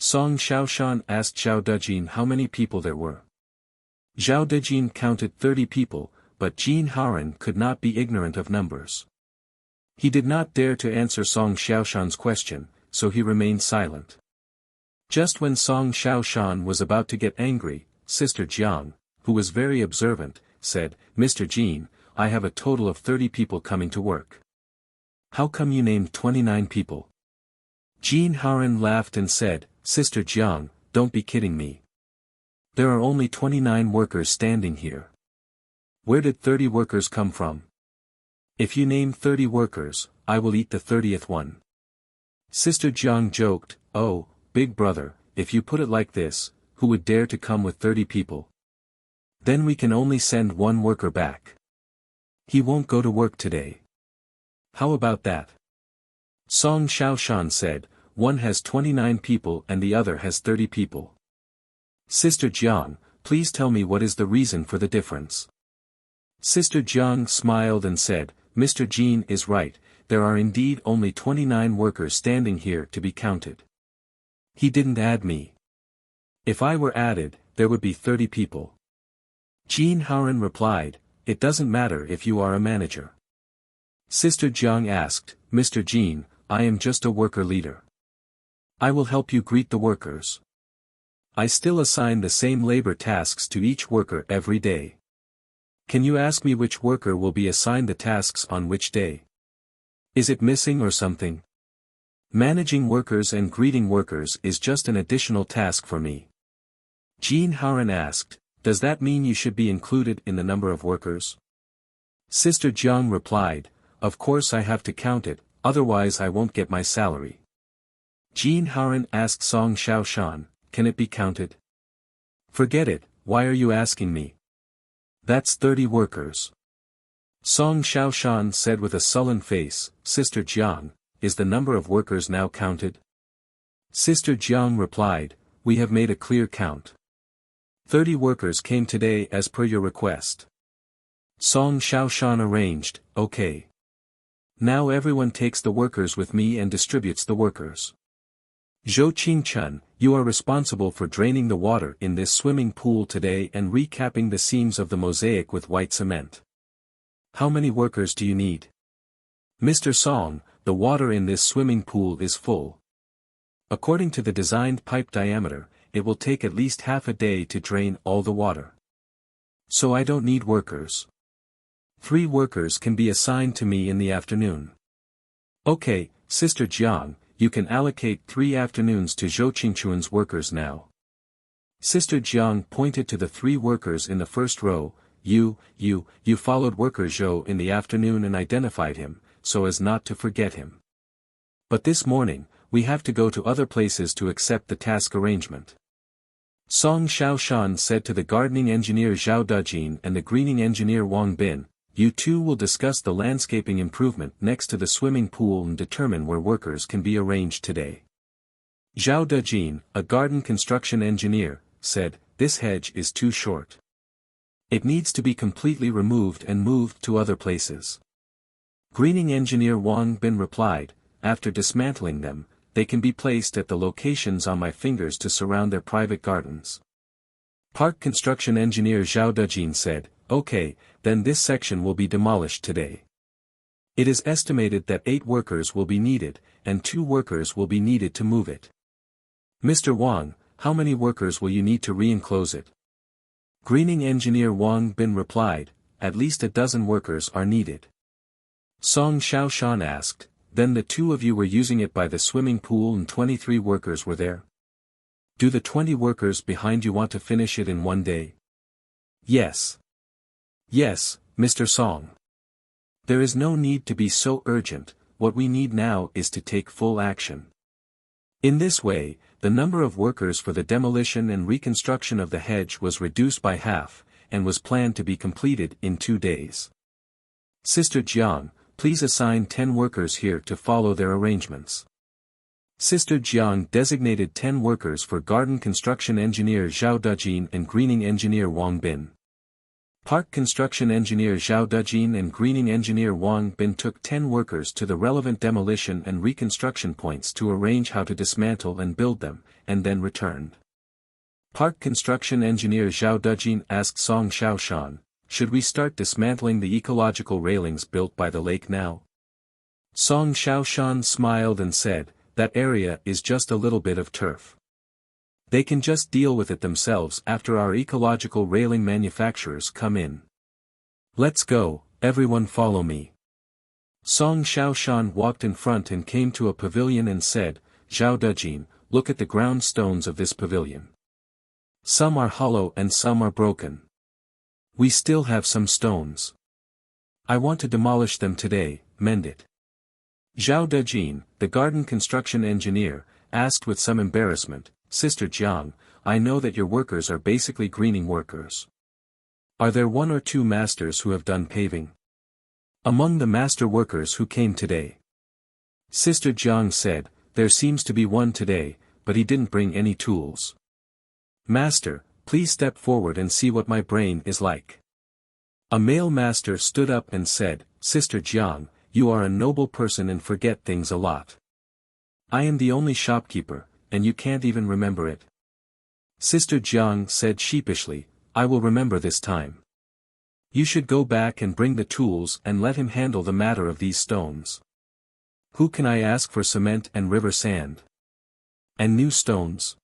Song Xiaoshan asked Zhao Dejin how many people there were. Zhao Dejin counted 30 people, but Jin Haran could not be ignorant of numbers. He did not dare to answer Song Xiaoshan's question, so he remained silent. Just when Song Xiaoshan was about to get angry, Sister Jiang, who was very observant, said, "Mr. Jin, I have a total of 30 people coming to work. How come you named 29 people?" Jin Haran laughed and said, "Sister Jiang, don't be kidding me. There are only 29 workers standing here. Where did 30 workers come from? If you name 30 workers, I will eat the 30th one." Sister Jiang joked, "Oh, big brother, if you put it like this, who would dare to come with 30 people? Then we can only send one worker back. He won't go to work today. How about that?" Song Xiaoshan said, "One has 29 people and the other has 30 people. Sister Jiang, please tell me what is the reason for the difference." Sister Jiang smiled and said, "Mr. Jin is right, there are indeed only 29 workers standing here to be counted. He didn't add me. If I were added, there would be 30 people." Jin Haran replied, "It doesn't matter if you are a manager." Sister Jiang asked, "Mr. Jin, I am just a worker leader. I will help you greet the workers. I still assign the same labor tasks to each worker every day. Can you ask me which worker will be assigned the tasks on which day? Is it missing or something? Managing workers and greeting workers is just an additional task for me." Jin Haran asked, "Does that mean you should be included in the number of workers?" Sister Jiang replied, "Of course I have to count it, otherwise I won't get my salary." Jin Haran asked Song Xiaoshan, "Can it be counted?" "Forget it, why are you asking me? That's 30 workers." Song Xiaoshan said with a sullen face, "Sister Jiang, is the number of workers now counted?" Sister Jiang replied, "We have made a clear count. 30 workers came today as per your request." Song Xiaoshan arranged, "Okay. Now everyone takes the workers with me and distributes the workers. Zhou Qingchun, you are responsible for draining the water in this swimming pool today and recapping the seams of the mosaic with white cement. How many workers do you need?" "Mr. Song, the water in this swimming pool is full. According to the designed pipe diameter, it will take at least half a day to drain all the water. So I don't need workers. 3 workers can be assigned to me in the afternoon." "Okay, Sister Jiang, you can allocate 3 afternoons to Zhou Qingchun's workers now." Sister Jiang pointed to the 3 workers in the first row. You followed worker Zhou in the afternoon and identified him, so as not to forget him. But this morning, we have to go to other places to accept the task arrangement." Song Xiaoshan said to the gardening engineer Zhao Dejin and the greening engineer Wang Bin, "You two will discuss the landscaping improvement next to the swimming pool and determine where workers can be arranged today." Zhao Dejin, a garden construction engineer, said, "This hedge is too short. It needs to be completely removed and moved to other places." Greening engineer Wang Bin replied, "After dismantling them, they can be placed at the locations on my fingers to surround their private gardens." Park construction engineer Zhao Dejin said, "Okay, then this section will be demolished today. It is estimated that 8 workers will be needed, and 2 workers will be needed to move it." "Mr. Wang, how many workers will you need to re-enclose it?" Greening engineer Wang Bin replied, "At least a dozen workers are needed." Song Xiaoshan asked, "Then the 2 of you were using it by the swimming pool and 23 workers were there? Do the 20 workers behind you want to finish it in one day?" "Yes. Yes, Mr. Song. There is no need to be so urgent, what we need now is to take full action." In this way, the number of workers for the demolition and reconstruction of the hedge was reduced by half, and was planned to be completed in 2 days. "Sister Jiang, please assign 10 workers here to follow their arrangements." Sister Jiang designated 10 workers for garden construction engineer Zhao Dejin and greening engineer Wang Bin. Park construction engineer Zhao Dejin and greening engineer Wang Bin took 10 workers to the relevant demolition and reconstruction points to arrange how to dismantle and build them, and then returned. Park construction engineer Zhao Dejin asked Song Xiaoshan, "Should we start dismantling the ecological railings built by the lake now?" Song Xiaoshan smiled and said, "That area is just a little bit of turf. They can just deal with it themselves after our ecological railing manufacturers come in. Let's go, everyone follow me." Song Xiaoshan walked in front and came to a pavilion and said, "Zhao Dejin, look at the ground stones of this pavilion. Some are hollow and some are broken. We still have some stones. I want to demolish them today, mend it." Zhao Dejin, the garden construction engineer, asked with some embarrassment, "Sister Jiang, I know that your workers are basically greening workers. Are there one or two masters who have done paving among the master workers who came today?" Sister Jiang said, "There seems to be one today, but he didn't bring any tools." "Master, please step forward and see what my brain is like." A male master stood up and said, "Sister Jiang, you are a noble person and forget things a lot. I am the only shopkeeper, and you can't even remember it." Sister Jiang said sheepishly, "I will remember this time. You should go back and bring the tools and let him handle the matter of these stones. Who can I ask for cement and river sand? And new stones?"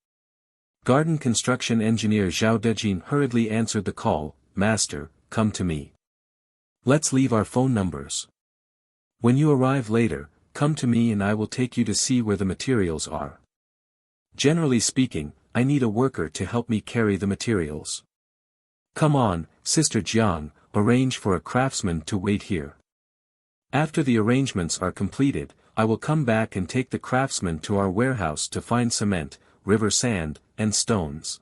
Garden construction engineer Zhao Dejin hurriedly answered the call, "Master, come to me. Let's leave our phone numbers. When you arrive later, come to me and I will take you to see where the materials are. Generally speaking, I need a worker to help me carry the materials. Come on, Sister Jiang, arrange for a craftsman to wait here. After the arrangements are completed, I will come back and take the craftsman to our warehouse to find cement, river sand, and stones."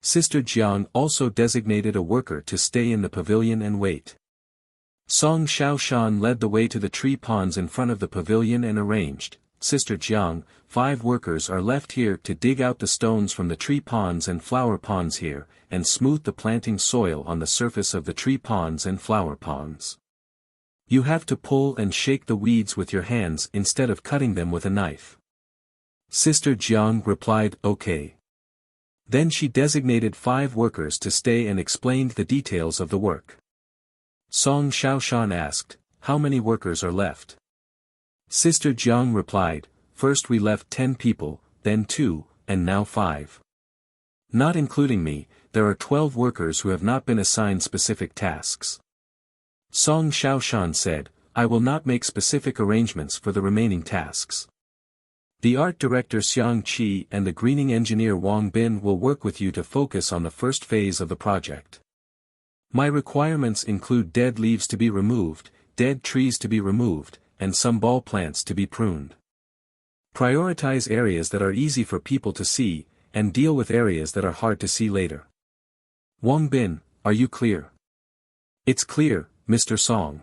Sister Jiang also designated a worker to stay in the pavilion and wait. Song Xiaoshan led the way to the tree ponds in front of the pavilion and arranged, "Sister Jiang, 5 workers are left here to dig out the stones from the tree ponds and flower ponds here, and smooth the planting soil on the surface of the tree ponds and flower ponds. You have to pull and shake the weeds with your hands instead of cutting them with a knife." Sister Jiang replied, "Okay." Then she designated 5 workers to stay and explained the details of the work. Song Xiaoshan asked, "How many workers are left?" Sister Jiang replied, "First we left 10 people, then 2, and now 5. Not including me, there are 12 workers who have not been assigned specific tasks." Song Xiaoshan said, "I will not make specific arrangements for the remaining tasks. The art director Xiang Qi and the greening engineer Wang Bin will work with you to focus on the first phase of the project. My requirements include dead leaves to be removed, dead trees to be removed, and some ball plants to be pruned. Prioritize areas that are easy for people to see, and deal with areas that are hard to see later." "Wang Bin, are you clear?" "It's clear, Mr. Song."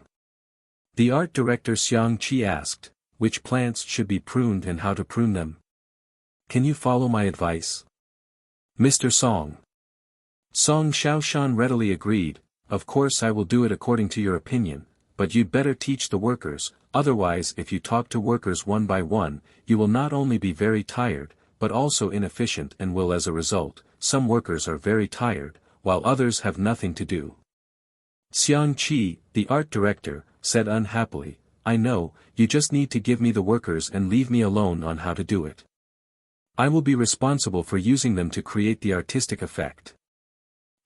The art director Xiang Qi asked, "Which plants should be pruned and how to prune them? Can you follow my advice, Mr. Song?" Song Xiaoshan readily agreed, "Of course I will do it according to your opinion, but you'd better teach the workers, otherwise if you talk to workers one by one, you will not only be very tired, but also inefficient and will as a result, some workers are very tired, while others have nothing to do." Xiang Qi, the art director, said unhappily, "I know, you just need to give me the workers and leave me alone on how to do it. I will be responsible for using them to create the artistic effect."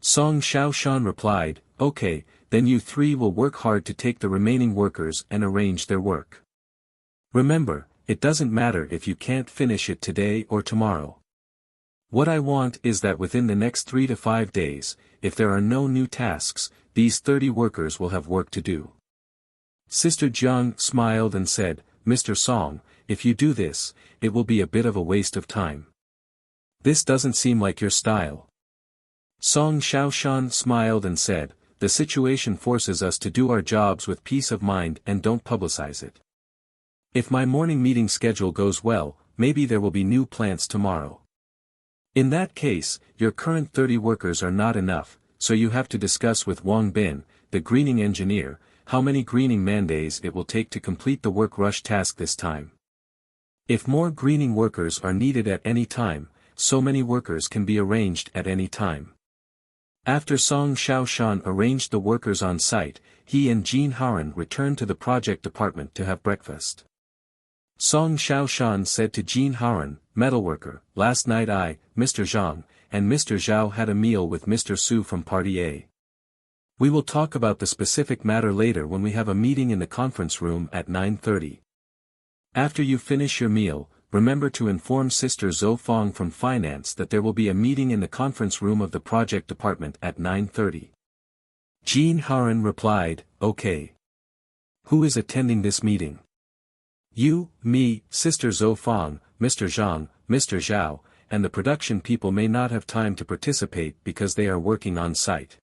Song Xiaoshan replied, "Okay, then you 3 will work hard to take the remaining workers and arrange their work. Remember, it doesn't matter if you can't finish it today or tomorrow. What I want is that within the next 3 to 5 days, if there are no new tasks, these 30 workers will have work to do." Sister Jiang smiled and said, "Mr. Song, if you do this, it will be a bit of a waste of time. This doesn't seem like your style." Song Xiaoshan smiled and said, "The situation forces us to do our jobs with peace of mind and don't publicize it. If my morning meeting schedule goes well, maybe there will be new plants tomorrow. In that case, your current 30 workers are not enough, so you have to discuss with Wang Bin, the greening engineer, how many greening man-days it will take to complete the work rush task this time. If more greening workers are needed at any time, so many workers can be arranged at any time. After Song Xiaoshan arranged the workers on site, he and Jin Haran returned to the project department to have breakfast. Song Xiaoshan said to Jin Haran, metalworker, last night I, Mr. Zhang, and Mr. Zhao had a meal with Mr. Su from Party A. We will talk about the specific matter later when we have a meeting in the conference room at 9:30. After you finish your meal, remember to inform Sister Zhou Fong from Finance that there will be a meeting in the conference room of the project department at 9:30. Jin Haran replied, okay. Who is attending this meeting? You, me, Sister Zhou Fong, Mr. Zhang, Mr. Zhao, and the production people may not have time to participate because they are working on site.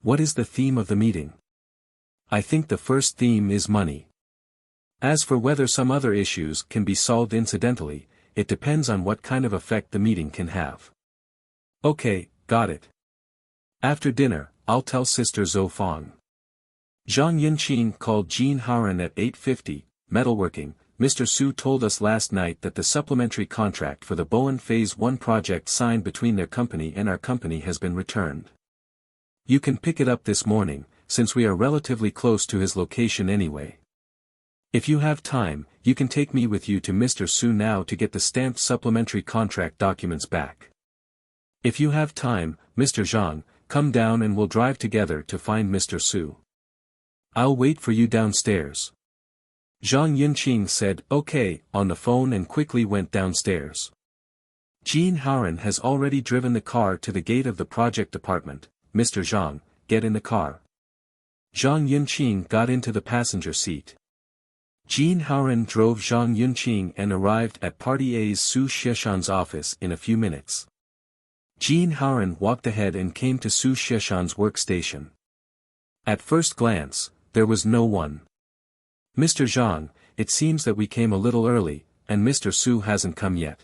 What is the theme of the meeting? I think the first theme is money. As for whether some other issues can be solved incidentally, it depends on what kind of effect the meeting can have. Okay, got it. After dinner, I'll tell Sister Zhou Fong. Zhang Yunqing called Jin Haran at 8:50, metalworking. Mr. Su told us last night that the supplementary contract for the Bowen Phase 1 project signed between their company and our company has been returned. You can pick it up this morning, since we are relatively close to his location anyway. If you have time, you can take me with you to Mr. Su now to get the stamped supplementary contract documents back. If you have time, Mr. Zhang, come down and we'll drive together to find Mr. Su. I'll wait for you downstairs. Zhang Yunqing said okay on the phone and quickly went downstairs. Jin Haran has already driven the car to the gate of the project department. Mr. Zhang, get in the car. Zhang Yunqing got into the passenger seat. Jin Haran drove Zhang Yunqing and arrived at Party A's Su Sheshan's office in a few minutes. Jin Haran walked ahead and came to Su Sheshan's workstation. At first glance, there was no one. Mr. Zhang, it seems that we came a little early, and Mr. Su hasn't come yet.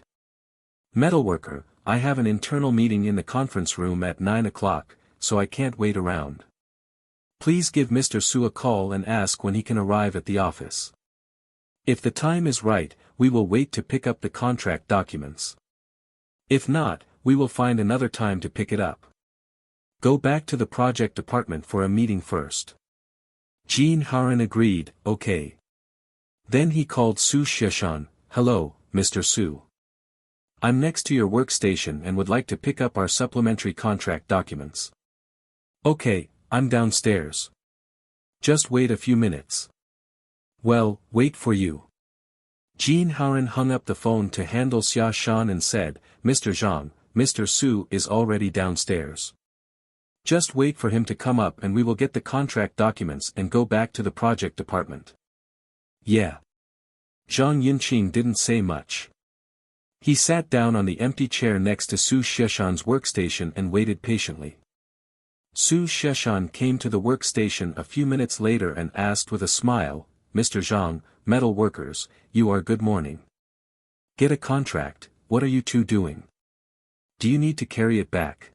Metalworker, I have an internal meeting in the conference room at 9 o'clock, so I can't wait around. Please give Mr. Su a call and ask when he can arrive at the office. If the time is right, we will wait to pick up the contract documents. If not, we will find another time to pick it up. Go back to the project department for a meeting first. Jin Haran agreed, okay. Then he called Su Sheshan, hello, Mr. Su. I'm next to your workstation and would like to pick up our supplementary contract documents. Okay, I'm downstairs. Just wait a few minutes. Well, wait for you. Jin Haran hung up the phone to handle Xia Shan and said, Mr. Zhang, Mr. Su is already downstairs. Just wait for him to come up and we will get the contract documents and go back to the project department. Yeah. Zhang Yunqing didn't say much. He sat down on the empty chair next to Su Sheshan's workstation and waited patiently. Su Sheshan came to the workstation a few minutes later and asked with a smile, Mr. Zhang, metal workers, you are good morning. Get a contract, what are you two doing? Do you need to carry it back?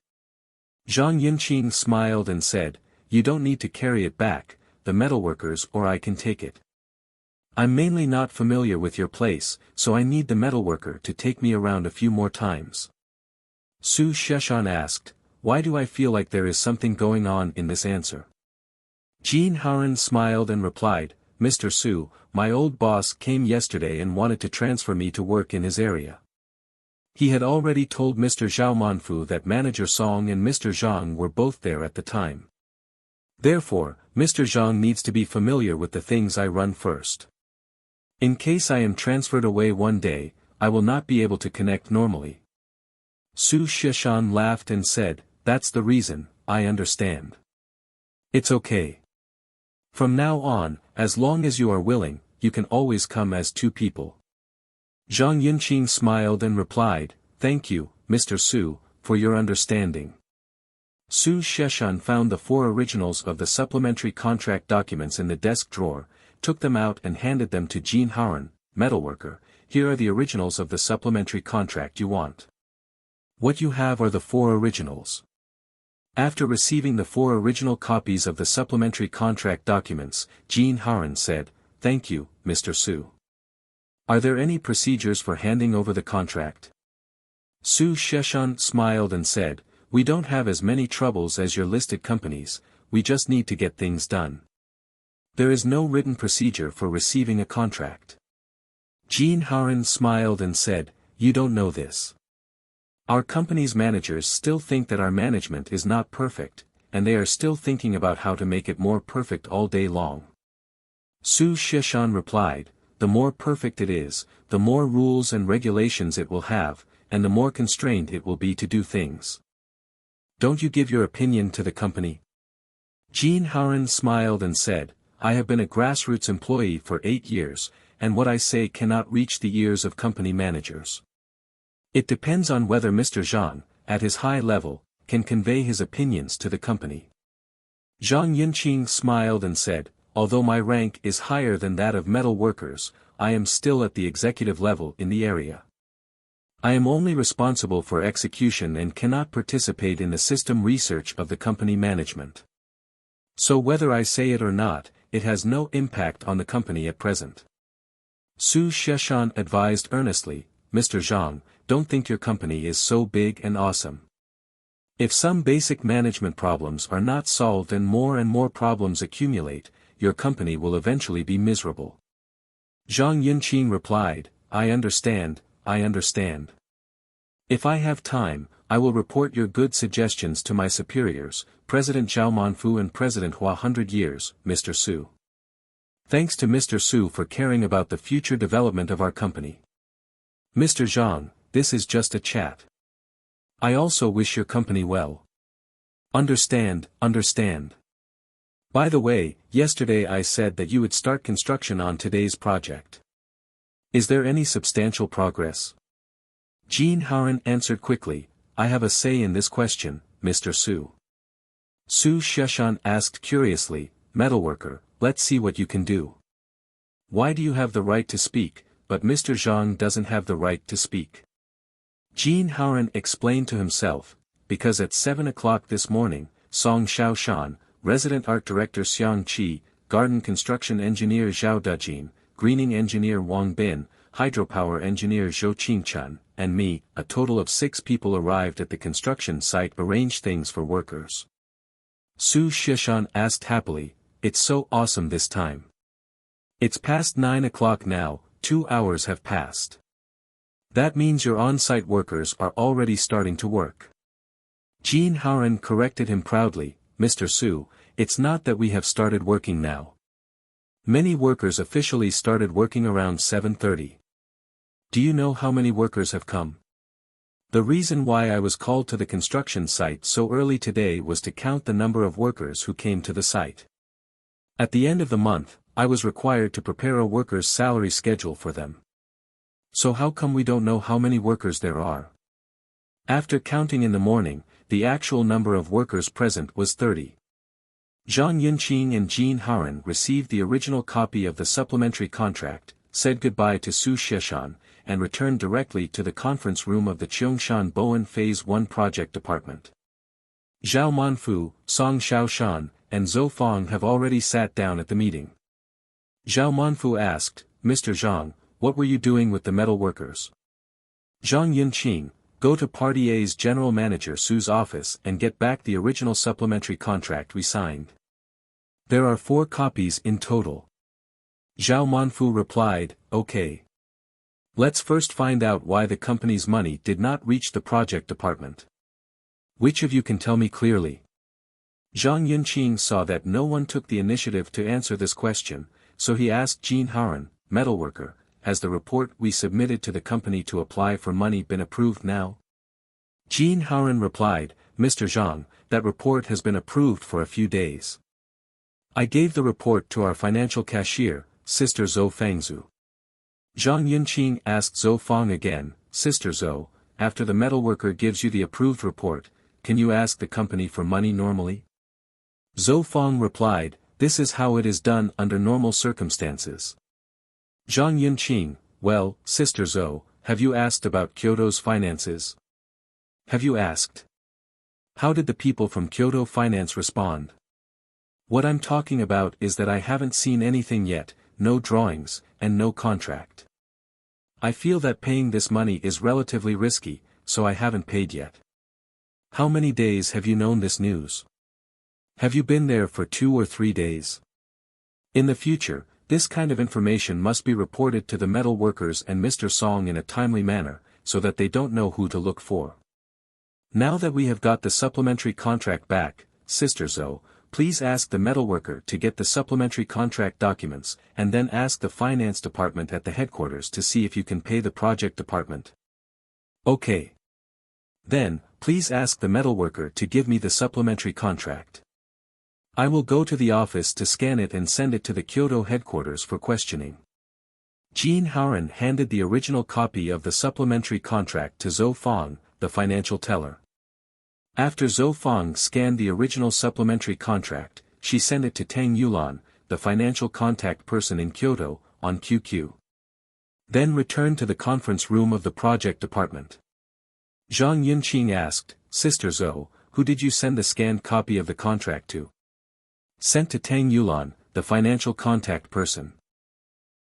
Zhang Yunqing smiled and said, you don't need to carry it back, the metalworkers or I can take it. I'm mainly not familiar with your place, so I need the metalworker to take me around a few more times. Su Sheshan asked, why do I feel like there is something going on in this answer? Jin Haran smiled and replied, Mr. Su, my old boss came yesterday and wanted to transfer me to work in his area. He had already told Mr. Zhao Manfu that Manager Song and Mr. Zhang were both there at the time. Therefore, Mr. Zhang needs to be familiar with the things I run first. In case I am transferred away one day, I will not be able to connect normally. Su Sheshan laughed and said, that's the reason, I understand. It's okay. From now on, as long as you are willing, you can always come as two people. Zhang Yunqing smiled and replied, thank you, Mr. Su, for your understanding. Su Sheshan found the 4 originals of the supplementary contract documents in the desk drawer, took them out and handed them to Jin Haran, metalworker. Here are the originals of the supplementary contract you want. What you have are the 4 originals. After receiving the 4 original copies of the supplementary contract documents, Jean Haran said, "Thank you, Mr. Su. Are there any procedures for handing over the contract?" Su Sheshan smiled and said, "We don't have as many troubles as your listed companies, we just need to get things done. There is no written procedure for receiving a contract." Jean Haran smiled and said, "You don't know this. Our company's managers still think that our management is not perfect, and they are still thinking about how to make it more perfect all day long." Su Sheshan replied, "The more perfect it is, the more rules and regulations it will have, and the more constrained it will be to do things. Don't you give your opinion to the company?" Jean Haran smiled and said, "I have been a grassroots employee for 8 years, and what I say cannot reach the ears of company managers. It depends on whether Mr. Zhang, at his high level, can convey his opinions to the company." Zhang Yunqing smiled and said, "Although my rank is higher than that of metal workers, I am still at the executive level in the area. I am only responsible for execution and cannot participate in the system research of the company management. So whether I say it or not, it has no impact on the company at present." Su Sheshan advised earnestly, "Mr. Zhang, don't think your company is so big and awesome. If some basic management problems are not solved and more problems accumulate, your company will eventually be miserable." Zhang Yunqing replied, I understand. If I have time, I will report your good suggestions to my superiors, President Zhao Manfu and President Hua 100 years, Mr. Su. Thanks to Mr. Su for caring about the future development of our company. Mr. Zhang, this is just a chat. I also wish your company well. Understand. By the way, yesterday I said that you would start construction on today's project. Is there any substantial progress? Jean Haran answered quickly, I have a say in this question, Mr. Su. Su Sheshan asked curiously, Metalworker, let's see what you can do. Why do you have the right to speak, but Mr. Zhang doesn't have the right to speak? Jean Haran explained to himself, because at 7 o'clock this morning, Song Xiaoshan, resident art director Xiang Qi, garden construction engineer Zhao Dejin, greening engineer Wang Bin, hydropower engineer Zhou Qingchen, and me, a total of 6 people arrived at the construction site to arrange things for workers. Su Sheshan asked happily, it's so awesome this time. It's past 9 o'clock now, 2 hours have passed. That means your on-site workers are already starting to work. Jean Haran corrected him proudly, Mr. Su, it's not that we have started working now. Many workers officially started working around 7:30. Do you know how many workers have come? The reason why I was called to the construction site so early today was to count the number of workers who came to the site. At the end of the month, I was required to prepare a worker's salary schedule for them. So how come we don't know how many workers there are? After counting in the morning, the actual number of workers present was 30. Zhang Yunqing and Jean Haran received the original copy of the supplementary contract, said goodbye to Su Sheshan, and returned directly to the conference room of the Cheongshan Bowen Phase 1 project department. Zhao Manfu, Song Xiaoshan, and Zhou Fong have already sat down at the meeting. Zhao Manfu asked, Mr. Zhang, what were you doing with the metal workers? Zhang Yunqing, go to Party A's general manager Su's office and get back the original supplementary contract we signed. There are 4 copies in total. Zhao Manfu replied, okay. Let's first find out why the company's money did not reach the project department. Which of you can tell me clearly? Zhang Yunqing saw that no one took the initiative to answer this question, so he asked Jean Haran, metalworker, has the report we submitted to the company to apply for money been approved now? Jean Haran replied, Mr. Zhang, that report has been approved for a few days. I gave the report to our financial cashier, Sister Zhou Fangzhu. Zhang Yunqing asked Zhou Fong again, Sister Zhou, after the metalworker gives you the approved report, can you ask the company for money normally? Zhou Fong replied, this is how it is done under normal circumstances. Zhang Yunqing, well, Sister Zhou, have you asked about Kyoto's finances? Have you asked? How did the people from Kyoto Finance respond? What I'm talking about is that I haven't seen anything yet, no drawings, and no contract. I feel that paying this money is relatively risky, so I haven't paid yet. How many days have you known this news? Have you been there for 2 or 3 days? In the future, this kind of information must be reported to the metal workers and Mr. Song in a timely manner, so that they don't know who to look for. Now that we have got the supplementary contract back, Sister Zoe, please ask the metalworker to get the supplementary contract documents, and then ask the finance department at the headquarters to see if you can pay the project department. Okay. Then, please ask the metalworker to give me the supplementary contract. I will go to the office to scan it and send it to the Kyoto headquarters for questioning. Jean Haren handed the original copy of the supplementary contract to Zhou Fong, the financial teller. After Zhou Fong scanned the original supplementary contract, she sent it to Tang Yulan, the financial contact person in Kyoto, on QQ. Then returned to the conference room of the project department. Zhang Yunqing asked, Sister Zhou, who did you send the scanned copy of the contract to? Sent to Tang Yulan, the financial contact person.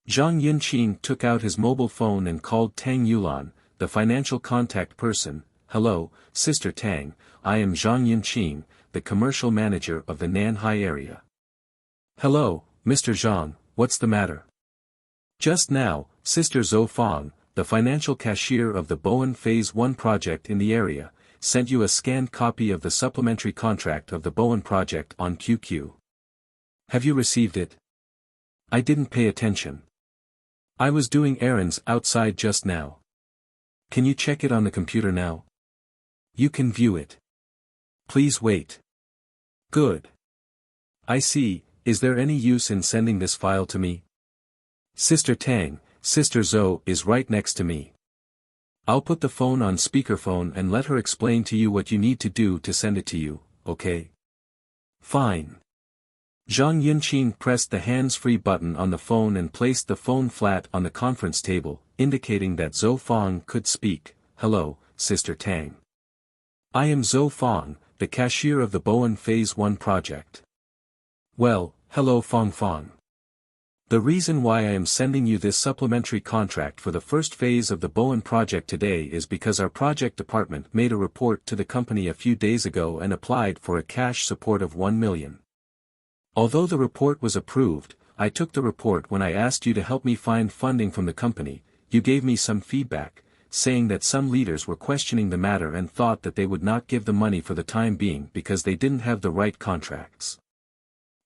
Zhang Yunqing took out his mobile phone and called Tang Yulan, the financial contact person. Hello, Sister Tang, I am Zhang Yunqing, the commercial manager of the Nanhai area. Hello, Mr. Zhang, what's the matter? Just now, Sister Zhou Fong, the financial cashier of the Bowen Phase 1 project in the area, sent you a scanned copy of the supplementary contract of the Bowen project on QQ. Have you received it? I didn't pay attention. I was doing errands outside just now. Can you check it on the computer now? You can view it. Please wait. Good. I see, is there any use in sending this file to me? Sister Tang, Sister Zhou is right next to me. I'll put the phone on speakerphone and let her explain to you what you need to do to send it to you, okay? Fine. Zhang Yunqing pressed the hands-free button on the phone and placed the phone flat on the conference table, indicating that Zhou Fong could speak. Hello, Sister Tang. I am Zhou Fong, the cashier of the Bowen Phase 1 project. Well, hello Fong Fong. The reason why I am sending you this supplementary contract for the first phase of the Bowen project today is because our project department made a report to the company a few days ago and applied for a cash support of 1 million. Although the report was approved, I took the report when I asked you to help me find funding from the company. You gave me some feedback, saying that some leaders were questioning the matter and thought that they would not give the money for the time being because they didn't have the right contracts.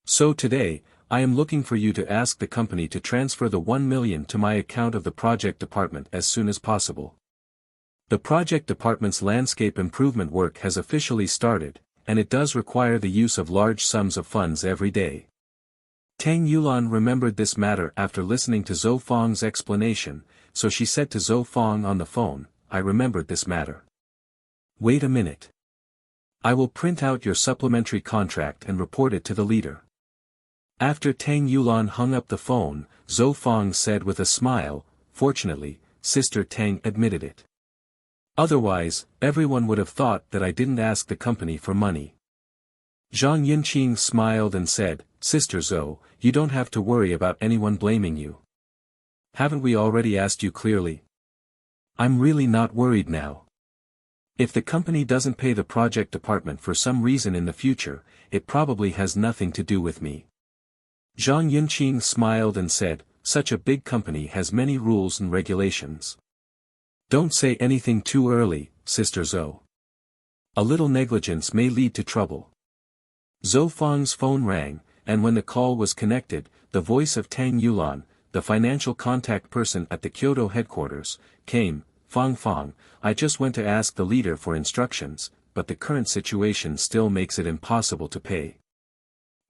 So today, I am looking for you to ask the company to transfer the 1 million to my account of the project department as soon as possible. The project department's landscape improvement work has officially started, and it does require the use of large sums of funds every day. Tang Yulan remembered this matter after listening to Zhou Fong's explanation, so she said to Zhou Fong on the phone, I remembered this matter. Wait a minute. I will print out your supplementary contract and report it to the leader. After Tang Yulan hung up the phone, Zhou Fong said with a smile, fortunately, Sister Tang admitted it. Otherwise, everyone would have thought that I didn't ask the company for money. Zhang Yunqing smiled and said, Sister Zhou, you don't have to worry about anyone blaming you. Haven't we already asked you clearly? I'm really not worried now. If the company doesn't pay the project department for some reason in the future, it probably has nothing to do with me. Zhang Yunqing smiled and said, such a big company has many rules and regulations. Don't say anything too early, Sister Zhou. A little negligence may lead to trouble. Zhou Fong's phone rang, and when the call was connected, the voice of Tang Yulan, the financial contact person at the Kyoto headquarters, came. Fong Fong, I just went to ask the leader for instructions, but the current situation still makes it impossible to pay.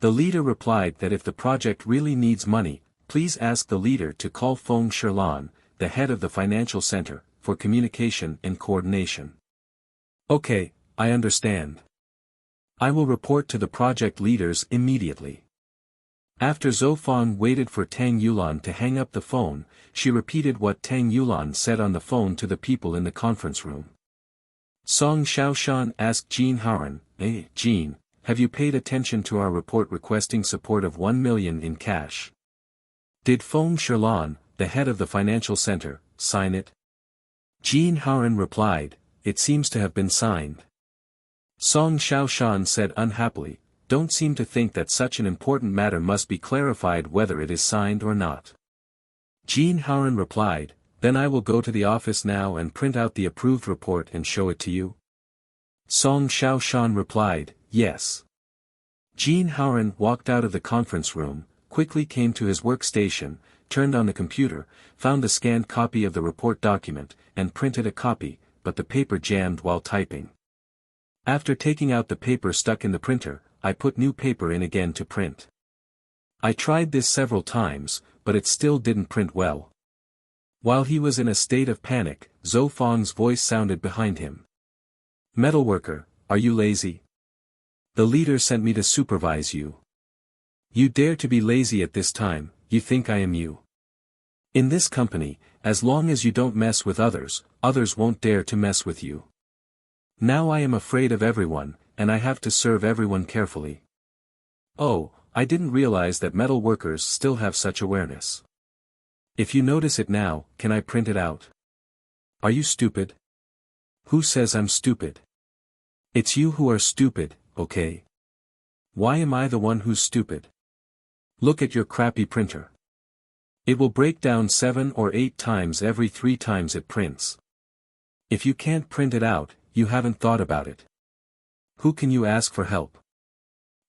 The leader replied that if the project really needs money, please ask the leader to call Feng Sherlan, the head of the financial center, for communication and coordination. Okay, I understand. I will report to the project leaders immediately. After Zhou Fong waited for Tang Yulan to hang up the phone, she repeated what Tang Yulan said on the phone to the people in the conference room. Song Xiaoshan asked Jean Haran, Jean, have you paid attention to our report requesting support of 1 million in cash? Did Feng Sherlan, the head of the financial center, sign it? Jean Haran replied, it seems to have been signed. Song Xiaoshan said unhappily, don't seem to think that such an important matter must be clarified whether it is signed or not. Jean Haran replied, then I will go to the office now and print out the approved report and show it to you. Song Xiaoshan replied, yes. Jean Haran walked out of the conference room, quickly came to his workstation, turned on the computer, found a scanned copy of the report document, and printed a copy, but the paper jammed while typing. After taking out the paper stuck in the printer, I put new paper in again to print. I tried this several times, but it still didn't print well. While he was in a state of panic, Zhou Fang's voice sounded behind him. Metalworker, are you lazy? The leader sent me to supervise you. You dare to be lazy at this time, you think I am you. In this company, as long as you don't mess with others, others won't dare to mess with you. Now I am afraid of everyone, and I have to serve everyone carefully. Oh, I didn't realize that metal workers still have such awareness. If you notice it now, can I print it out? Are you stupid? Who says I'm stupid? It's you who are stupid, okay? Why am I the one who's stupid? Look at your crappy printer. It will break down 7 or 8 times every 3 times it prints. If you can't print it out, you haven't thought about it. Who can you ask for help?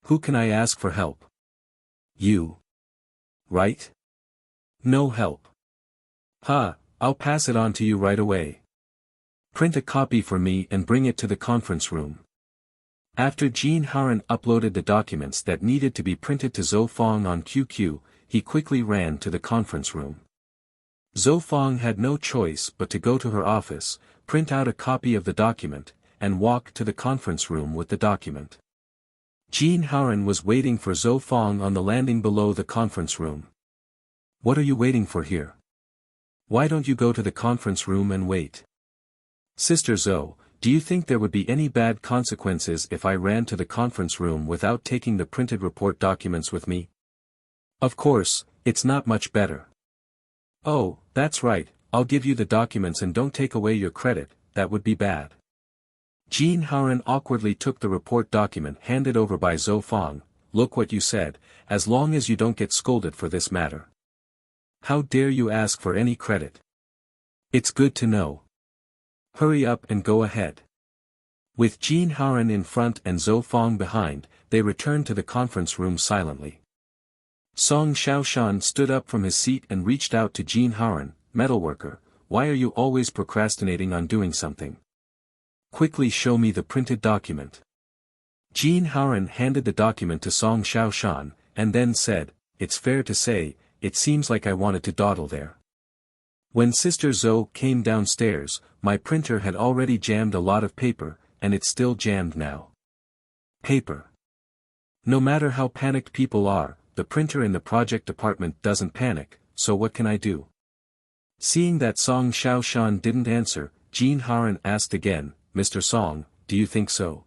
Who can I ask for help? You. Right? No help. I'll pass it on to you right away. Print a copy for me and bring it to the conference room. After Jean Haran uploaded the documents that needed to be printed to Zhou Fang on QQ, he quickly ran to the conference room. Zhou Fang had no choice but to go to her office, print out a copy of the document, and walk to the conference room with the document. Jean Haran was waiting for Zhou Fang on the landing below the conference room. What are you waiting for here? Why don't you go to the conference room and wait? Sister Zhou, do you think there would be any bad consequences if I ran to the conference room without taking the printed report documents with me? Of course, it's not much better. Oh, that's right, I'll give you the documents and don't take away your credit, that would be bad. Jean Haran awkwardly took the report document handed over by Zhou Fang. Look what you said, as long as you don't get scolded for this matter. How dare you ask for any credit? It's good to know. Hurry up and go ahead. With Jean Haran in front and Zhou Fang behind, they returned to the conference room silently. Song Xiaoshan stood up from his seat and reached out to Jean Haran, metalworker, why are you always procrastinating on doing something? Quickly show me the printed document. Jean Haran handed the document to Song Xiaoshan, and then said, it's fair to say, it seems like I wanted to dawdle there. When Sister Zhou came downstairs, my printer had already jammed a lot of paper, and it's still jammed now. Paper. No matter how panicked people are, the printer in the project department doesn't panic, so what can I do? Seeing that Song Xiaoshan didn't answer, Jean Haran asked again, Mr. Song, do you think so?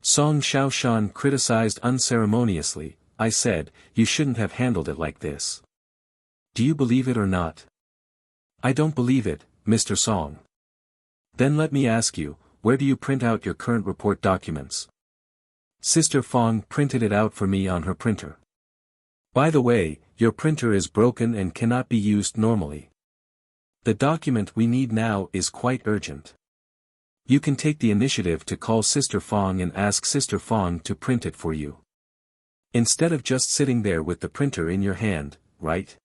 Song Xiaoshan criticized unceremoniously, I said, you shouldn't have handled it like this. Do you believe it or not? I don't believe it, Mr. Song. Then let me ask you, where do you print out your current report documents? Sister Fang printed it out for me on her printer. By the way, your printer is broken and cannot be used normally. The document we need now is quite urgent. You can take the initiative to call Sister Fang and ask Sister Fang to print it for you. Instead of just sitting there with the printer in your hand, right?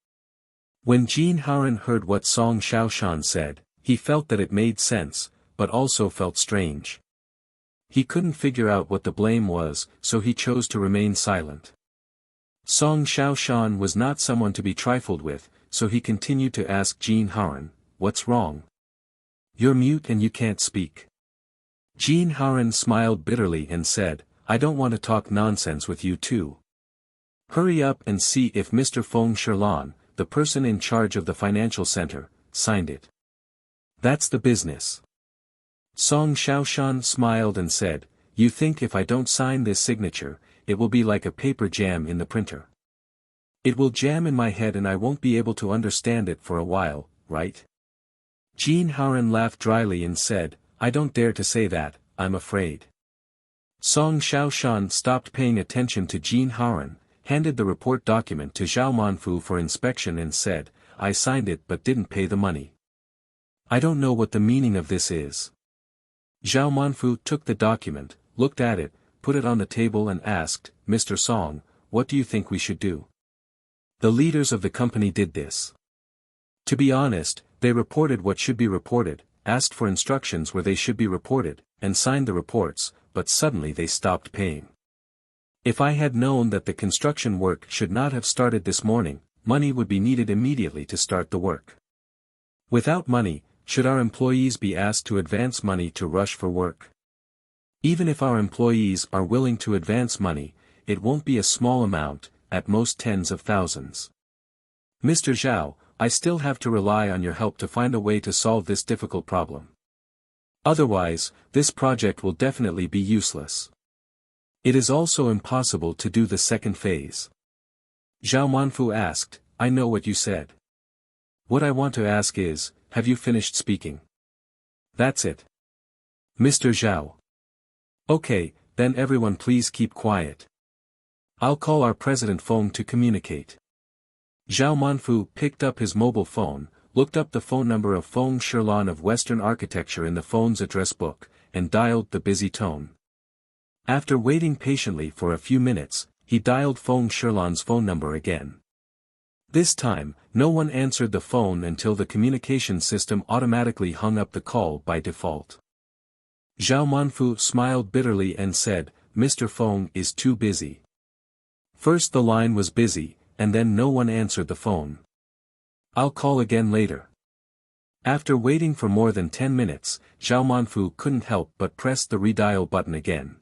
When Jean Haran heard what Song Xiaoshan said, he felt that it made sense, but also felt strange. He couldn't figure out what the blame was, so he chose to remain silent. Song Xiaoshan was not someone to be trifled with, so he continued to ask Jean Haran, what's wrong? You're mute and you can't speak. Jean Haran smiled bitterly and said, I don't want to talk nonsense with you too. Hurry up and see if Mr. Feng Sherlan, the person in charge of the financial center, signed it. That's the business. Song Xiaoshan smiled and said, "You think if I don't sign this signature, it will be like a paper jam in the printer. It will jam in my head and I won't be able to understand it for a while, right?" Jean Haran laughed dryly and said, "I don't dare to say that, I'm afraid." Song Xiaoshan stopped paying attention to Jean Haran, handed the report document to Zhao Manfu for inspection and said, "I signed it but didn't pay the money. I don't know what the meaning of this is." Zhao Manfu took the document, looked at it, put it on the table and asked, "Mr. Song, what do you think we should do?" The leaders of the company did this. To be honest, they reported what should be reported, asked for instructions where they should be reported, and signed the reports, but suddenly they stopped paying. If I had known that the construction work should not have started this morning, money would be needed immediately to start the work. Without money, should our employees be asked to advance money to rush for work? Even if our employees are willing to advance money, it won't be a small amount, at most tens of thousands. Mr. Zhao, I still have to rely on your help to find a way to solve this difficult problem. Otherwise, this project will definitely be useless. It is also impossible to do the second phase. Zhao Manfu asked, "I know what you said. What I want to ask is, have you finished speaking?" "That's it. Mr. Zhao." "Okay, then everyone please keep quiet. I'll call our President Feng to communicate." Zhao Manfu picked up his mobile phone, looked up the phone number of Feng Shirlan of Western Architecture in the phone's address book, and dialed the busy tone. After waiting patiently for a few minutes, he dialed Feng Shirlan's phone number again. This time, no one answered the phone until the communication system automatically hung up the call by default. Zhao Manfu smiled bitterly and said, "Mr. Feng is too busy." First the line was busy, and then no one answered the phone. "I'll call again later." After waiting for more than 10 minutes, Zhao Manfu couldn't help but press the redial button again.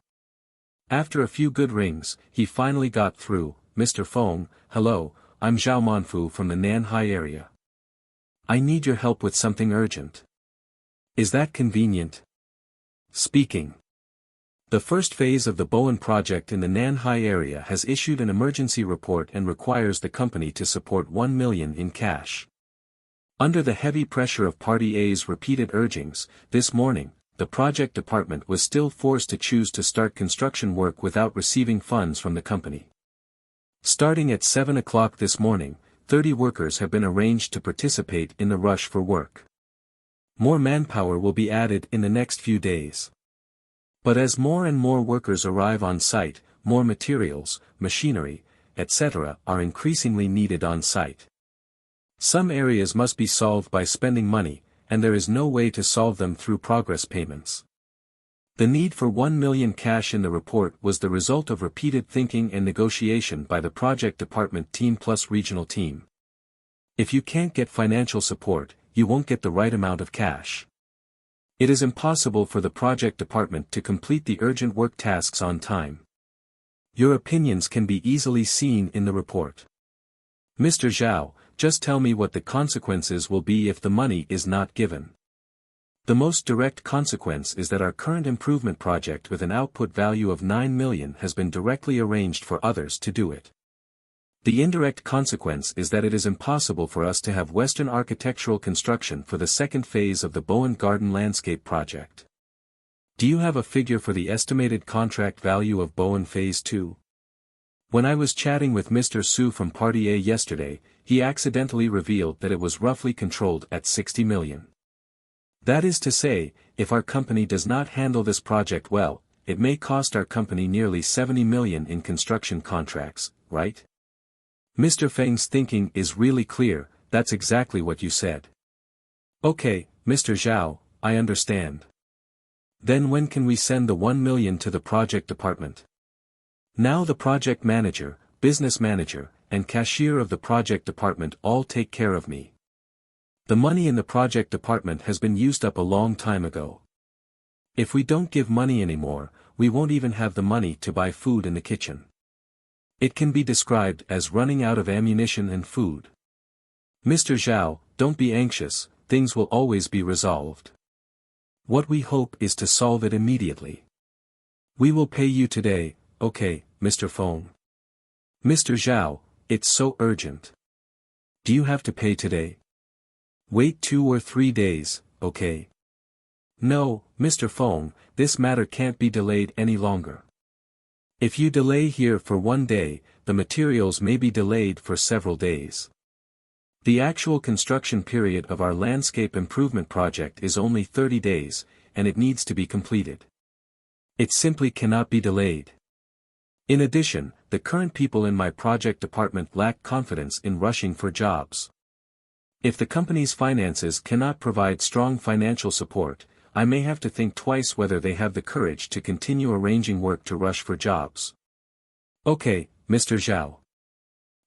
After a few good rings, he finally got through. "Mr. Feng, hello, I'm Zhao Manfu from the Nanhai area. I need your help with something urgent. Is that convenient?" Speaking. The first phase of the Bowen project in the Nanhai area has issued an emergency report and requires the company to support 1 million in cash. Under the heavy pressure of Party A's repeated urgings, this morning, the project department was still forced to choose to start construction work without receiving funds from the company. Starting at 7 o'clock this morning, 30 workers have been arranged to participate in the rush for work. More manpower will be added in the next few days. But as more and more workers arrive on site, more materials, machinery, etc. are increasingly needed on site. Some areas must be solved by spending money, and there is no way to solve them through progress payments. The need for 1 million cash in the report was the result of repeated thinking and negotiation by the project department team plus regional team. If you can't get financial support, you won't get the right amount of cash. It is impossible for the project department to complete the urgent work tasks on time. Your opinions can be easily seen in the report. Mr. Zhao, just tell me what the consequences will be if the money is not given. The most direct consequence is that our current improvement project with an output value of 9 million has been directly arranged for others to do it. The indirect consequence is that it is impossible for us to have Western architectural construction for the second phase of the Bowen Garden Landscape project. Do you have a figure for the estimated contract value of Bowen Phase 2? When I was chatting with Mr. Su from Party A yesterday, he accidentally revealed that it was roughly controlled at 60 million. That is to say, if our company does not handle this project well, it may cost our company nearly 70 million in construction contracts, right? Mr. Feng's thinking is really clear, that's exactly what you said. Okay, Mr. Zhao, I understand. Then when can we send the 1 million to the project department? Now the project manager, business manager, and cashier of the project department all take care of me. The money in the project department has been used up a long time ago. If we don't give money anymore, we won't even have the money to buy food in the kitchen. It can be described as running out of ammunition and food. Mr. Zhao, don't be anxious, things will always be resolved. What we hope is to solve it immediately. We will pay you today, okay, Mr. Feng. Mr. Zhao, it's so urgent. Do you have to pay today? Wait 2 or 3 days, okay? No, Mr. Feng, this matter can't be delayed any longer. If you delay here for 1 day, the materials may be delayed for several days. The actual construction period of our landscape improvement project is only 30 days, and it needs to be completed. It simply cannot be delayed. In addition, the current people in my project department lack confidence in rushing for jobs. If the company's finances cannot provide strong financial support, I may have to think twice whether they have the courage to continue arranging work to rush for jobs. Okay, Mr. Zhao.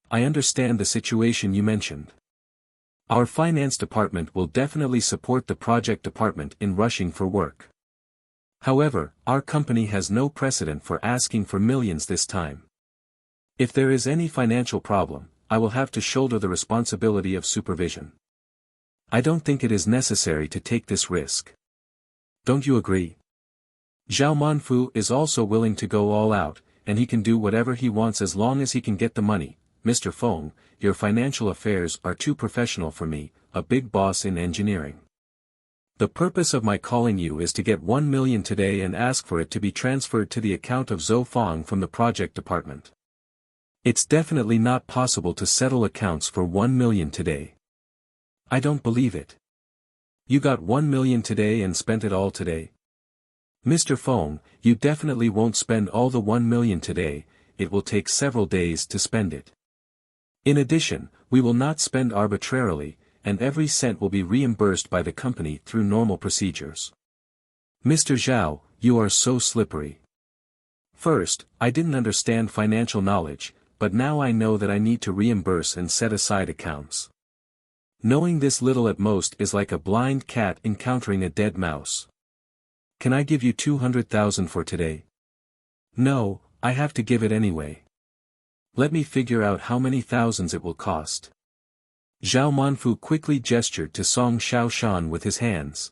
I understand the situation you mentioned. Our finance department will definitely support the project department in rushing for work. However, our company has no precedent for asking for millions this time. If there is any financial problem, I will have to shoulder the responsibility of supervision. I don't think it is necessary to take this risk. Don't you agree? Zhao Manfu is also willing to go all out, and he can do whatever he wants as long as he can get the money. Mr. Feng, your financial affairs are too professional for me, a big boss in engineering. The purpose of my calling you is to get 1 million today and ask for it to be transferred to the account of Zhou Fang from the project department. It's definitely not possible to settle accounts for 1 million today. I don't believe it. You got 1 million today and spent it all today. Mr. Feng, you definitely won't spend all the 1 million today, it will take several days to spend it. In addition, we will not spend arbitrarily, and every cent will be reimbursed by the company through normal procedures. Mr. Zhao, you are so slippery. First, I didn't understand financial knowledge, but now I know that I need to reimburse and set aside accounts. Knowing this little at most is like a blind cat encountering a dead mouse. Can I give you 200,000 for today? No, I have to give it anyway. Let me figure out how many thousands it will cost. Zhao Manfu quickly gestured to Song Xiaoshan with his hands.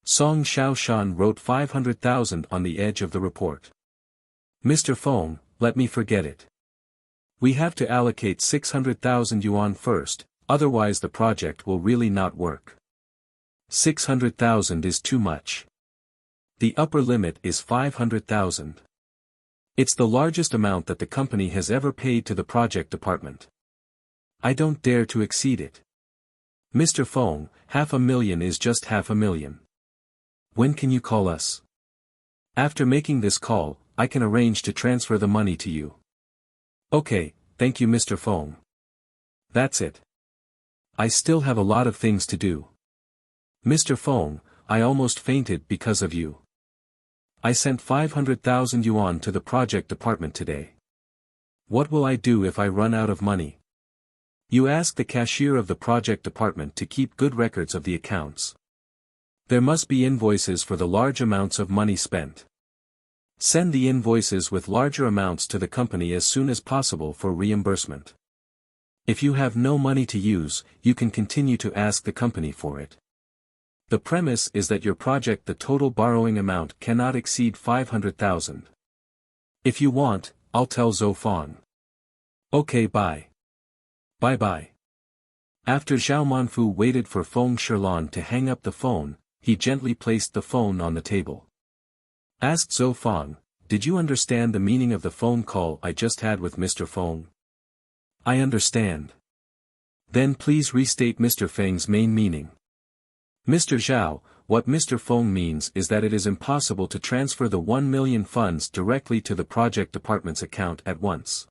Song Xiaoshan wrote 500,000 on the edge of the report. Mr. Feng, let me forget it. We have to allocate 600,000 yuan first, otherwise the project will really not work. 600,000 is too much. The upper limit is 500,000. It's the largest amount that the company has ever paid to the project department. I don't dare to exceed it. Mr. Feng, 500,000 is just 500,000. When can you call us? After making this call, I can arrange to transfer the money to you. Okay, thank you Mr. Feng. That's it. I still have a lot of things to do. Mr. Feng, I almost fainted because of you. I sent 500,000 yuan to the project department today. What will I do if I run out of money? You ask the cashier of the project department to keep good records of the accounts. There must be invoices for the large amounts of money spent. Send the invoices with larger amounts to the company as soon as possible for reimbursement. If you have no money to use, you can continue to ask the company for it. The premise is that your project the total borrowing amount cannot exceed 500,000. If you want, I'll tell Zhou Fang. Okay bye. Bye-bye. After Zhao Manfu waited for Feng Shilan to hang up the phone, he gently placed the phone on the table. Asked Zhou Fang, did you understand the meaning of the phone call I just had with Mr. Feng? I understand. Then please restate Mr. Feng's main meaning. Mr. Zhao, what Mr. Feng means is that it is impossible to transfer the 1 million funds directly to the project department's account at once.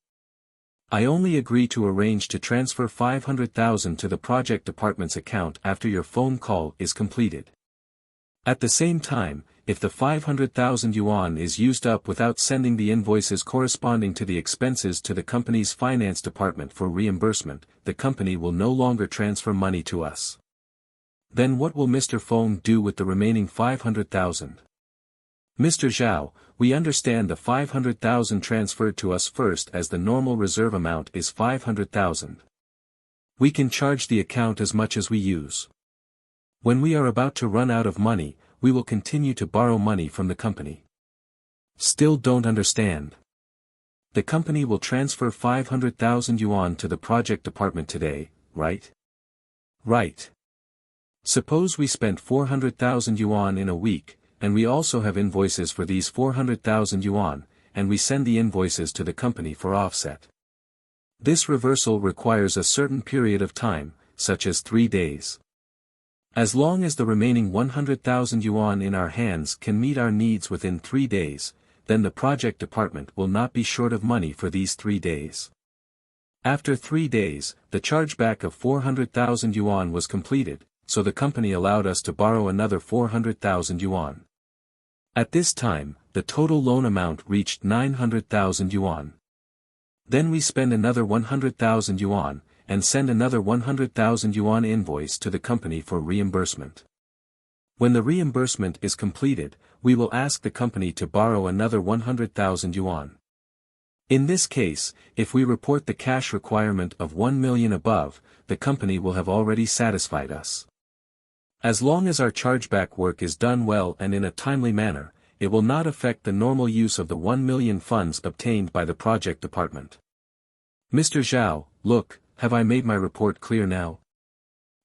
I only agree to arrange to transfer 500,000 to the project department's account after your phone call is completed. At the same time, if the 500,000 yuan is used up without sending the invoices corresponding to the expenses to the company's finance department for reimbursement, the company will no longer transfer money to us. Then what will Mr. Feng do with the remaining 500,000? Mr. Zhao, we understand the 500,000 transferred to us first as the normal reserve amount is 500,000. We can charge the account as much as we use. When we are about to run out of money, we will continue to borrow money from the company. Still don't understand. The company will transfer 500,000 yuan to the project department today, right? Right. Suppose we spent 400,000 yuan in a week, and we also have invoices for these 400,000 yuan, and we send the invoices to the company for offset. This reversal requires a certain period of time, such as 3 days. As long as the remaining 100,000 yuan in our hands can meet our needs within 3 days, then the project department will not be short of money for these 3 days. After 3 days, the chargeback of 400,000 yuan was completed, so the company allowed us to borrow another 400,000 yuan. At this time, the total loan amount reached 900,000 yuan. Then we spend another 100,000 yuan, and send another 100,000 yuan invoice to the company for reimbursement. When the reimbursement is completed, we will ask the company to borrow another 100,000 yuan. In this case, if we report the cash requirement of 1 million above, the company will have already satisfied us. As long as our chargeback work is done well and in a timely manner, it will not affect the normal use of the 1 million funds obtained by the project department. Mr. Zhao, look, have I made my report clear now?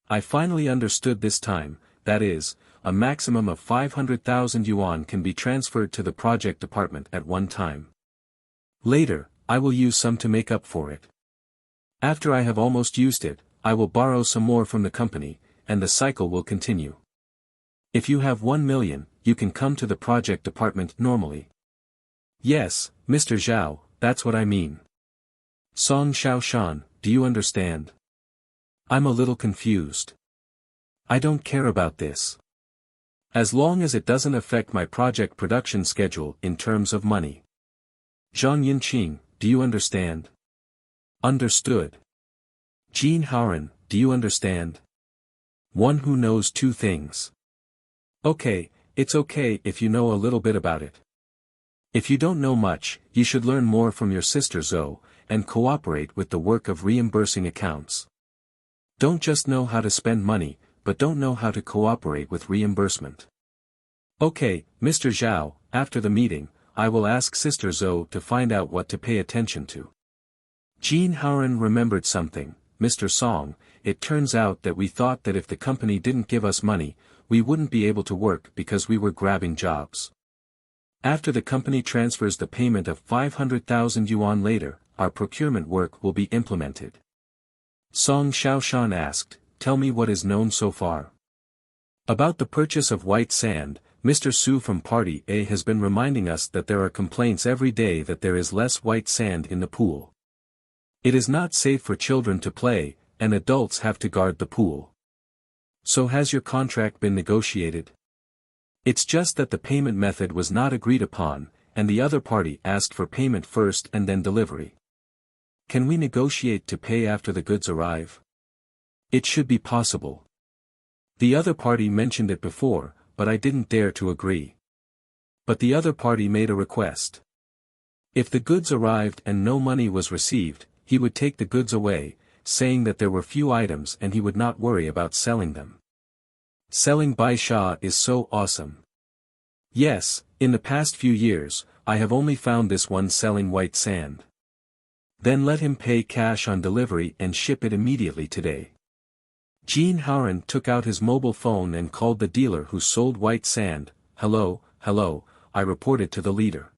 I finally understood this time, that is, a maximum of 500,000 yuan can be transferred to the project department at one time. Later, I will use some to make up for it. After I have almost used it, I will borrow some more from the company, and the cycle will continue. If you have 1 million, you can come to the project department normally. Yes, Mr. Zhao, that's what I mean. Song Xiaoshan, do you understand? I'm a little confused. I don't care about this. As long as it doesn't affect my project production schedule in terms of money. Zhang Yinqing, do you understand? Understood. Jin Haoran, do you understand? One who knows 2 things. Okay, it's okay if you know a little bit about it. If you don't know much, you should learn more from your sister Zhou, and cooperate with the work of reimbursing accounts. Don't just know how to spend money, but don't know how to cooperate with reimbursement. Okay, Mr. Zhao, after the meeting, I will ask Sister Zhou to find out what to pay attention to. Jin Haoran remembered something, Mr. Song, it turns out that we thought that if the company didn't give us money, we wouldn't be able to work because we were grabbing jobs. After the company transfers the payment of 500,000 yuan later, our procurement work will be implemented. Song Xiaoshan asked, tell me what is known so far. About the purchase of white sand, Mr. Su from Party A has been reminding us that there are complaints every day that there is less white sand in the pool. It is not safe for children to play, and adults have to guard the pool. So has your contract been negotiated? It's just that the payment method was not agreed upon, and the other party asked for payment first and then delivery. Can we negotiate to pay after the goods arrive? It should be possible. The other party mentioned it before, but I didn't dare to agree. But the other party made a request. If the goods arrived and no money was received, he would take the goods away, saying that there were few items and he would not worry about selling them. Selling Baisha is so awesome. Yes, in the past few years, I have only found this one selling white sand. Then let him pay cash on delivery and ship it immediately today. Jin Haoran took out his mobile phone and called the dealer who sold white sand. Hello, I reported to the leader.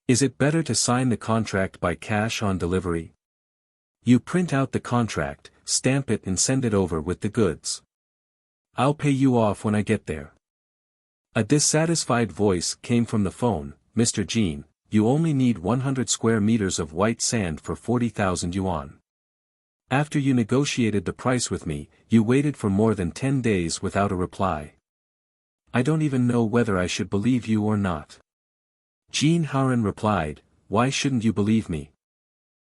Is it better to sign the contract by cash on delivery? You print out the contract, stamp it and send it over with the goods. I'll pay you off when I get there. A dissatisfied voice came from the phone, Mr. Jin, you only need 100 square meters of white sand for 40,000 yuan. After you negotiated the price with me, you waited for more than 10 days without a reply. I don't even know whether I should believe you or not. Jin Haoran replied, why shouldn't you believe me?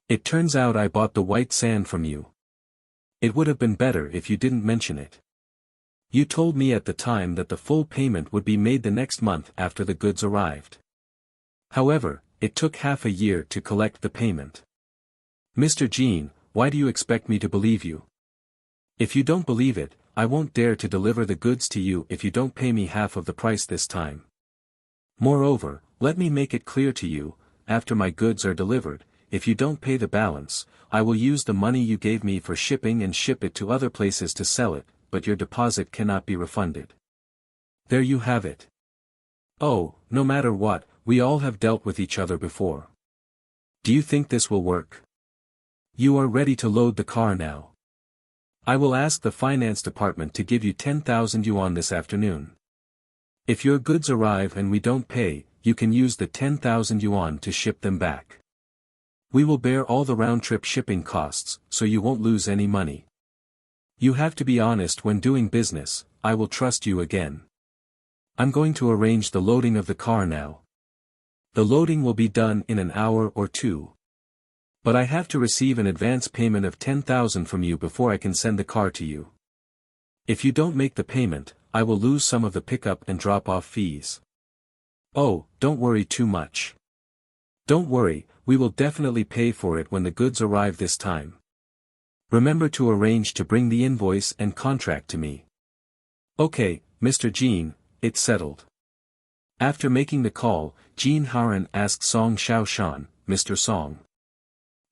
It turns out I bought the white sand from you. It would have been better if you didn't mention it. You told me at the time that the full payment would be made the next month after the goods arrived. However, it took half a year to collect the payment. Mr. Jin, why do you expect me to believe you? If you don't believe it, I won't dare to deliver the goods to you if you don't pay me half of the price this time. Moreover, let me make it clear to you, after my goods are delivered, if you don't pay the balance, I will use the money you gave me for shipping and ship it to other places to sell it, but your deposit cannot be refunded. There you have it. Oh, no matter what, we all have dealt with each other before. Do you think this will work? You are ready to load the car now. I will ask the finance department to give you 10,000 yuan this afternoon. If your goods arrive and we don't pay, you can use the 10,000 yuan to ship them back. We will bear all the round-trip shipping costs, so you won't lose any money. You have to be honest when doing business, I will trust you again. I'm going to arrange the loading of the car now. The loading will be done in an hour or two. But I have to receive an advance payment of 10,000 from you before I can send the car to you. If you don't make the payment, I will lose some of the pickup and drop-off fees. Oh, don't worry too much. Don't worry, we will definitely pay for it when the goods arrive this time. Remember to arrange to bring the invoice and contract to me. Okay, Mr. Jean, it's settled. After making the call, Jean Haran asked Song Xiaoshan, Mr. Song.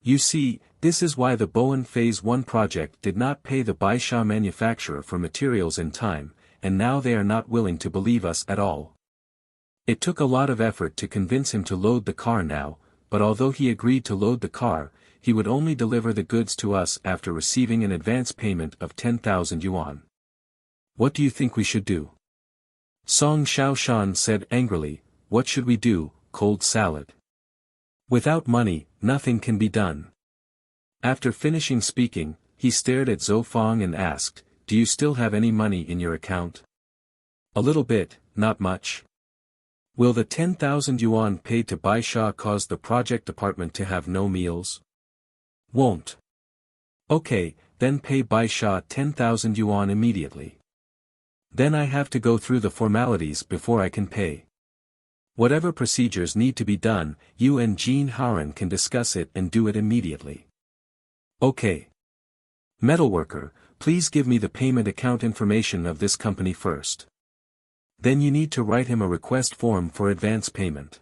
You see, this is why the Bowen Phase 1 project did not pay the Baisha manufacturer for materials in time, and now they are not willing to believe us at all. It took a lot of effort to convince him to load the car now, but although he agreed to load the car, he would only deliver the goods to us after receiving an advance payment of 10,000 yuan. What do you think we should do? Song Xiaoshan said angrily, what should we do, cold salad? Without money, nothing can be done. After finishing speaking, he stared at Zhou Fang and asked, do you still have any money in your account? A little bit, not much. Will the 10,000 yuan paid to Baisha cause the project department to have no meals? Won't. Okay, then pay Baisha 10,000 yuan immediately. Then I have to go through the formalities before I can pay. Whatever procedures need to be done, you and Jean Haran can discuss it and do it immediately. Okay. Metalworker, please give me the payment account information of this company first. Then you need to write him a request form for advance payment.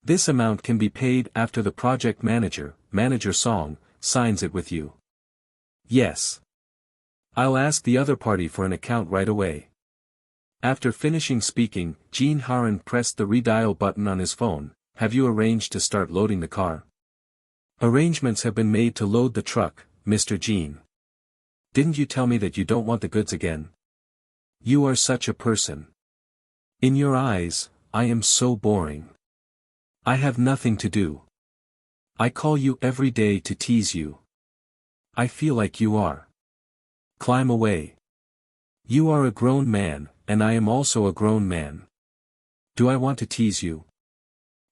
This amount can be paid after the project manager, Manager Song, signs it with you. Yes. I'll ask the other party for an account right away. After finishing speaking, Jean Haran pressed the redial button on his phone. Have you arranged to start loading the car? Arrangements have been made to load the truck, Mr. Jean. Didn't you tell me that you don't want the goods again? You are such a person. In your eyes, I am so boring. I have nothing to do. I call you every day to tease you. I feel like you are. Climb away. You are a grown man, and I am also a grown man. Do I want to tease you?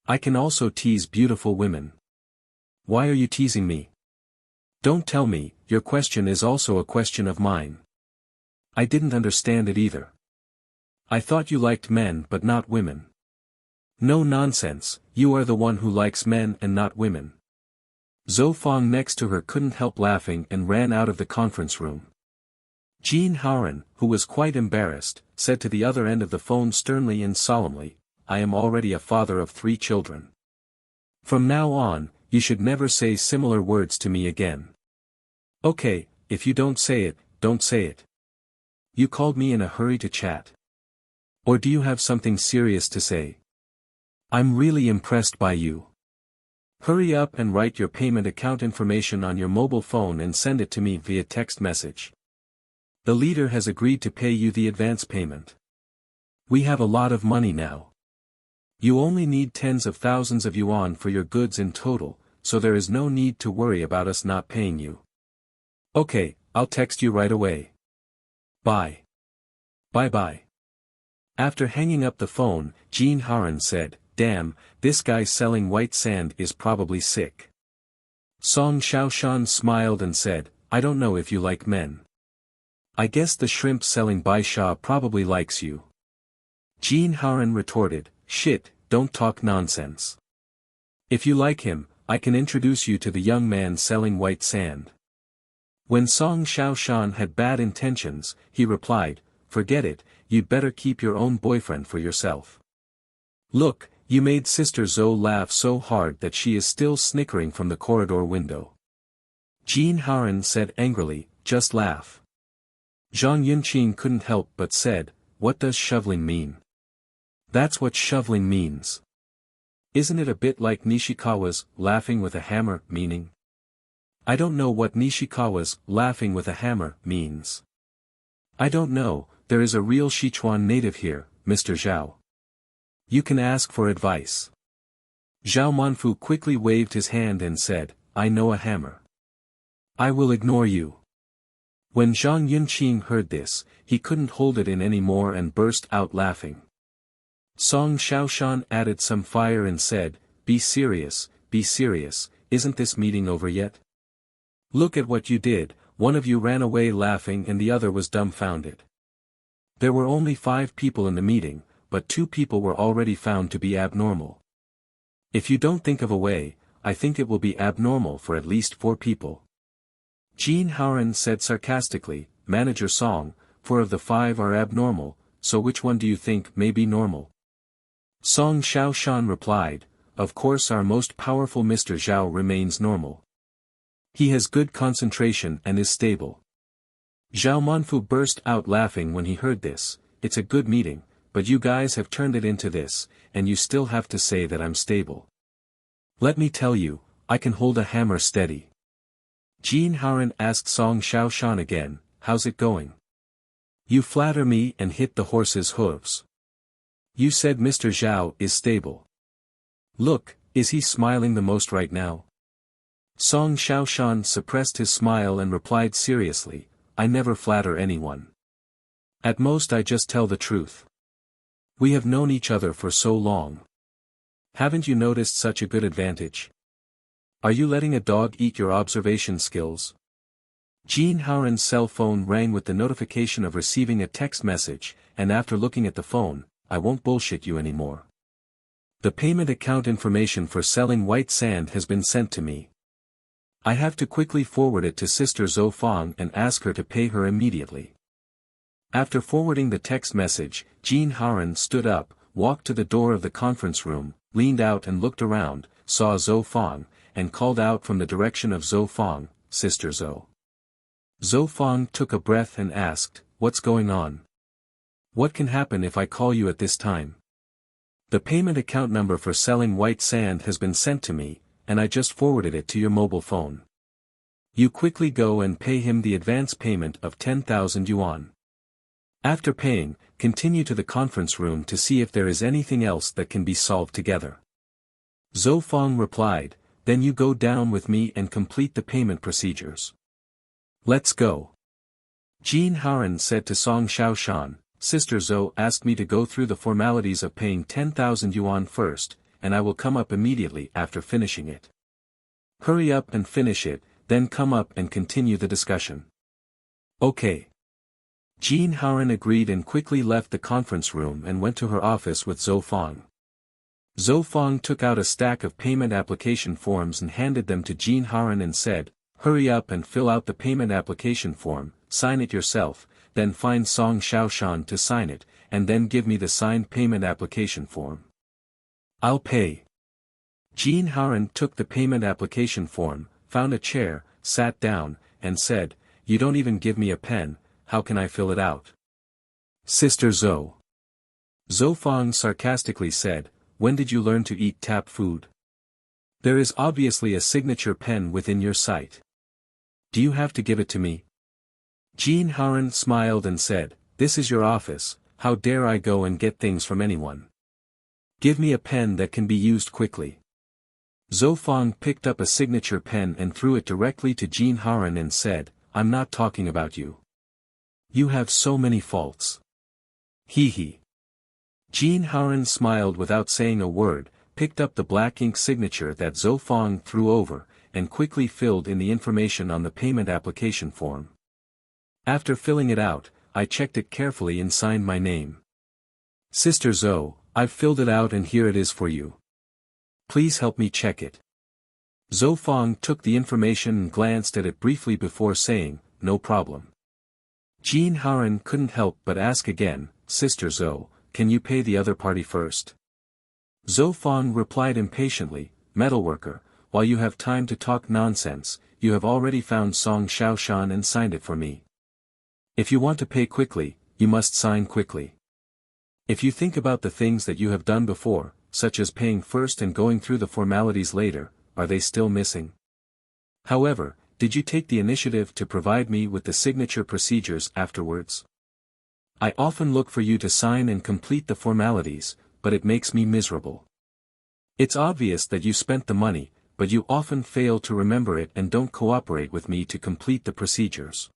I can also tease beautiful women. Why are you teasing me? Don't tell me, your question is also a question of mine. I didn't understand it either. I thought you liked men but not women. No nonsense, you are the one who likes men and not women. Zhou Fang next to her couldn't help laughing and ran out of the conference room. Jean Haran, who was quite embarrassed, said to the other end of the phone sternly and solemnly, I am already a father of 3 children. From now on, you should never say similar words to me again. Okay, if you don't say it, don't say it. You called me in a hurry to chat. Or do you have something serious to say? I'm really impressed by you. Hurry up and write your payment account information on your mobile phone and send it to me via text message. The leader has agreed to pay you the advance payment. We have a lot of money now. You only need tens of thousands of yuan for your goods in total, so there is no need to worry about us not paying you. Okay, I'll text you right away. Bye. Bye-bye. After hanging up the phone, Jean Haran said, Damn, this guy selling white sand is probably sick. Song Xiaoshan smiled and said, I don't know if you like men. I guess the shrimp selling Baisha probably likes you. Jean Haran retorted, Shit, don't talk nonsense. If you like him, I can introduce you to the young man selling white sand. When Song Xiaoshan had bad intentions, he replied, "Forget it, you'd better keep your own boyfriend for yourself." Look, you made Sister Zhou laugh so hard that she is still snickering from the corridor window. Jean Haran said angrily, "Just laugh." Zhang Yunqing couldn't help but said, "What does shoveling mean?" "That's what shoveling means. Isn't it a bit like Nishikawa's laughing with a hammer meaning?" "I don't know what Nishikawa's laughing with a hammer means." "I don't know, there is a real Sichuan native here, Mr. Zhao. You can ask for advice." Zhao Manfu quickly waved his hand and said, "I know a hammer. I will ignore you." When Zhang Yunqing heard this, he couldn't hold it in any more and burst out laughing. Song Xiaoshan added some fire and said, be serious, isn't this meeting over yet? Look at what you did, one of you ran away laughing and the other was dumbfounded. There were only 5 people in the meeting, but 2 people were already found to be abnormal. If you don't think of a way, I think it will be abnormal for at least 4 people. Jean Haran said sarcastically, Manager Song, 4 of the 5 are abnormal, so which one do you think may be normal? Song Xiaoshan replied, of course our most powerful Mr. Zhao remains normal. He has good concentration and is stable. Zhao Manfu burst out laughing when he heard this. It's a good meeting, but you guys have turned it into this, and you still have to say that I'm stable. Let me tell you, I can hold a hammer steady. Jean Haran asked Song Xiaoshan again, how's it going? You flatter me and hit the horse's hooves. You said Mr. Zhao is stable. Look, is he smiling the most right now? Song Xiaoshan suppressed his smile and replied seriously, I never flatter anyone. At most I just tell the truth. We have known each other for so long. Haven't you noticed such a good advantage? Are you letting a dog eat your observation skills? Jean Haran's cell phone rang with the notification of receiving a text message, and after looking at the phone, I won't bullshit you anymore. The payment account information for selling white sand has been sent to me. I have to quickly forward it to Sister Zhou Fang and ask her to pay her immediately. After forwarding the text message, Jean Haran stood up, walked to the door of the conference room, leaned out and looked around, saw Zhou Fang, and called out from the direction of Zhou Fang, Sister Zhou. Zhou Fang took a breath and asked, what's going on? What can happen if I call you at this time? The payment account number for selling white sand has been sent to me, and I just forwarded it to your mobile phone. You quickly go and pay him the advance payment of 10,000 yuan. After paying, continue to the conference room to see if there is anything else that can be solved together. Zhou Fang replied, then you go down with me and complete the payment procedures. Let's go. Jean Haran said to Song Xiaoshan, Sister Zhou asked me to go through the formalities of paying 10,000 yuan first, and I will come up immediately after finishing it. Hurry up and finish it, then come up and continue the discussion. Okay. Jean Haran agreed and quickly left the conference room and went to her office with Zhou Fang. Zhou Fang took out a stack of payment application forms and handed them to Jean Haran and said, hurry up and fill out the payment application form, sign it yourself, then find Song Xiaoshan to sign it, and then give me the signed payment application form. I'll pay. Jean Haran took the payment application form, found a chair, sat down, and said, you don't even give me a pen, how can I fill it out? Sister Zhou. Zhou Fang sarcastically said, when did you learn to eat tap food? There is obviously a signature pen within your sight. Do you have to give it to me? Jean Haran smiled and said, this is your office, how dare I go and get things from anyone? Give me a pen that can be used quickly. Zhou Fang picked up a signature pen and threw it directly to Jean Haran and said, I'm not talking about you. You have so many faults. Hee hee. Jean Haran smiled without saying a word, picked up the black ink signature that Zhou Fang threw over, and quickly filled in the information on the payment application form. After filling it out, I checked it carefully and signed my name. Sister Zhou, I've filled it out and here it is for you. Please help me check it. Zhou Fang took the information and glanced at it briefly before saying, "No problem." Jean Haran couldn't help but ask again, "Sister Zhou, can you pay the other party first?" Zhou Fang replied impatiently, "Metalworker, while you have time to talk nonsense, you have already found Song Xiaoshan and signed it for me. If you want to pay quickly, you must sign quickly. If you think about the things that you have done before, such as paying first and going through the formalities later, are they still missing? However, did you take the initiative to provide me with the signature procedures afterwards? I often look for you to sign and complete the formalities, but it makes me miserable. It's obvious that you spent the money, but you often fail to remember it and don't cooperate with me to complete the procedures.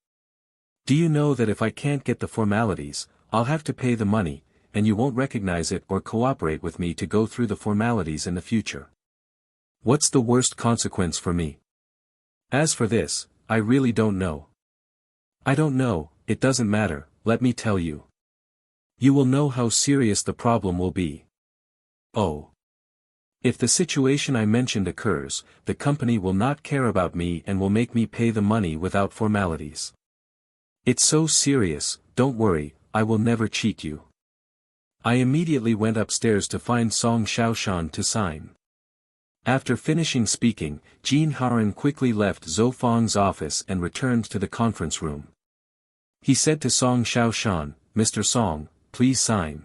Do you know that if I can't get the formalities, I'll have to pay the money, and you won't recognize it or cooperate with me to go through the formalities in the future? What's the worst consequence for me? As for this, I really don't know. I don't know, it doesn't matter, let me tell you. You will know how serious the problem will be. Oh. If the situation I mentioned occurs, the company will not care about me and will make me pay the money without formalities. It's so serious, don't worry, I will never cheat you. I immediately went upstairs to find Song Xiaoshan to sign. After finishing speaking, Jean Haran quickly left Zhou Fang's office and returned to the conference room. He said to Song Xiaoshan, "Mr. Song, please sign."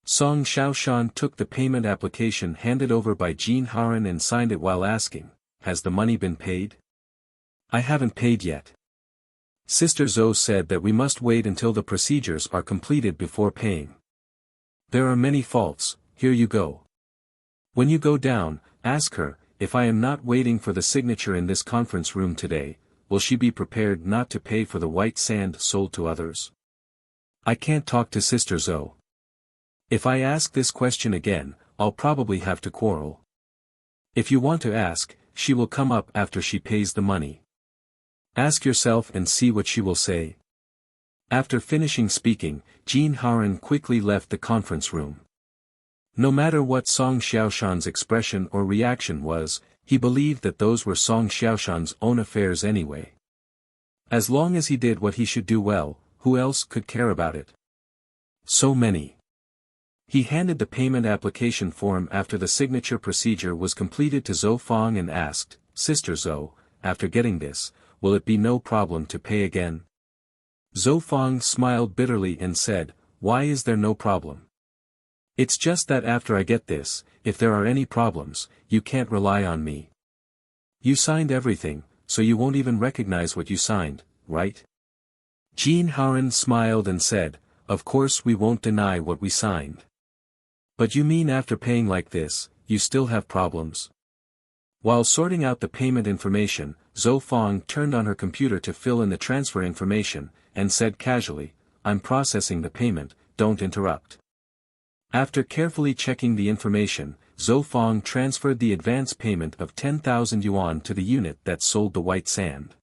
Song Xiaoshan took the payment application handed over by Jean Haran and signed it while asking, "Has the money been paid?" "I haven't paid yet. Sister Zhou said that we must wait until the procedures are completed before paying. There are many faults, here you go. When you go down, ask her, if I am not waiting for the signature in this conference room today, will she be prepared not to pay for the white sand sold to others? I can't talk to Sister Zhou. If I ask this question again, I'll probably have to quarrel. If you want to ask, she will come up after she pays the money. Ask yourself and see what she will say." After finishing speaking, Jean Haran quickly left the conference room. No matter what Song Xiaoshan's expression or reaction was, he believed that those were Song Xiaoshan's own affairs anyway. As long as he did what he should do well, who else could care about it? So many. He handed the payment application form after the signature procedure was completed to Zhou Fang and asked, "Sister Zhou, after getting this, will it be no problem to pay again?" Zhou Fang smiled bitterly and said, "Why is there no problem? It's just that after I get this, if there are any problems, you can't rely on me. You signed everything, so you won't even recognize what you signed, right?" Jean Haran smiled and said, "Of course we won't deny what we signed. But you mean after paying like this, you still have problems?" While sorting out the payment information, Zhou Fang turned on her computer to fill in the transfer information, and said casually, "I'm processing the payment, don't interrupt." After carefully checking the information, Zhou Fang transferred the advance payment of 10,000 yuan to the unit that sold the white sand.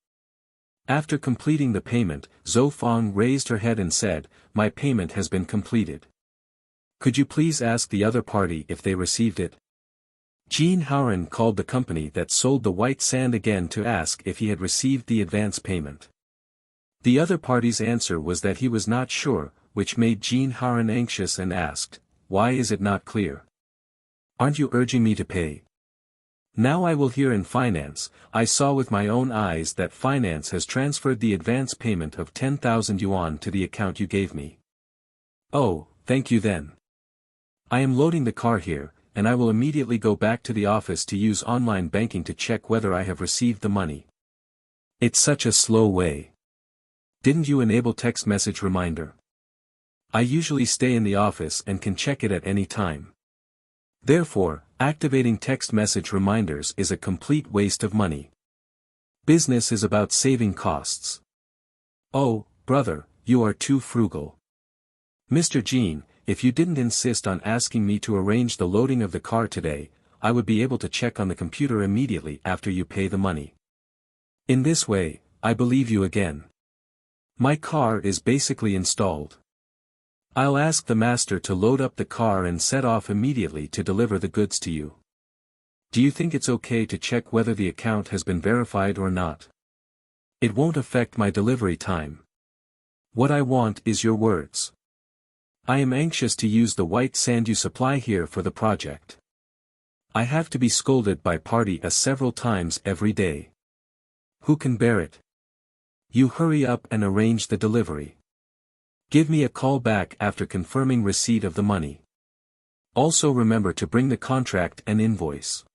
After completing the payment, Zhou Fang raised her head and said, "My payment has been completed. Could you please ask the other party if they received it?" Jean Haran called the company that sold the white sand again to ask if he had received the advance payment. The other party's answer was that he was not sure, which made Jean Haran anxious and asked, "Why is it not clear? Aren't you urging me to pay?" "Now I will hear in finance, I saw with my own eyes that finance has transferred the advance payment of 10,000 yuan to the account you gave me." "Oh, thank you then. I am loading the car here, and I will immediately go back to the office to use online banking to check whether I have received the money." "It's such a slow way. Didn't you enable text message reminder?" "I usually stay in the office and can check it at any time. Therefore, activating text message reminders is a complete waste of money. Business is about saving costs." "Oh, brother, you are too frugal. Mr. Jean, if you didn't insist on asking me to arrange the loading of the car today, I would be able to check on the computer immediately after you pay the money. In this way, I believe you again. My car is basically installed. I'll ask the master to load up the car and set off immediately to deliver the goods to you." Do you think it's okay to check whether the account has been verified or not? It won't affect my delivery time. What I want is your words. I am anxious to use the white sand you supply here for the project. I have to be scolded by Party A several times every day. Who can bear it? You hurry up and arrange the delivery. Give me a call back after confirming receipt of the money. Also remember to bring the contract and invoice.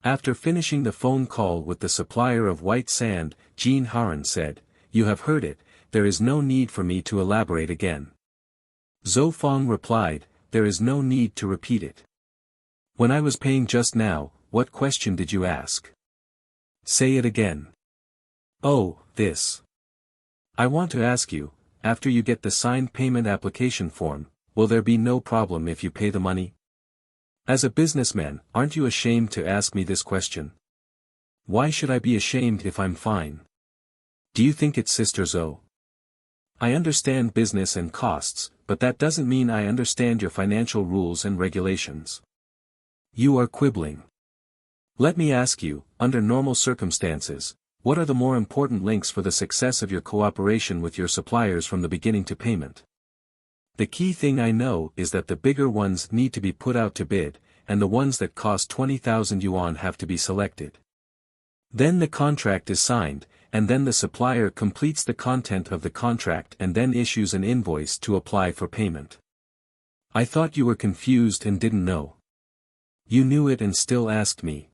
After finishing the phone call with the supplier of white sand, Jean Haran said, "You have heard it, there is no need for me to elaborate again." Zhou Feng replied, "There is no need to repeat it. When I was paying just now, what question did you ask? Say it again." "Oh, this. I want to ask you, after you get the signed payment application form, will there be no problem if you pay the money? As a businessman, aren't you ashamed to ask me this question?" "Why should I be ashamed if I'm fine? Do you think it's Sister Zhou? I understand business and costs, but that doesn't mean I understand your financial rules and regulations. You are quibbling. Let me ask you, under normal circumstances, what are the more important links for the success of your cooperation with your suppliers from the beginning to payment? The key thing I know is that the bigger ones need to be put out to bid, and the ones that cost 20,000 yuan have to be selected. Then the contract is signed, and then the supplier completes the content of the contract and then issues an invoice to apply for payment. I thought you were confused and didn't know. You knew it and still asked me.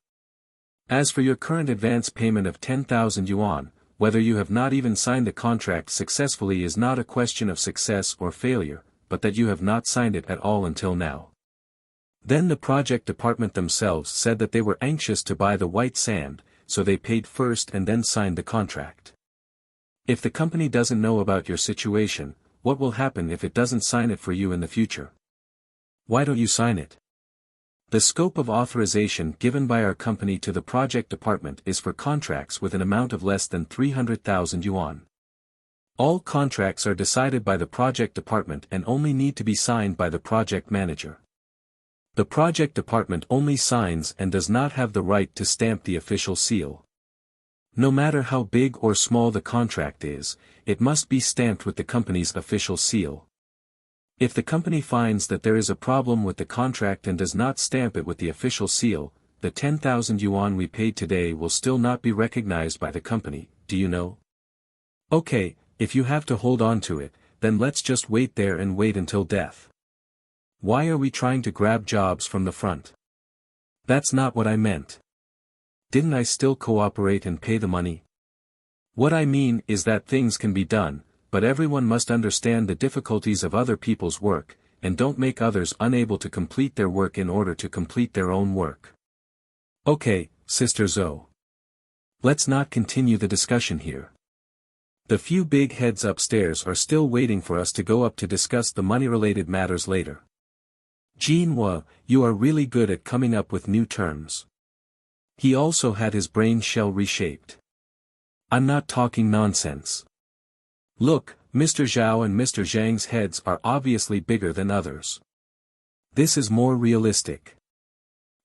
As for your current advance payment of 10,000 yuan, whether you have not even signed the contract successfully is not a question of success or failure, but that you have not signed it at all until now." Then the project department themselves said that they were anxious to buy the white sand, so they paid first and then signed the contract. If the company doesn't know about your situation, what will happen if it doesn't sign it for you in the future? Why don't you sign it? The scope of authorization given by our company to the project department is for contracts with an amount of less than 300,000 yuan. All contracts are decided by the project department and only need to be signed by the project manager. The project department only signs and does not have the right to stamp the official seal. No matter how big or small the contract is, it must be stamped with the company's official seal. If the company finds that there is a problem with the contract and does not stamp it with the official seal, the 10,000 yuan we paid today will still not be recognized by the company, do you know? Okay, if you have to hold on to it, then let's just wait there and wait until death. Why are we trying to grab jobs from the front? That's not what I meant. Didn't I still cooperate and pay the money? What I mean is that things can be done, but everyone must understand the difficulties of other people's work, and don't make others unable to complete their work in order to complete their own work. Okay, Sister Zhou. Let's not continue the discussion here. The few big heads upstairs are still waiting for us to go up to discuss the money-related matters later. Jinhua, you are really good at coming up with new terms. He also had his brain shell reshaped. I'm not talking nonsense. Look, Mr. Zhao and Mr. Zhang's heads are obviously bigger than others. This is more realistic.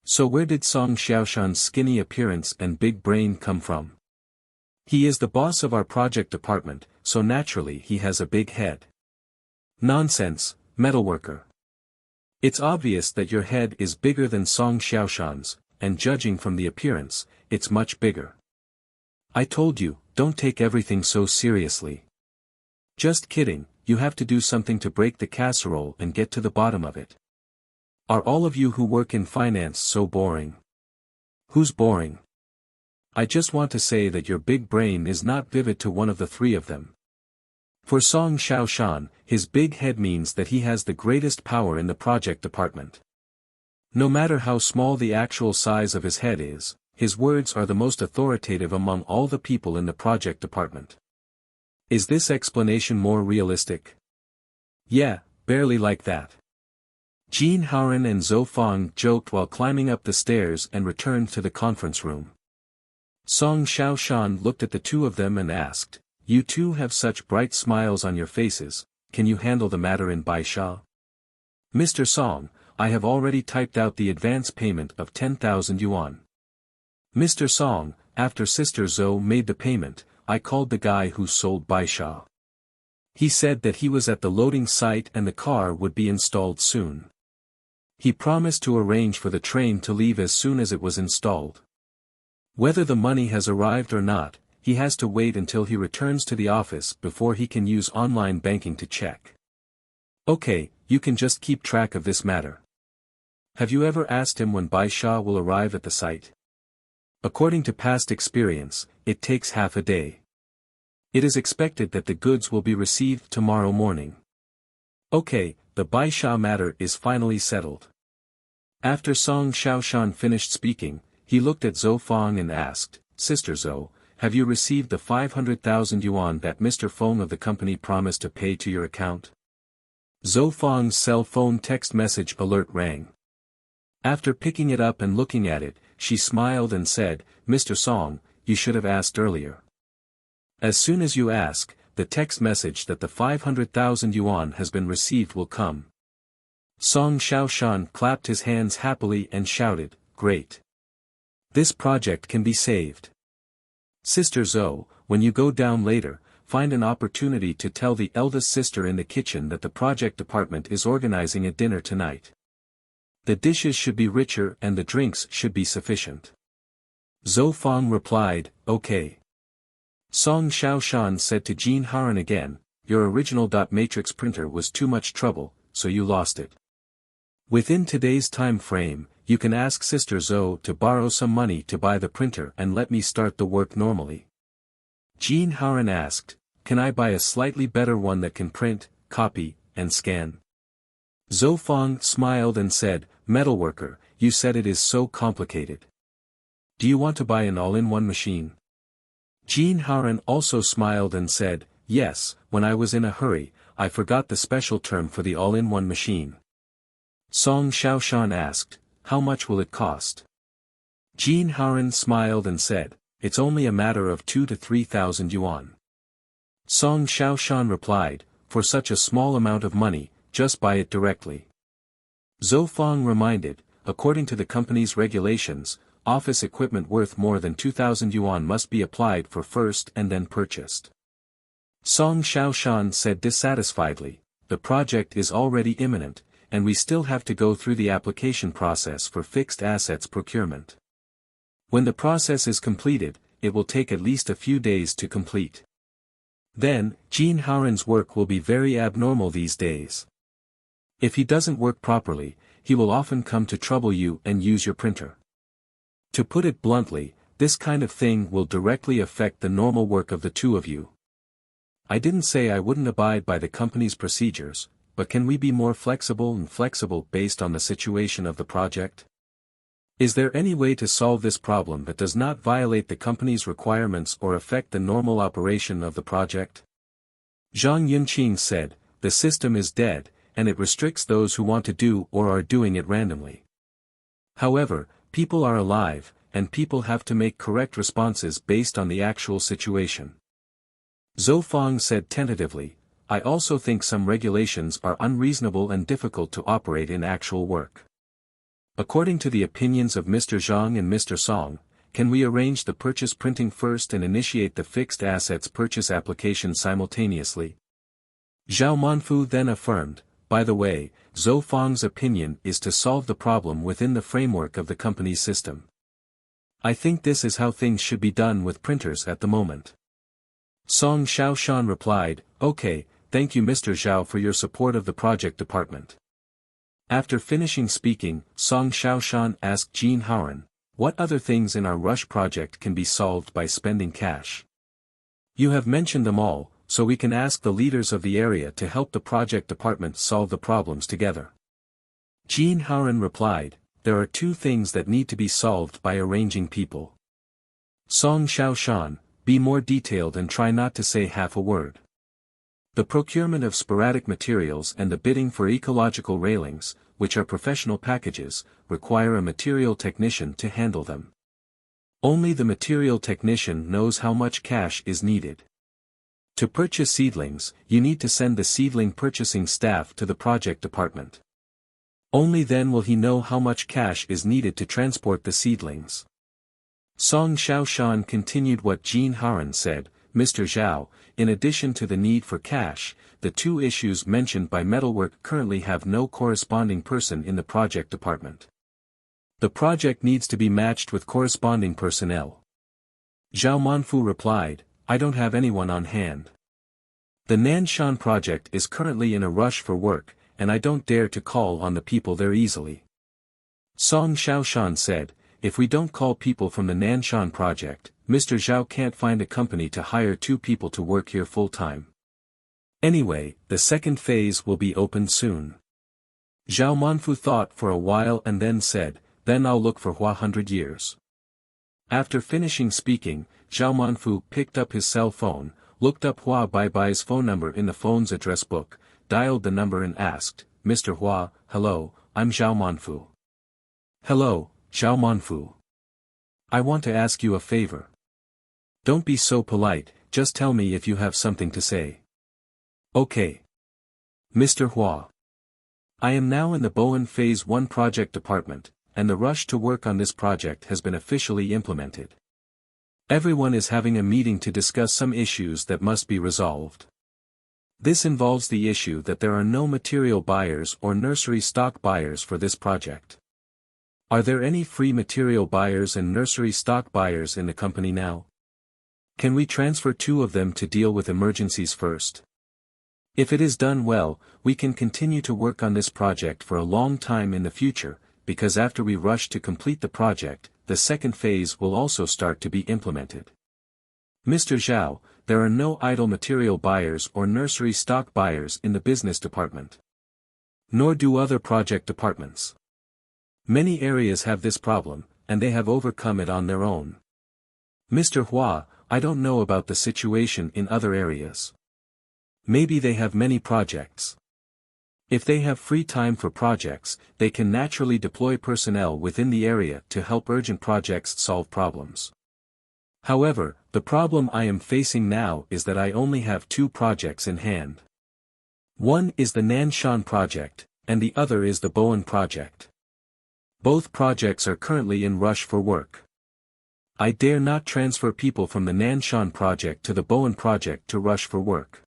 So where did Song Xiaoshan's skinny appearance and big brain come from? He is the boss of our project department, so naturally he has a big head. Nonsense, metalworker. It's obvious that your head is bigger than Song Xiaoshan's, and judging from the appearance, it's much bigger. I told you, don't take everything so seriously. Just kidding, you have to do something to break the casserole and get to the bottom of it. Are all of you who work in finance so boring? Who's boring? I just want to say that your big brain is not vivid to one of the three of them. For Song Xiaoshan, his big head means that he has the greatest power in the project department. No matter how small the actual size of his head is, his words are the most authoritative among all the people in the project department. Is this explanation more realistic? Yeah, barely like that. Jean Haoran and Zhou Feng joked while climbing up the stairs and returned to the conference room. Song Xiaoshan looked at the two of them and asked, "You two have such bright smiles on your faces, can you handle the matter in Baisha?" "Mr. Song, I have already typed out the advance payment of 10,000 yuan. Mr. Song, after Sister Zhou made the payment, I called the guy who sold Baisha. He said that he was at the loading site and the car would be installed soon. He promised to arrange for the train to leave as soon as it was installed. Whether the money has arrived or not, he has to wait until he returns to the office before he can use online banking to check. Okay, you can just keep track of this matter. Have you ever asked him when Baisha will arrive at the site? According to past experience, it takes half a day. It is expected that the goods will be received tomorrow morning. Okay, the Baisha matter is finally settled. After Song Xiaoshan finished speaking, he looked at Zhou Fang and asked, Sister Zhou, have you received the 500,000 yuan that Mr. Feng of the company promised to pay to your account? Zhou Fang's cell phone text message alert rang. After picking it up and looking at it, she smiled and said, Mr. Song, you should have asked earlier. As soon as you ask, the text message that the 500,000 yuan has been received will come. Song Xiaoshan clapped his hands happily and shouted, Great! This project can be saved. Sister Zhou, when you go down later, find an opportunity to tell the eldest sister in the kitchen that the project department is organizing a dinner tonight. The dishes should be richer and the drinks should be sufficient. Zhou Fang replied, Okay. Song Xiaoshan said to Jin Haran again, Your original dot matrix printer was too much trouble, so you lost it. Within today's time frame, you can ask Sister Zhou to borrow some money to buy the printer and let me start the work normally. Jin Haran asked, Can I buy a slightly better one that can print, copy, and scan? Zhou Fang smiled and said, Metalworker, you said it is so complicated. Do you want to buy an all-in-one machine? Jin Haran also smiled and said, Yes, when I was in a hurry, I forgot the special term for the all-in-one machine. Song Xiaoshan asked, How much will it cost? Jin Haran smiled and said, It's only a matter of 2,000 to 3,000 yuan. Song Xiaoshan replied, For such a small amount of money, just buy it directly. Zhou Fang reminded, according to the company's regulations, office equipment worth more than 2,000 yuan must be applied for first and then purchased. Song Xiaoshan said dissatisfiedly, The project is already imminent, and we still have to go through the application process for fixed assets procurement. When the process is completed, it will take at least a few days to complete. Then, Jin Haran's work will be very abnormal these days. If he doesn't work properly, he will often come to trouble you and use your printer. To put it bluntly, this kind of thing will directly affect the normal work of the two of you. I didn't say I wouldn't abide by the company's procedures, but can we be more flexible based on the situation of the project? Is there any way to solve this problem that does not violate the company's requirements or affect the normal operation of the project? Zhang Yunqing said, The system is dead, and it restricts those who want to do or are doing it randomly. However, people are alive, and people have to make correct responses based on the actual situation. Zhou Fang said tentatively, I also think some regulations are unreasonable and difficult to operate in actual work. According to the opinions of Mr. Zhang and Mr. Song, can we arrange the purchase printing first and initiate the fixed assets purchase application simultaneously? Zhao Manfu then affirmed, By the way, Zhou Fang's opinion is to solve the problem within the framework of the company's system. I think this is how things should be done with printers at the moment. Song Xiaoshan replied, Okay, thank you Mr. Zhao for your support of the project department. After finishing speaking, Song Xiaoshan asked Jin Haran, What other things in our rush project can be solved by spending cash? You have mentioned them all, so we can ask the leaders of the area to help the project department solve the problems together. Jin Haran replied, There are two things that need to be solved by arranging people. Song Xiaoshan, be more detailed and try not to say half a word. The procurement of sporadic materials and the bidding for ecological railings, which are professional packages, require a material technician to handle them. Only the material technician knows how much cash is needed. To purchase seedlings, you need to send the seedling purchasing staff to the project department. Only then will he know how much cash is needed to transport the seedlings. Song Xiaoshan continued what Jin Haran said, Mr. Zhao, in addition to the need for cash, the two issues mentioned by Metalwork currently have no corresponding person in the project department. The project needs to be matched with corresponding personnel. Zhao Manfu replied, I don't have anyone on hand. The Nanshan project is currently in a rush for work, and I don't dare to call on the people there easily. Song Xiaoshan said, if we don't call people from the Nanshan project, Mr. Zhao can't find a company to hire 2 people to work here full-time. Anyway, the second phase will be opened soon. Zhao Manfu thought for a while and then said, then I'll look for 100 years. After finishing speaking, Zhao Manfu picked up his cell phone, looked up Hua Baibai's phone number in the phone's address book, dialed the number and asked, Mr. Hua, hello, I'm Zhao Manfu. Hello, Zhao Manfu. I want to ask you a favor. Don't be so polite, just tell me if you have something to say. Okay. Mr. Hua. I am now in the Bowen Phase 1 project department, and the rush to work on this project has been officially implemented. Everyone is having a meeting to discuss some issues that must be resolved. This involves the issue that there are no material buyers or nursery stock buyers for this project. Are there any free material buyers and nursery stock buyers in the company now? Can we transfer 2 of them to deal with emergencies first? If it is done well, we can continue to work on this project for a long time in the future, because after we rush to complete the project, the second phase will also start to be implemented. Mr. Zhao, there are no idle material buyers or nursery stock buyers in the business department. Nor do other project departments. Many areas have this problem, and they have overcome it on their own. Mr. Hua, I don't know about the situation in other areas. Maybe they have many projects. If they have free time for projects, they can naturally deploy personnel within the area to help urgent projects solve problems. However, the problem I am facing now is that I only have 2 projects in hand. One is the Nanshan project, and the other is the Bowen project. Both projects are currently in rush for work. I dare not transfer people from the Nanshan project to the Bowen project to rush for work.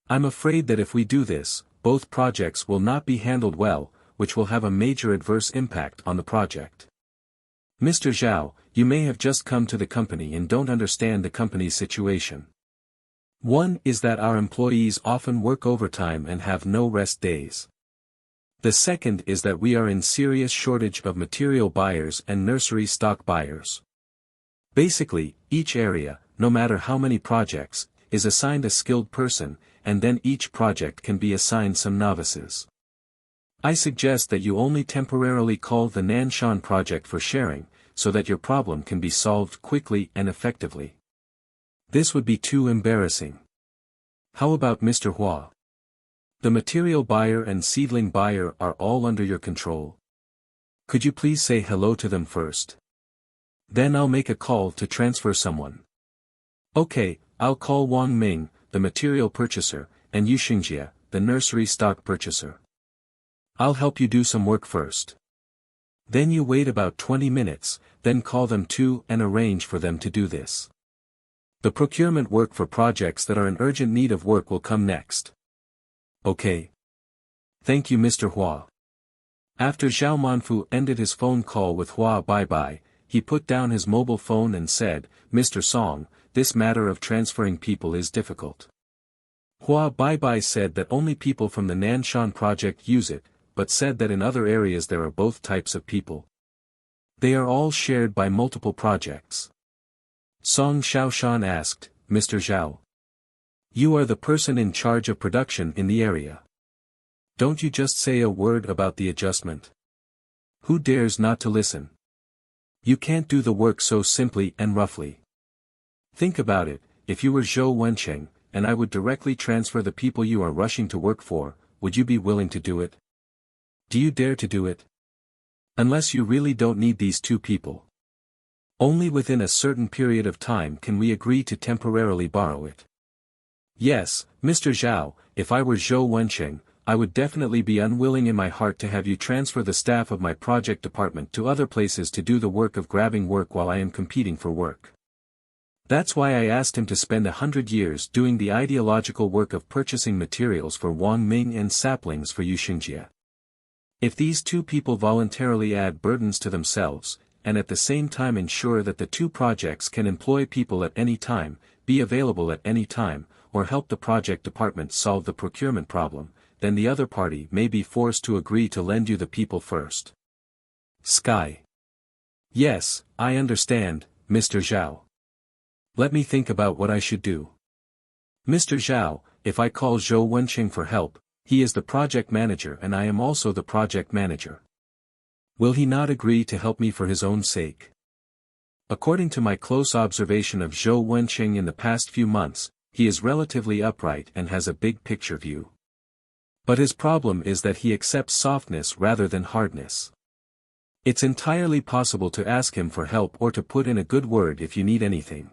I'm afraid that if we do this, both projects will not be handled well, which will have a major adverse impact on the project. Mr. Zhao, you may have just come to the company and don't understand the company's situation. One is that our employees often work overtime and have no rest days. The second is that we are in serious shortage of material buyers and nursery stock buyers. Basically, each area, no matter how many projects, is assigned a skilled person, and then each project can be assigned some novices. I suggest that you only temporarily call the Nanshan project for sharing, so that your problem can be solved quickly and effectively. This would be too embarrassing. How about Mr. Hua? The material buyer and seedling buyer are all under your control. Could you please say hello to them first? Then I'll make a call to transfer someone. Okay, I'll call Wang Ming, the material purchaser, and Yu Xingjie, the nursery stock purchaser. I'll help you do some work first. Then you wait about 20 minutes, then call them too and arrange for them to do this. The procurement work for projects that are in urgent need of work will come next. Okay. Thank you, Mr. Hua. After Zhao Manfu ended his phone call with Hua Baibai, he put down his mobile phone and said, Mr. Song, this matter of transferring people is difficult. Hua Baibai said that only people from the Nanshan project use it, but said that in other areas there are both types of people. They are all shared by multiple projects. Song Xiaoshan asked, Mr. Zhao. You are the person in charge of production in the area. Don't you just say a word about the adjustment? Who dares not to listen? You can't do the work so simply and roughly. Think about it, if you were Zhou Wencheng, and I would directly transfer the people you are rushing to work for, would you be willing to do it? Do you dare to do it? Unless you really don't need these 2 people. Only within a certain period of time can we agree to temporarily borrow it. Yes, Mr. Zhao, if I were Zhou Wencheng, I would definitely be unwilling in my heart to have you transfer the staff of my project department to other places to do the work of grabbing work while I am competing for work. That's why I asked him to spend 100 years doing the ideological work of purchasing materials for Wang Ming and saplings for Yu Xingjie. If these two people voluntarily add burdens to themselves, and at the same time ensure that the two projects can employ people at any time, be available at any time, or help the project department solve the procurement problem, then the other party may be forced to agree to lend you the people first. Sky. Yes, I understand, Mr. Zhao. Let me think about what I should do. Mr. Zhao, if I call Zhou Wenqing for help, he is the project manager and I am also the project manager. Will he not agree to help me for his own sake? According to my close observation of Zhou Wenqing in the past few months, he is relatively upright and has a big picture view. But his problem is that he accepts softness rather than hardness. It's entirely possible to ask him for help or to put in a good word if you need anything.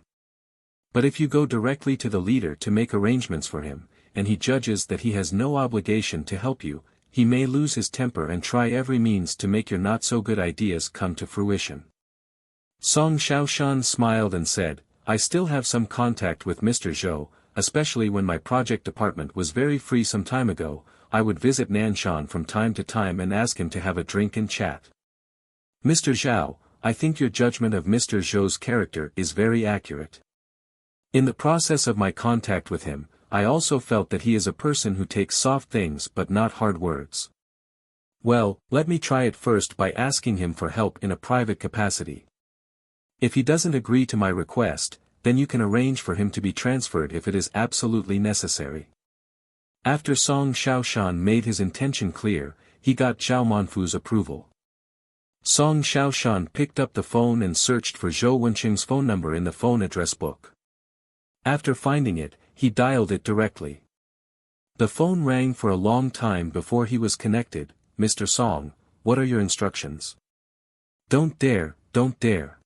But if you go directly to the leader to make arrangements for him, and he judges that he has no obligation to help you, he may lose his temper and try every means to make your not-so-good ideas come to fruition. Song Xiaoshan smiled and said, I still have some contact with Mr. Zhou, especially when my project department was very free some time ago. I would visit Nanshan from time to time and ask him to have a drink and chat. Mr. Zhao, I think your judgment of Mr. Zhou's character is very accurate. In the process of my contact with him, I also felt that he is a person who takes soft things but not hard words. Well, let me try it first by asking him for help in a private capacity. If he doesn't agree to my request, then you can arrange for him to be transferred if it is absolutely necessary. After Song Xiaoshan made his intention clear, he got Zhao Manfu's approval. Song Xiaoshan picked up the phone and searched for Zhou Wenqing's phone number in the phone address book. After finding it, he dialed it directly. The phone rang for a long time before he was connected. Mr. Song, what are your instructions? Don't dare, don't dare.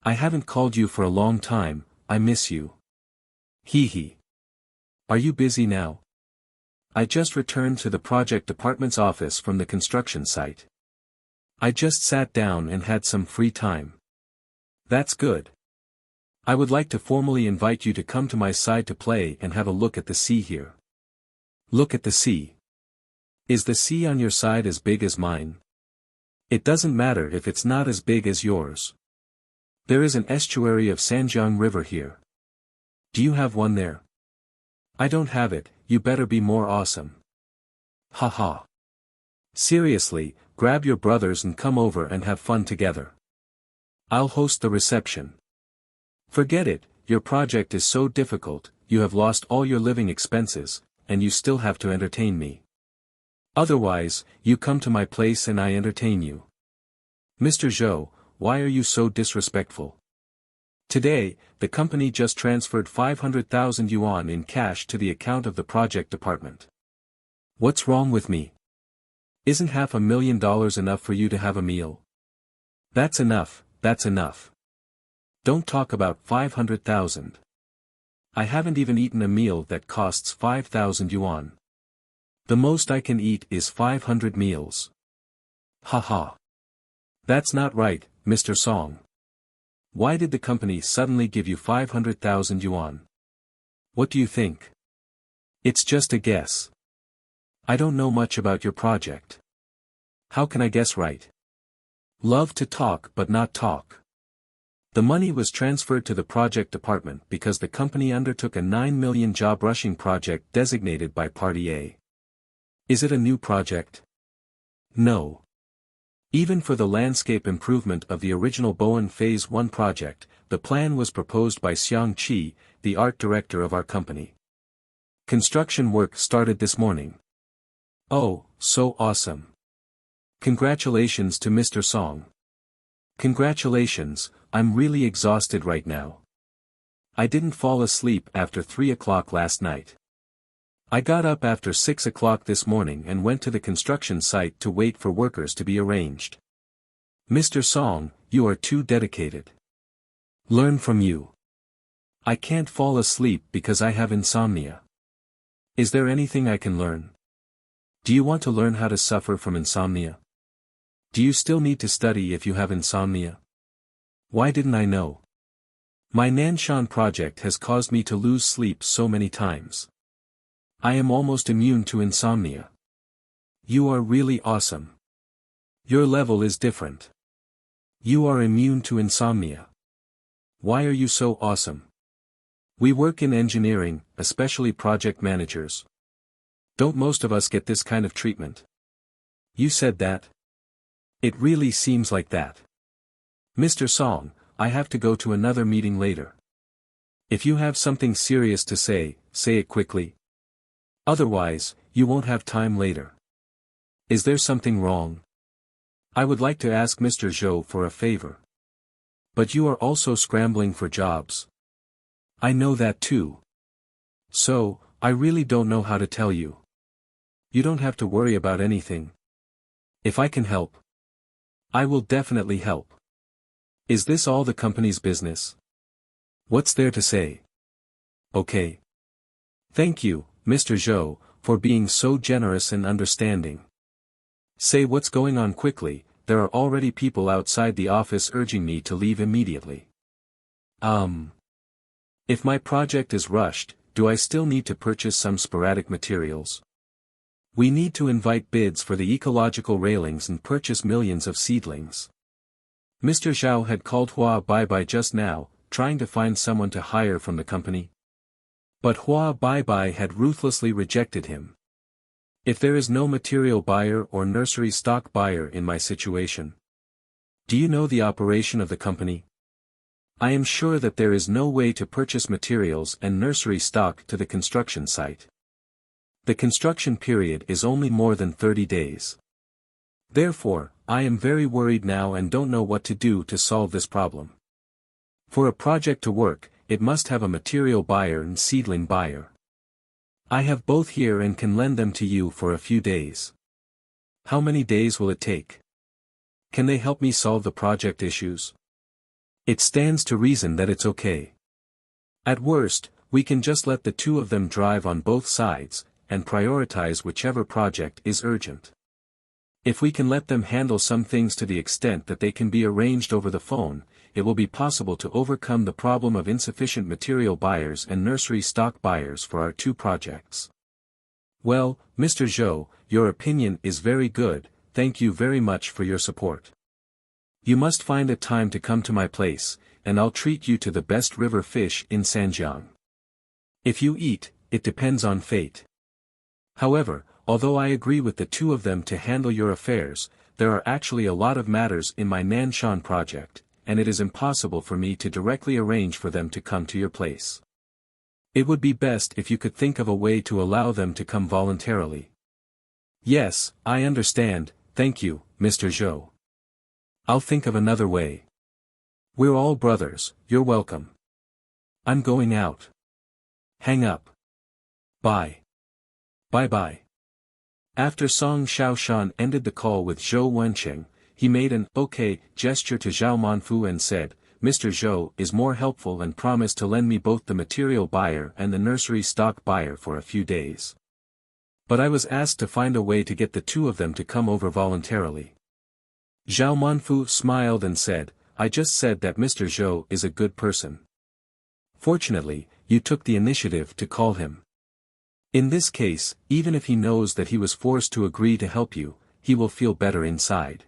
I haven't called you for a long time, I miss you. Hee hee. Are you busy now? I just returned to the project department's office from the construction site. I just sat down and had some free time. That's good. I would like to formally invite you to come to my side to play and have a look at the sea here. Look at the sea. Is the sea on your side as big as mine? It doesn't matter if it's not as big as yours. There is an estuary of Sanjiang River here. Do you have one there? I don't have it, you better be more awesome. Haha. Seriously, grab your brothers and come over and have fun together. I'll host the reception. Forget it, your project is so difficult, you have lost all your living expenses, and you still have to entertain me. Otherwise, you come to my place and I entertain you. Mr. Zhou, why are you so disrespectful? Today, the company just transferred 500,000 yuan in cash to the account of the project department. What's wrong with me? Isn't $500,000 enough for you to have a meal? That's enough, that's enough. Don't talk about 500,000. I haven't even eaten a meal that costs 5,000 yuan. The most I can eat is 500 meals. Haha. That's not right, Mr. Song. Why did the company suddenly give you 500,000 yuan? What do you think? It's just a guess. I don't know much about your project. How can I guess right? Love to talk but not talk. The money was transferred to the project department because the company undertook a 9 million job rushing project designated by Party A. Is it a new project? No. Even for the landscape improvement of the original Bowen Phase 1 project, the plan was proposed by Xiang Qi, the art director of our company. Construction work started this morning. Oh, so awesome. Congratulations to Mr. Song. Congratulations, I'm really exhausted right now. I didn't fall asleep after 3 o'clock last night. I got up after 6 o'clock this morning and went to the construction site to wait for workers to be arranged. Mr. Song, you are too dedicated. Learn from you. I can't fall asleep because I have insomnia. Is there anything I can learn? Do you want to learn how to suffer from insomnia? Do you still need to study if you have insomnia? Why didn't I know? My Nanshan project has caused me to lose sleep so many times. I am almost immune to insomnia. You are really awesome. Your level is different. You are immune to insomnia. Why are you so awesome? We work in engineering, especially project managers. Don't most of us get this kind of treatment? You said that? It really seems like that. Mr. Song, I have to go to another meeting later. If you have something serious to say it quickly. Otherwise, you won't have time later. Is there something wrong? I would like to ask Mr. Zhou for a favor. But you are also scrambling for jobs. I know that too. So, I really don't know how to tell you. You don't have to worry about anything. If I can help, I will definitely help. Is this all the company's business? What's there to say? Okay. Thank you, Mr. Zhou, for being so generous and understanding. Say what's going on quickly, there are already people outside the office urging me to leave immediately. If my project is rushed, do I still need to purchase some sporadic materials? We need to invite bids for the ecological railings and purchase millions of seedlings. Mr. Zhao had called Hua Baibai just now, trying to find someone to hire from the company. But Hua Baibai had ruthlessly rejected him. If there is no material buyer or nursery stock buyer in my situation. Do you know the operation of the company? I am sure that there is no way to purchase materials and nursery stock to the construction site. The construction period is only more than 30 days. Therefore, I am very worried now and don't know what to do to solve this problem. For a project to work, it must have a material buyer and seedling buyer. I have both here and can lend them to you for a few days. How many days will it take? Can they help me solve the project issues? It stands to reason that it's okay. At worst, we can just let the two of them drive on both sides, and prioritize whichever project is urgent. If we can let them handle some things to the extent that they can be arranged over the phone, it will be possible to overcome the problem of insufficient material buyers and nursery stock buyers for our two projects. Well, Mr. Zhou, your opinion is very good, thank you very much for your support. You must find a time to come to my place, and I'll treat you to the best river fish in Sanjiang. If you eat, it depends on fate. However, although I agree with the two of them to handle your affairs, there are actually a lot of matters in my Nanshan project, and it is impossible for me to directly arrange for them to come to your place. It would be best if you could think of a way to allow them to come voluntarily. Yes, I understand, thank you, Mr. Zhou. I'll think of another way. We're all brothers, you're welcome. I'm going out. Hang up. Bye. Bye-bye. After Song Xiaoshan ended the call with Zhou Wenqing, he made an okay gesture to Zhao Manfu and said, Mr. Zhou is more helpful and promised to lend me both the material buyer and the nursery stock buyer for a few days. But I was asked to find a way to get the two of them to come over voluntarily. Zhao Manfu smiled and said, I just said that Mr. Zhou is a good person. Fortunately, you took the initiative to call him. In this case, even if he knows that he was forced to agree to help you, he will feel better inside.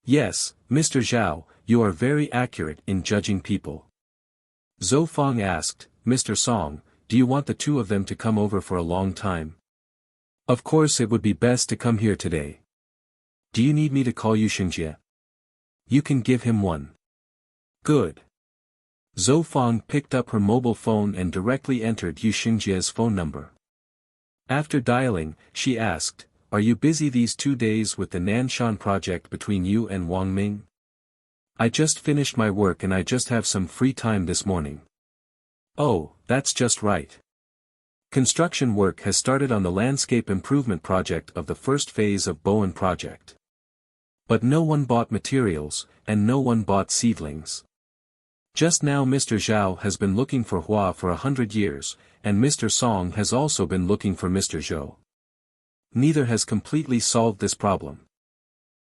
Yes, Mr. Zhao, you are very accurate in judging people. Zhou Feng asked, Mr. Song, do you want the two of them to come over for a long time? Of course it would be best to come here today. Do you need me to call you Xingjie? You can give him one. Good. Zhou Feng picked up her mobile phone and directly entered Yu Xingjie's phone number. After dialing, she asked, are you busy these 2 days with the Nanshan project between you and Wang Ming? I just finished my work and I just have some free time this morning. Oh, that's just right. Construction work has started on the landscape improvement project of the first phase of Bowen project. But no one bought materials, and no one bought seedlings. Just now Mr. Zhao has been looking for Hua for 100 years, and Mr. Song has also been looking for Mr. Zhou. Neither has completely solved this problem.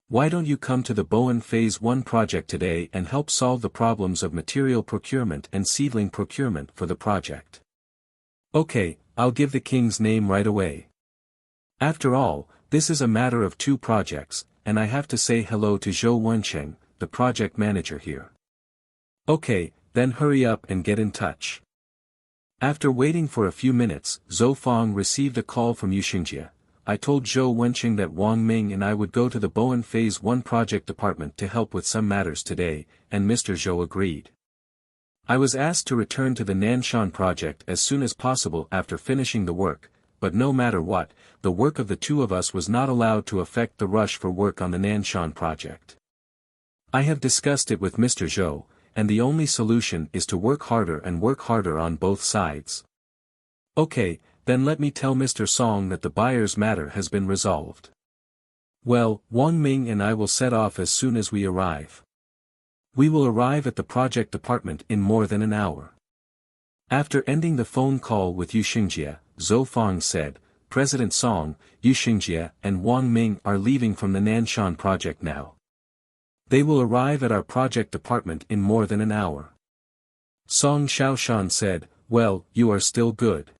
Why don't you come to the Bowen Phase 1 project today and help solve the problems of material procurement and seedling procurement for the project? Okay, I'll give the king's name right away. After all, this is a matter of 2 projects, and I have to say hello to Zhou Wencheng, the project manager here. Okay, then hurry up and get in touch. After waiting for a few minutes, Zhou Fang received a call from Yuxingjie. I told Zhou Wencheng that Wang Ming and I would go to the Bowen Phase 1 project department to help with some matters today, and Mr. Zhou agreed. I was asked to return to the Nanshan project as soon as possible after finishing the work, but no matter what, the work of the 2 of us was not allowed to affect the rush for work on the Nanshan project. I have discussed it with Mr. Zhou, and the only solution is to work harder on both sides. Okay, then let me tell Mr. Song that the buyer's matter has been resolved. Well, Wang Ming and I will set off as soon as we arrive. We will arrive at the project department in more than an hour. After ending the phone call with Yuxingjie, Zhou Fang said, President Song, Yuxingjie and Wang Ming are leaving from the Nanshan project now. They will arrive at our project department in more than an hour. Song Xiaoshan said, well, you are still good.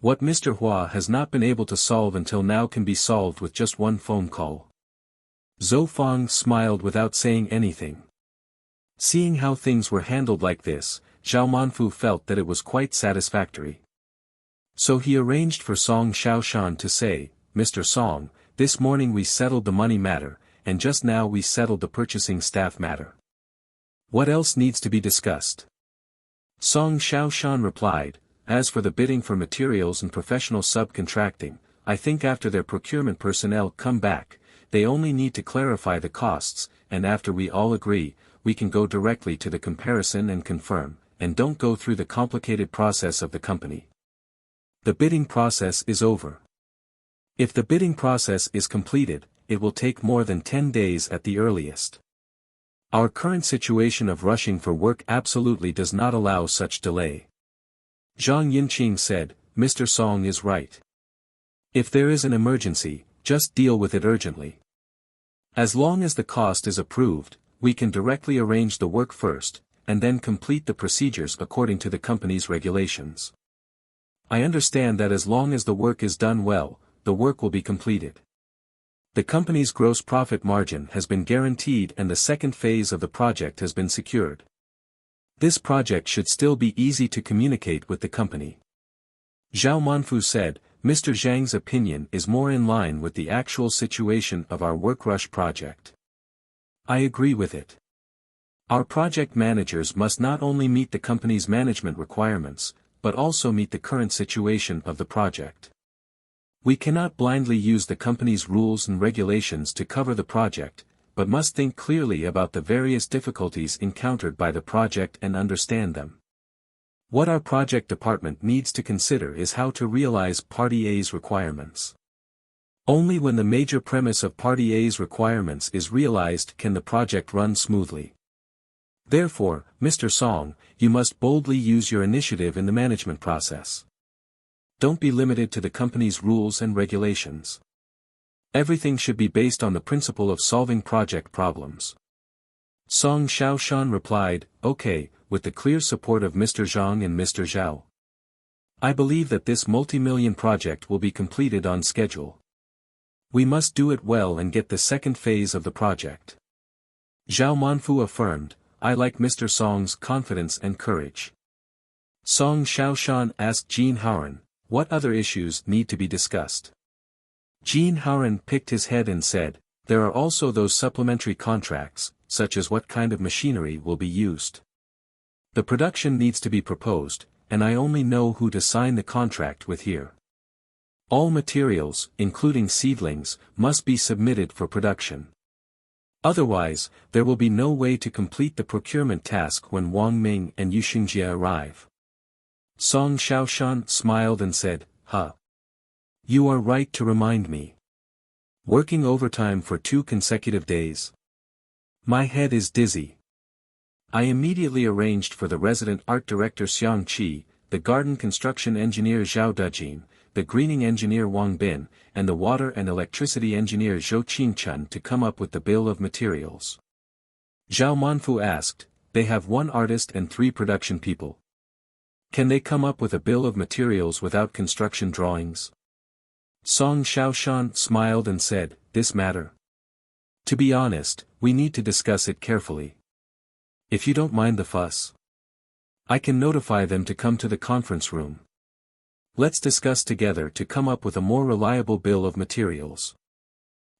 What Mr. Hua has not been able to solve until now can be solved with just one phone call. Zhou Fang smiled without saying anything. Seeing how things were handled like this, Zhao Manfu felt that it was quite satisfactory. So he arranged for Song Xiaoshan to say, Mr. Song, this morning we settled the money matter, and just now we settled the purchasing staff matter. What else needs to be discussed? Song Xiaoshan replied, as for the bidding for materials and professional subcontracting, I think after their procurement personnel come back, they only need to clarify the costs, and after we all agree, we can go directly to the comparison and confirm, and don't go through the complicated process of the company. The bidding process is over. If the bidding process is completed, it will take more than 10 days at the earliest. Our current situation of rushing for work absolutely does not allow such delay. Zhang Yinqing said, Mr. Song is right. If there is an emergency, just deal with it urgently. As long as the cost is approved, we can directly arrange the work first, and then complete the procedures according to the company's regulations. I understand that as long as the work is done well, the work will be completed. The company's gross profit margin has been guaranteed and the second phase of the project has been secured. This project should still be easy to communicate with the company. Zhao Manfu said, Mr. Zhang's opinion is more in line with the actual situation of our work rush project. I agree with it. Our project managers must not only meet the company's management requirements, but also meet the current situation of the project. We cannot blindly use the company's rules and regulations to cover the project, but must think clearly about the various difficulties encountered by the project and understand them. What our project department needs to consider is how to realize Party A's requirements. Only when the major premise of Party A's requirements is realized can the project run smoothly. Therefore, Mr. Song, you must boldly use your initiative in the management process. Don't be limited to the company's rules and regulations. Everything should be based on the principle of solving project problems. Song Xiaoshan replied, okay, with the clear support of Mr. Zhang and Mr. Zhao. I believe that this multi-million project will be completed on schedule. We must do it well and get the second phase of the project. Zhao Manfu affirmed, I like Mr. Song's confidence and courage. Song Xiaoshan asked Jin Haoran, what other issues need to be discussed? Jin Haoran picked his head and said, there are also those supplementary contracts, such as what kind of machinery will be used. The production needs to be proposed, and I only know who to sign the contract with here. All materials, including seedlings, must be submitted for production. Otherwise, there will be no way to complete the procurement task when Wang Ming and Yuxingjie arrive. Song Xiaoshan smiled and said, huh. You are right to remind me. Working overtime for 2 consecutive days. My head is dizzy. I immediately arranged for the resident art director Xiang Qi, the garden construction engineer Zhao Dejin, the greening engineer Wang Bin, and the water and electricity engineer Zhou Qingchun to come up with the bill of materials. Zhao Manfu asked, they have 1 artist and 3 production people. Can they come up with a bill of materials without construction drawings? Song Xiaoshan smiled and said, this matter. To be honest, we need to discuss it carefully. If you don't mind the fuss, I can notify them to come to the conference room. Let's discuss together to come up with a more reliable bill of materials.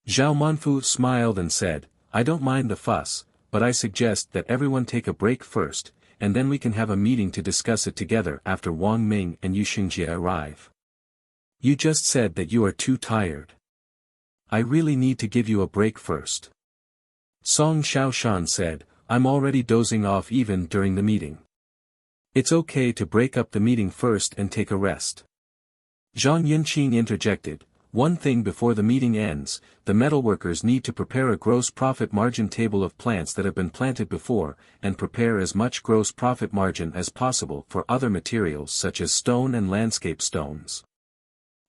Zhao Manfu smiled and said, I don't mind the fuss, but I suggest that everyone take a break first, and then we can have a meeting to discuss it together after Wang Ming and Yu Xingjie arrive. You just said that you are too tired. I really need to give you a break first. Song Xiaoshan said, I'm already dozing off even during the meeting. It's okay to break up the meeting first and take a rest. Zhang Yunqing interjected, one thing before the meeting ends, the metalworkers need to prepare a gross profit margin table of plants that have been planted before, and prepare as much gross profit margin as possible for other materials such as stone and landscape stones.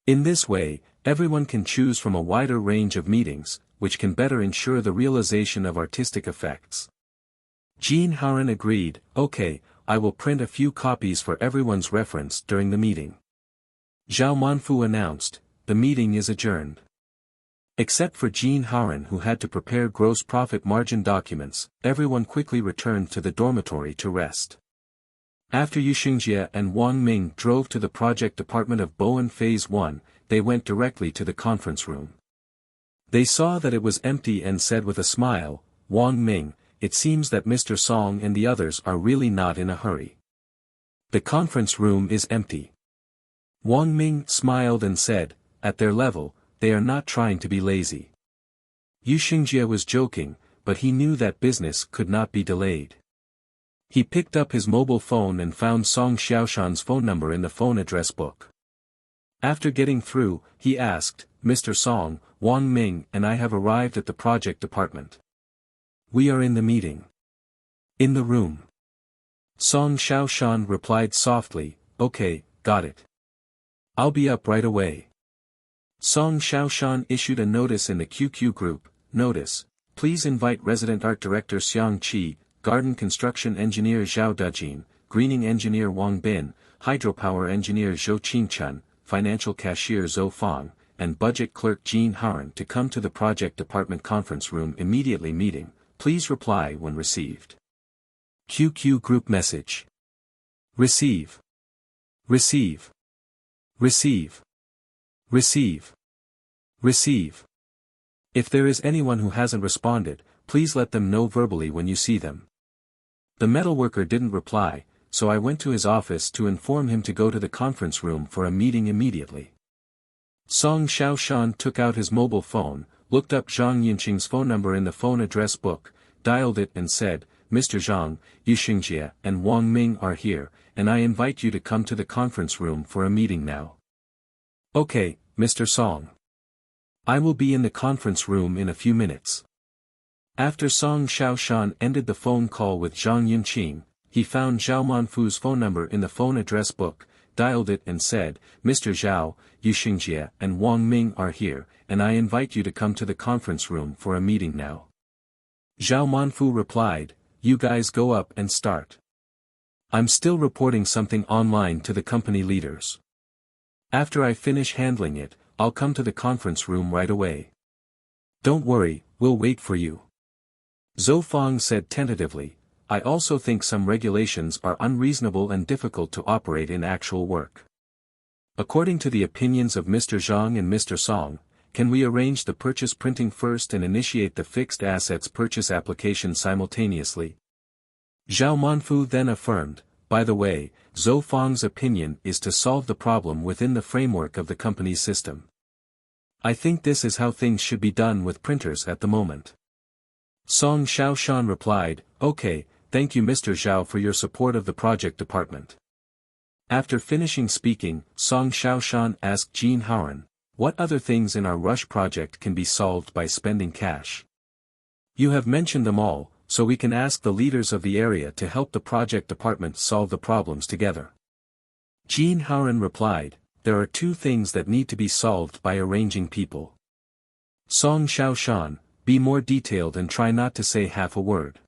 In this way, everyone can choose from a wider range of meetings, which can better ensure the realization of artistic effects. Jean Haran agreed, okay, I will print a few copies for everyone's reference during the meeting. Zhao Manfu announced, the meeting is adjourned. Except for Jean Haran who had to prepare gross profit margin documents, everyone quickly returned to the dormitory to rest. After Yu Xingjie and Wang Ming drove to the project department of Bowen Phase 1, they went directly to the conference room. They saw that it was empty and said with a smile, Wang Ming, it seems that Mr. Song and the others are really not in a hurry. The conference room is empty. Wang Ming smiled and said, at their level, they are not trying to be lazy. Yu Xingjie was joking, but he knew that business could not be delayed. He picked up his mobile phone and found Song Xiaoshan's phone number in the phone address book. After getting through, he asked, Mr. Song, Wang Ming and I have arrived at the project department. We are in the meeting. In the room. Song Xiaoshan replied softly, okay, got it. I'll be up right away. Song Xiaoshan issued a notice in the QQ group, notice, please invite resident art director Xiang Qi, garden construction engineer Zhao Dejin, greening engineer Wang Bin, hydropower engineer Zhou Qingchun, financial cashier Zhou Fang, and budget clerk Jean Haran to come to the project department conference room immediately meeting, please reply when received. QQ group message. Receive. Receive. Receive. Receive. Receive. If there is anyone who hasn't responded, please let them know verbally when you see them. The metalworker didn't reply, so I went to his office to inform him to go to the conference room for a meeting immediately. Song Xiaoshan took out his mobile phone, looked up Zhang Yunqing's phone number in the phone address book, dialed it and said, Mr. Zhang, Yu Xingjie and Wang Ming are here, and I invite you to come to the conference room for a meeting now. Okay, Mr. Song. I will be in the conference room in a few minutes. After Song Xiaoshan ended the phone call with Zhang Yunqing, he found Zhao Manfu's phone number in the phone address book, dialed it and said, Mr. Zhao, Yu Xingjie and Wang Ming are here, and I invite you to come to the conference room for a meeting now. Zhao Manfu replied, you guys go up and start. I'm still reporting something online to the company leaders. After I finish handling it, I'll come to the conference room right away. Don't worry, we'll wait for you. Zhou Fang said tentatively, I also think some regulations are unreasonable and difficult to operate in actual work. According to the opinions of Mr. Zhang and Mr. Song, can we arrange the purchase printing first and initiate the fixed assets purchase application simultaneously? Zhao Manfu then affirmed, by the way, Zhou Fang's opinion is to solve the problem within the framework of the company's system. I think this is how things should be done with printers at the moment. Song Xiaoshan replied, okay, thank you Mr. Zhao for your support of the project department. After finishing speaking, Song Xiaoshan asked Jean Haran, what other things in our rush project can be solved by spending cash? You have mentioned them all, so we can ask the leaders of the area to help the project department solve the problems together. Jean Haran replied, there are two things that need to be solved by arranging people. Song Xiaoshan, be more detailed and try not to say half a word.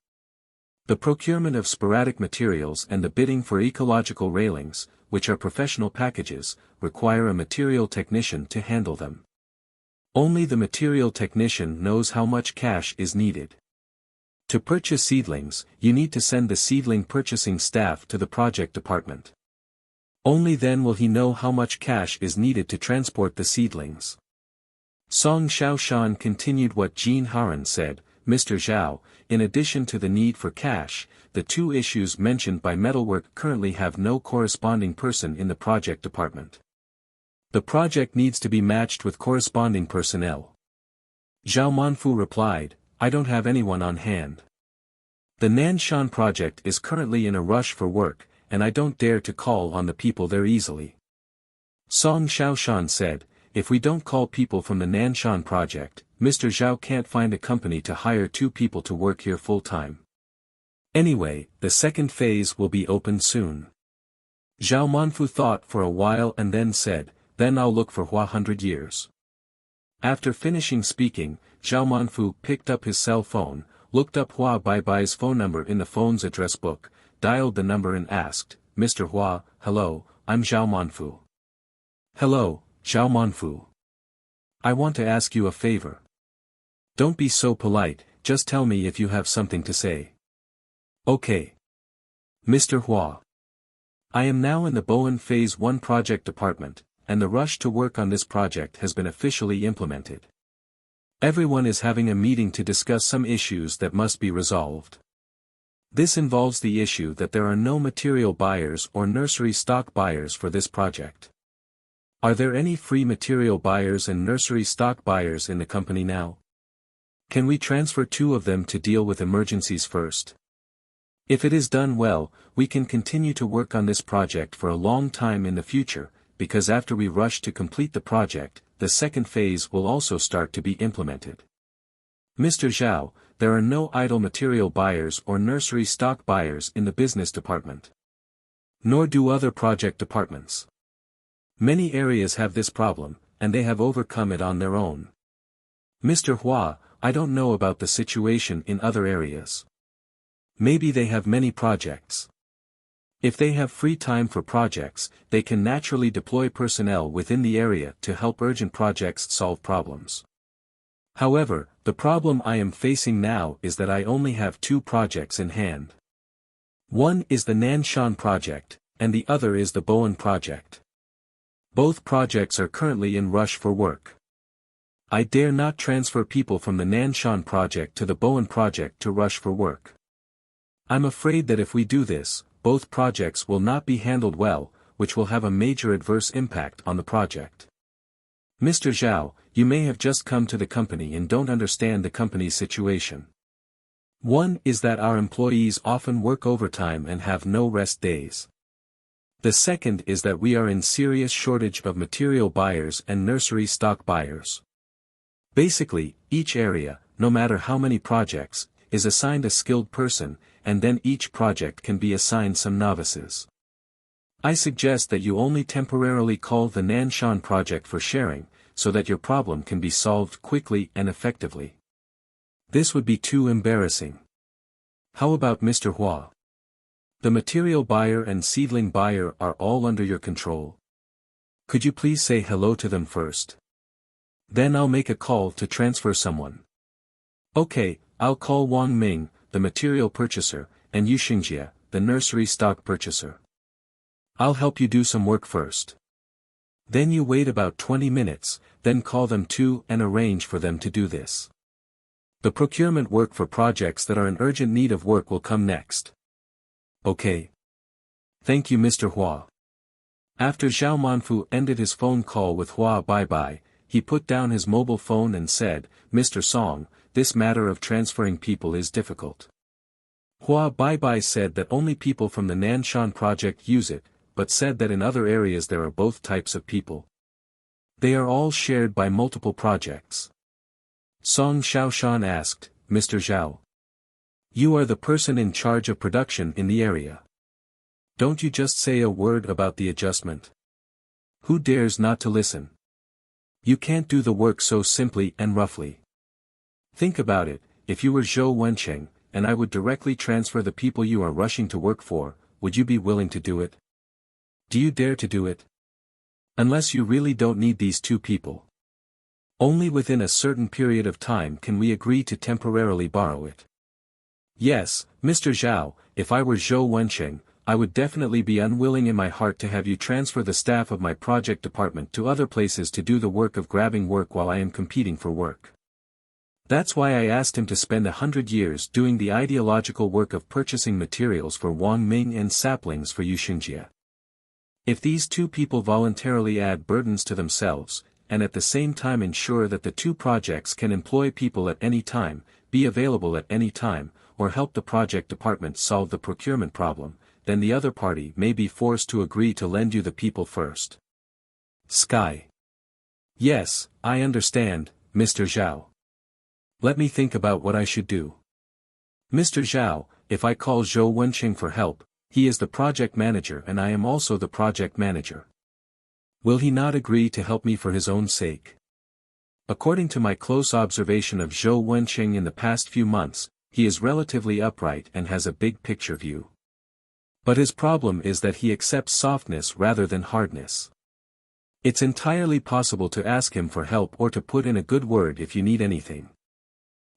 The procurement of sporadic materials and the bidding for ecological railings, which are professional packages, require a material technician to handle them. Only the material technician knows how much cash is needed. To purchase seedlings, you need to send the seedling purchasing staff to the project department. Only then will he know how much cash is needed to transport the seedlings. Song Xiaoshan continued what Jin Haran said, Mr. Zhao, in addition to the need for cash, the two issues mentioned by Metalwork currently have no corresponding person in the project department. The project needs to be matched with corresponding personnel. Zhao Manfu replied, I don't have anyone on hand. The Nanshan project is currently in a rush for work, and I don't dare to call on the people there easily. Song Xiaoshan said, if we don't call people from the Nanshan project, Mr. Zhao can't find a company to hire 2 people to work here full-time. Anyway, the second phase will be open soon. Zhao Manfu thought for a while and then said, then I'll look for 100 years. After finishing speaking, Zhao Manfu picked up his cell phone, looked up Hua Baibai's phone number in the phone's address book, dialed the number and asked, Mr. Hua, hello, I'm Zhao Manfu. Hello, Zhao Manfu. I want to ask you a favor. Don't be so polite, just tell me if you have something to say. Okay. Mr. Hua. I am now in the Bowen Phase 1 project department, and the rush to work on this project has been officially implemented. Everyone is having a meeting to discuss some issues that must be resolved. This involves the issue that there are no material buyers or nursery stock buyers for this project. Are there any free material buyers and nursery stock buyers in the company now? Can we transfer 2 of them to deal with emergencies first? If it is done well, we can continue to work on this project for a long time in the future, because after we rush to complete the project, the second phase will also start to be implemented. Mr. Zhao, there are no idle material buyers or nursery stock buyers in the business department. Nor do other project departments. Many areas have this problem, and they have overcome it on their own. Mr. Hua, I don't know about the situation in other areas. Maybe they have many projects. If they have free time for projects, they can naturally deploy personnel within the area to help urgent projects solve problems. However, the problem I am facing now is that I only have 2 projects in hand. One is the Nanshan project, and the other is the Bowen project. Both projects are currently in rush for work. I dare not transfer people from the Nanshan project to the Bowen project to rush for work. I'm afraid that if we do this, both projects will not be handled well, which will have a major adverse impact on the project. Mr. Zhao, you may have just come to the company and don't understand the company's situation. One is that our employees often work overtime and have no rest days. The second is that we are in serious shortage of material buyers and nursery stock buyers. Basically, each area, no matter how many projects, is assigned a skilled person, and then each project can be assigned some novices. I suggest that you only temporarily call the Nanshan project for sharing, so that your problem can be solved quickly and effectively. This would be too embarrassing. How about Mr. Hua? The material buyer and seedling buyer are all under your control. Could you please say hello to them first? Then I'll make a call to transfer someone. Okay, I'll call Wang Ming, the material purchaser, and Yu Xingjie, the nursery stock purchaser. I'll help you do some work first. Then you wait about 20 minutes, then call them too and arrange for them to do this. The procurement work for projects that are in urgent need of work will come next. Okay. Thank you, Mr. Hua. After Zhao Manfu ended his phone call with Hua Baibai, he put down his mobile phone and said, Mr. Song, this matter of transferring people is difficult. Hua Baibai said that only people from the Nanshan project use it, but said that in other areas there are both types of people. They are all shared by multiple projects. Song Xiaoshan asked, Mr. Zhao. You are the person in charge of production in the area. Don't you just say a word about the adjustment? Who dares not to listen? You can't do the work so simply and roughly. Think about it, if you were Zhou Wencheng, and I would directly transfer the people you are rushing to work for, would you be willing to do it? Do you dare to do it? Unless you really don't need these two people. Only within a certain period of time can we agree to temporarily borrow it. Yes, Mr. Zhao, if I were Zhou Wencheng, I would definitely be unwilling in my heart to have you transfer the staff of my project department to other places to do the work of grabbing work while I am competing for work. That's why I asked him to spend 100 years doing the ideological work of purchasing materials for Wang Ming and saplings for Yu Xingjie. If these two people voluntarily add burdens to themselves, and at the same time ensure that the two projects can employ people at any time, be available at any time, or help the project department solve the procurement problem, then the other party may be forced to agree to lend you the people first. Sky. Yes, I understand, Mr. Zhao. Let me think about what I should do. Mr. Zhao, if I call Zhou Wencheng for help, he is the project manager and I am also the project manager. Will he not agree to help me for his own sake? According to my close observation of Zhou Wencheng in the past few months, he is relatively upright and has a big picture view. But his problem is that he accepts softness rather than hardness. It's entirely possible to ask him for help or to put in a good word if you need anything.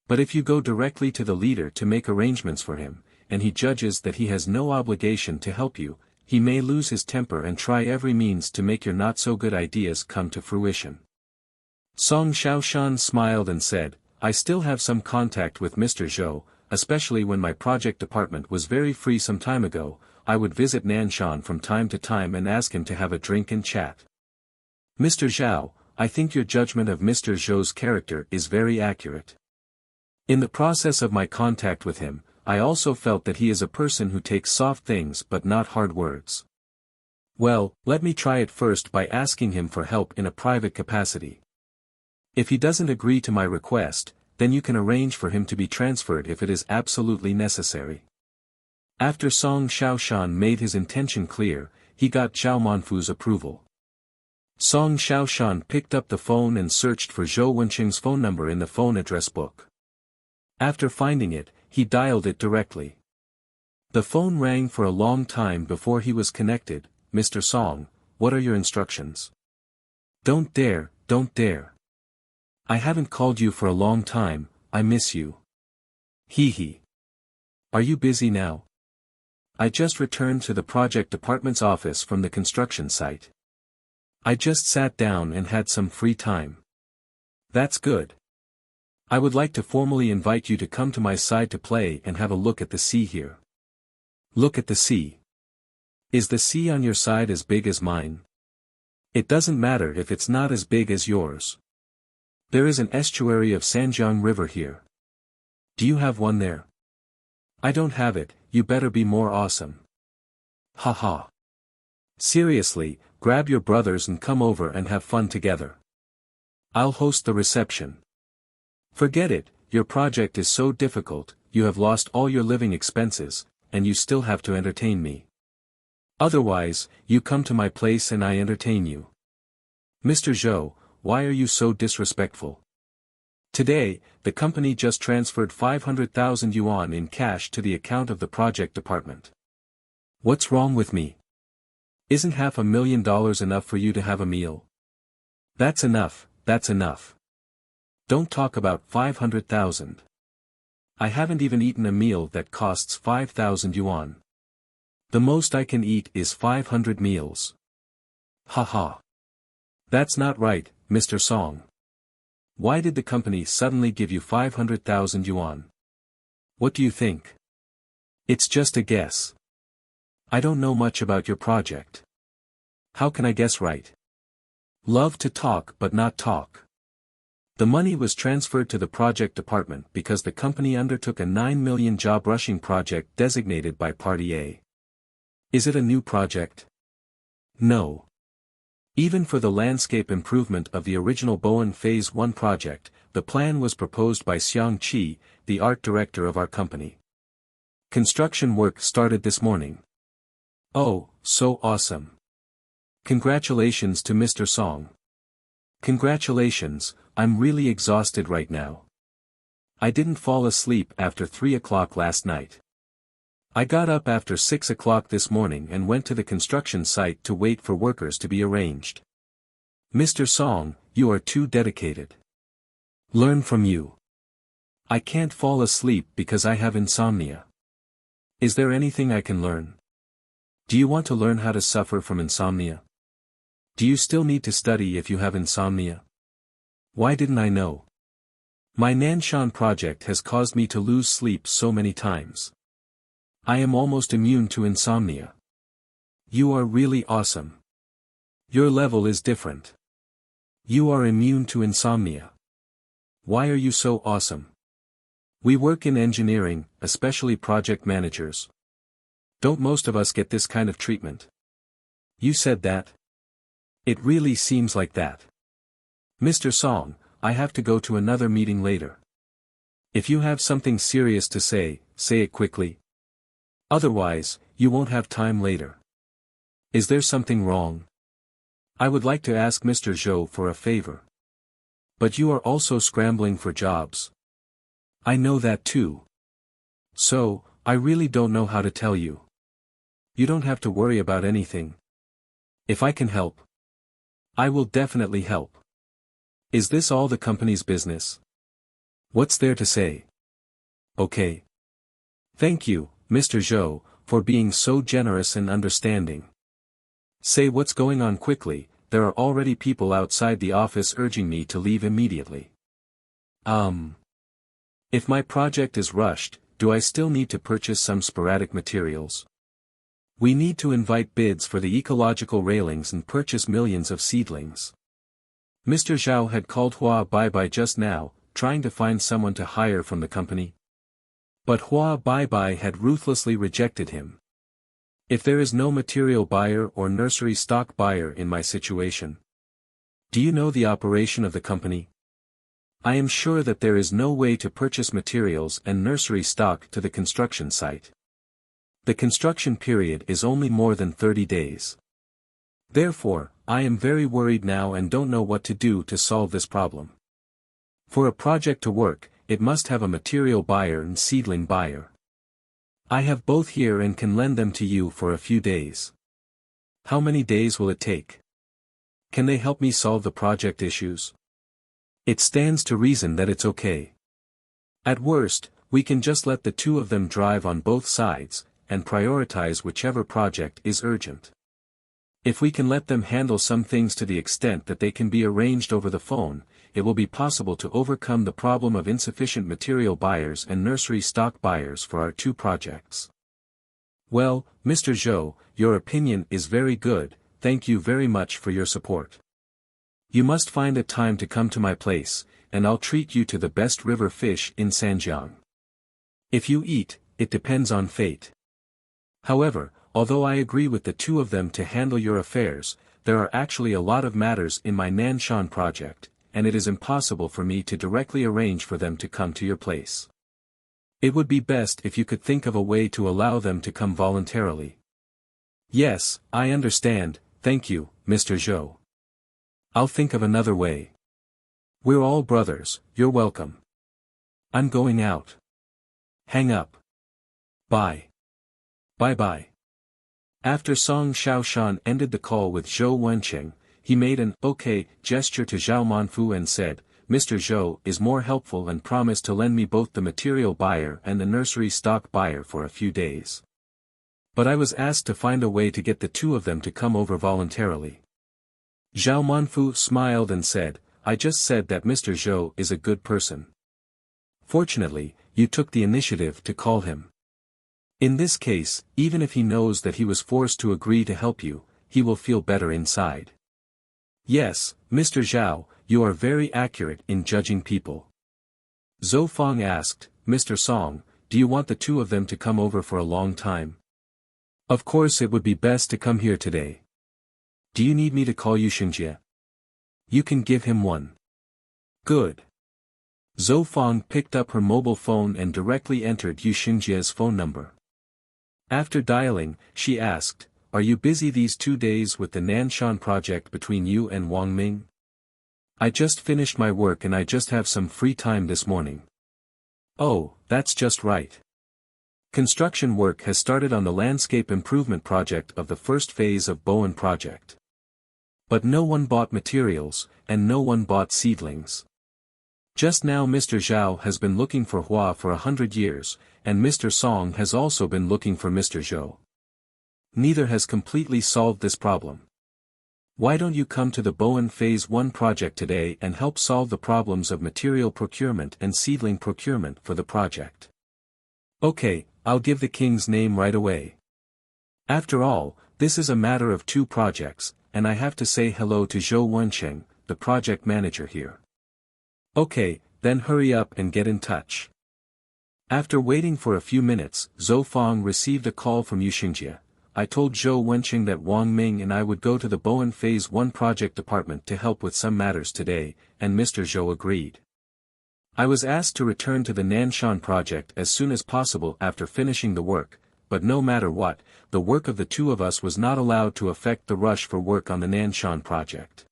But if you go directly to the leader to make arrangements for him, and he judges that he has no obligation to help you, he may lose his temper and try every means to make your not-so-good ideas come to fruition. Song Xiaoshan smiled and said, I still have some contact with Mr. Zhou, especially when my project department was very free some time ago. I would visit Nanshan from time to time and ask him to have a drink and chat. Mr. Zhao, I think your judgment of Mr. Zhou's character is very accurate. In the process of my contact with him, I also felt that he is a person who takes soft things but not hard words. Well, let me try it first by asking him for help in a private capacity. If he doesn't agree to my request, then you can arrange for him to be transferred if it is absolutely necessary. After Song Xiaoshan made his intention clear, he got Zhao Manfu's approval. Song Xiaoshan picked up the phone and searched for Zhou Wencheng's phone number in the phone address book. After finding it, he dialed it directly. The phone rang for a long time before he was connected. Mr. Song, what are your instructions? Don't dare, don't dare. I haven't called you for a long time, I miss you. Hee hee. Are you busy now? I just returned to the project department's office from the construction site. I just sat down and had some free time. That's good. I would like to formally invite you to come to my side to play and have a look at the sea here. Look at the sea. Is the sea on your side as big as mine? It doesn't matter if it's not as big as yours. There is an estuary of Sanjiang River here. Do you have one there? I don't have it, you better be more awesome. Haha. Seriously, grab your brothers and come over and have fun together. I'll host the reception. Forget it, your project is so difficult, you have lost all your living expenses, and you still have to entertain me. Otherwise, you come to my place and I entertain you. Mr. Zhou, why are you so disrespectful? Today, the company just transferred 500,000 yuan in cash to the account of the project department. What's wrong with me? Isn't $500,000 enough for you to have a meal? That's enough, that's enough. Don't talk about 500,000. I haven't even eaten a meal that costs 5,000 yuan. The most I can eat is 500 meals. Haha. That's not right, Mr. Song. Why did the company suddenly give you 500,000 yuan? What do you think? It's just a guess. I don't know much about your project. How can I guess right? Love to talk but not talk. The money was transferred to the project department because the company undertook a 9 million job rushing project designated by Party A. Is it a new project? No. Even for the landscape improvement of the original Bowen Phase 1 project, the plan was proposed by Xiang Qi, the art director of our company. Construction work started this morning. Oh, so awesome. Congratulations to Mr. Song. Congratulations, I'm really exhausted right now. I didn't fall asleep after 3 o'clock last night. I got up after 6 o'clock this morning and went to the construction site to wait for workers to be arranged. Mr. Song, you are too dedicated. Learn from you. I can't fall asleep because I have insomnia. Is there anything I can learn? Do you want to learn how to suffer from insomnia? Do you still need to study if you have insomnia? Why didn't I know? My Nanshan project has caused me to lose sleep so many times. I am almost immune to insomnia. You are really awesome. Your level is different. You are immune to insomnia. Why are you so awesome? We work in engineering, especially project managers. Don't most of us get this kind of treatment? You said that? It really seems like that. Mr. Song, I have to go to another meeting later. If you have something serious to say it quickly. Otherwise, you won't have time later. Is there something wrong? I would like to ask Mr. Zhou for a favor. But you are also scrambling for jobs. I know that too. So, I really don't know how to tell you. You don't have to worry about anything. If I can help, I will definitely help. Is this all the company's business? What's there to say? Okay. Thank you, Mr. Zhou, for being so generous and understanding. Say what's going on quickly, there are already people outside the office urging me to leave immediately. If my project is rushed, do I still need to purchase some sporadic materials? We need to invite bids for the ecological railings and purchase millions of seedlings. Mr. Zhao had called Hua Baibai just now, trying to find someone to hire from the company. But Hua Baibai had ruthlessly rejected him. If there is no material buyer or nursery stock buyer in my situation. Do you know the operation of the company? I am sure that there is no way to purchase materials and nursery stock to the construction site. The construction period is only more than 30 days. Therefore, I am very worried now and don't know what to do to solve this problem. For a project to work, it must have a material buyer and seedling buyer. I have both here and can lend them to you for a few days. How many days will it take? Can they help me solve the project issues? It stands to reason that it's okay. At worst, we can just let the two of them drive on both sides, and prioritize whichever project is urgent. If we can let them handle some things to the extent that they can be arranged over the phone, it will be possible to overcome the problem of insufficient material buyers and nursery stock buyers for our two projects. Well, Mr. Zhou, your opinion is very good, thank you very much for your support. You must find a time to come to my place, and I'll treat you to the best river fish in Sanjiang. If you eat, it depends on fate. However, although I agree with the two of them to handle your affairs, there are actually a lot of matters in my Nanshan project, and it is impossible for me to directly arrange for them to come to your place. It would be best if you could think of a way to allow them to come voluntarily. Yes, I understand, thank you, Mr. Zhou. I'll think of another way. We're all brothers, you're welcome. I'm going out. Hang up. Bye. Bye-bye. After Song Xiaoshan ended the call with Zhou Wenqing, he made an okay gesture to Zhao Manfu and said, Mr. Zhou is more helpful and promised to lend me both the material buyer and the nursery stock buyer for a few days. But I was asked to find a way to get the two of them to come over voluntarily. Zhao Manfu smiled and said, I just said that Mr. Zhou is a good person. Fortunately, you took the initiative to call him. In this case, even if he knows that he was forced to agree to help you, he will feel better inside. Yes, Mr. Zhao, you are very accurate in judging people. Zhou Fang asked, Mr. Song, do you want the two of them to come over for a long time? Of course it would be best to come here today. Do you need me to call you Xinjie? You can give him one. Good. Zhou Fang picked up her mobile phone and directly entered Yu Xinjie's phone number. After dialing, she asked, are you busy these 2 days with the Nanshan project between you and Wang Ming? I just finished my work and I just have some free time this morning. Oh, that's just right. Construction work has started on the landscape improvement project of the first phase of Bowen project. But no one bought materials, and no one bought seedlings. Just now Mr. Zhao has been looking for Hua for 100 years, and Mr. Song has also been looking for Mr. Zhou. Neither has completely solved this problem. Why don't you come to the Bowen Phase 1 project today and help solve the problems of material procurement and seedling procurement for the project? Okay, I'll give the king's name right away. After all, this is a matter of 2 projects, and I have to say hello to Zhou Wencheng, the project manager here. Okay, then hurry up and get in touch. After waiting for a few minutes, Zhou Fang received a call from Yuxingjie. I told Zhou Wencheng that Wang Ming and I would go to the Bowen Phase 1 project department to help with some matters today, and Mr. Zhou agreed. I was asked to return to the Nanshan project as soon as possible after finishing the work, but no matter what, the work of the 2 of us was not allowed to affect the rush for work on the Nanshan project.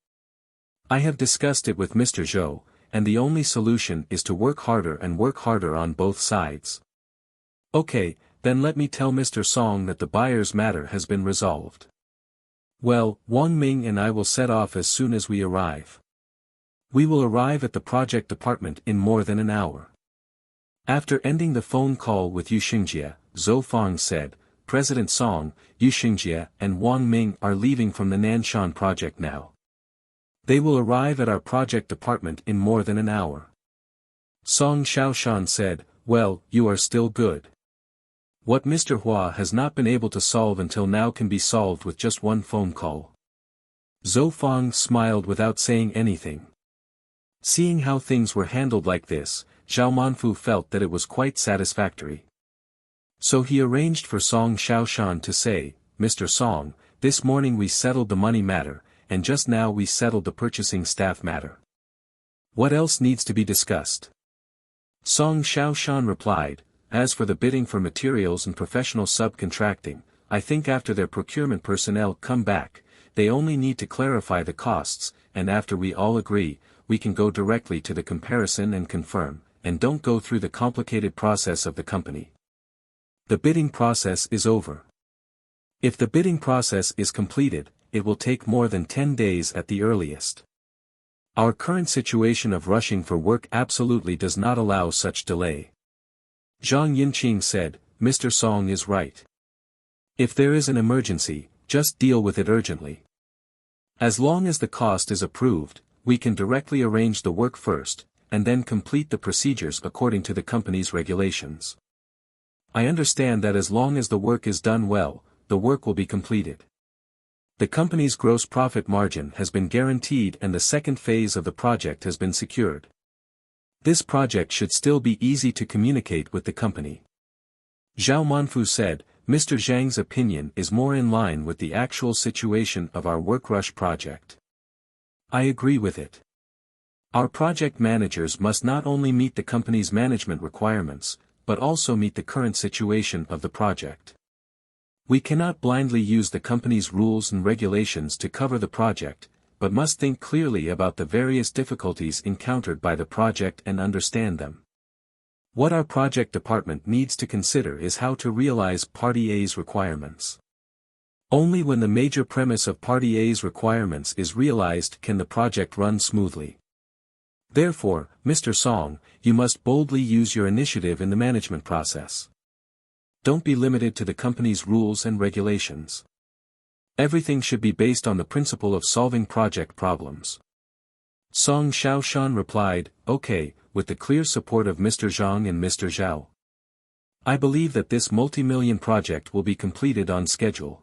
I have discussed it with Mr. Zhou, and the only solution is to work harder on both sides. Okay, then let me tell Mr. Song that the buyer's matter has been resolved. Well, Wang Ming and I will set off as soon as we arrive. We will arrive at the project department in more than an hour. After ending the phone call with Yuxingjie, Zhou Fang said, President Song, Yuxingjie and Wang Ming are leaving from the Nanshan project now. They will arrive at our project department in more than an hour. Song Xiaoshan said, well, you are still good. What Mr. Hua has not been able to solve until now can be solved with just one phone call. Zhou Fang smiled without saying anything. Seeing how things were handled like this, Zhao Manfu felt that it was quite satisfactory. So he arranged for Song Xiaoshan to say, Mr. Song, this morning we settled the money matter, and just now we settled the purchasing staff matter. What else needs to be discussed? Song Xiaoshan replied, as for the bidding for materials and professional subcontracting, I think after their procurement personnel come back, they only need to clarify the costs, and after we all agree, we can go directly to the comparison and confirm, and don't go through the complicated process of the company. The bidding process is over. If the bidding process is completed, it will take more than 10 days at the earliest. Our current situation of rushing for work absolutely does not allow such delay. Zhang Yinqing said, Mr. Song is right. If there is an emergency, just deal with it urgently. As long as the cost is approved, we can directly arrange the work first, and then complete the procedures according to the company's regulations. I understand that as long as the work is done well, the work will be completed. The company's gross profit margin has been guaranteed and the second phase of the project has been secured. This project should still be easy to communicate with the company. Zhao Manfu said, Mr. Zhang's opinion is more in line with the actual situation of our work rush project. I agree with it. Our project managers must not only meet the company's management requirements, but also meet the current situation of the project. We cannot blindly use the company's rules and regulations to cover the project, but must think clearly about the various difficulties encountered by the project and understand them. What our project department needs to consider is how to realize Party A's requirements. Only when the major premise of Party A's requirements is realized can the project run smoothly. Therefore, Mr. Song, you must boldly use your initiative in the management process. Don't be limited to the company's rules and regulations. Everything should be based on the principle of solving project problems. Song Xiaoshan replied, okay, with the clear support of Mr. Zhang and Mr. Zhao. I believe that this multi-million project will be completed on schedule.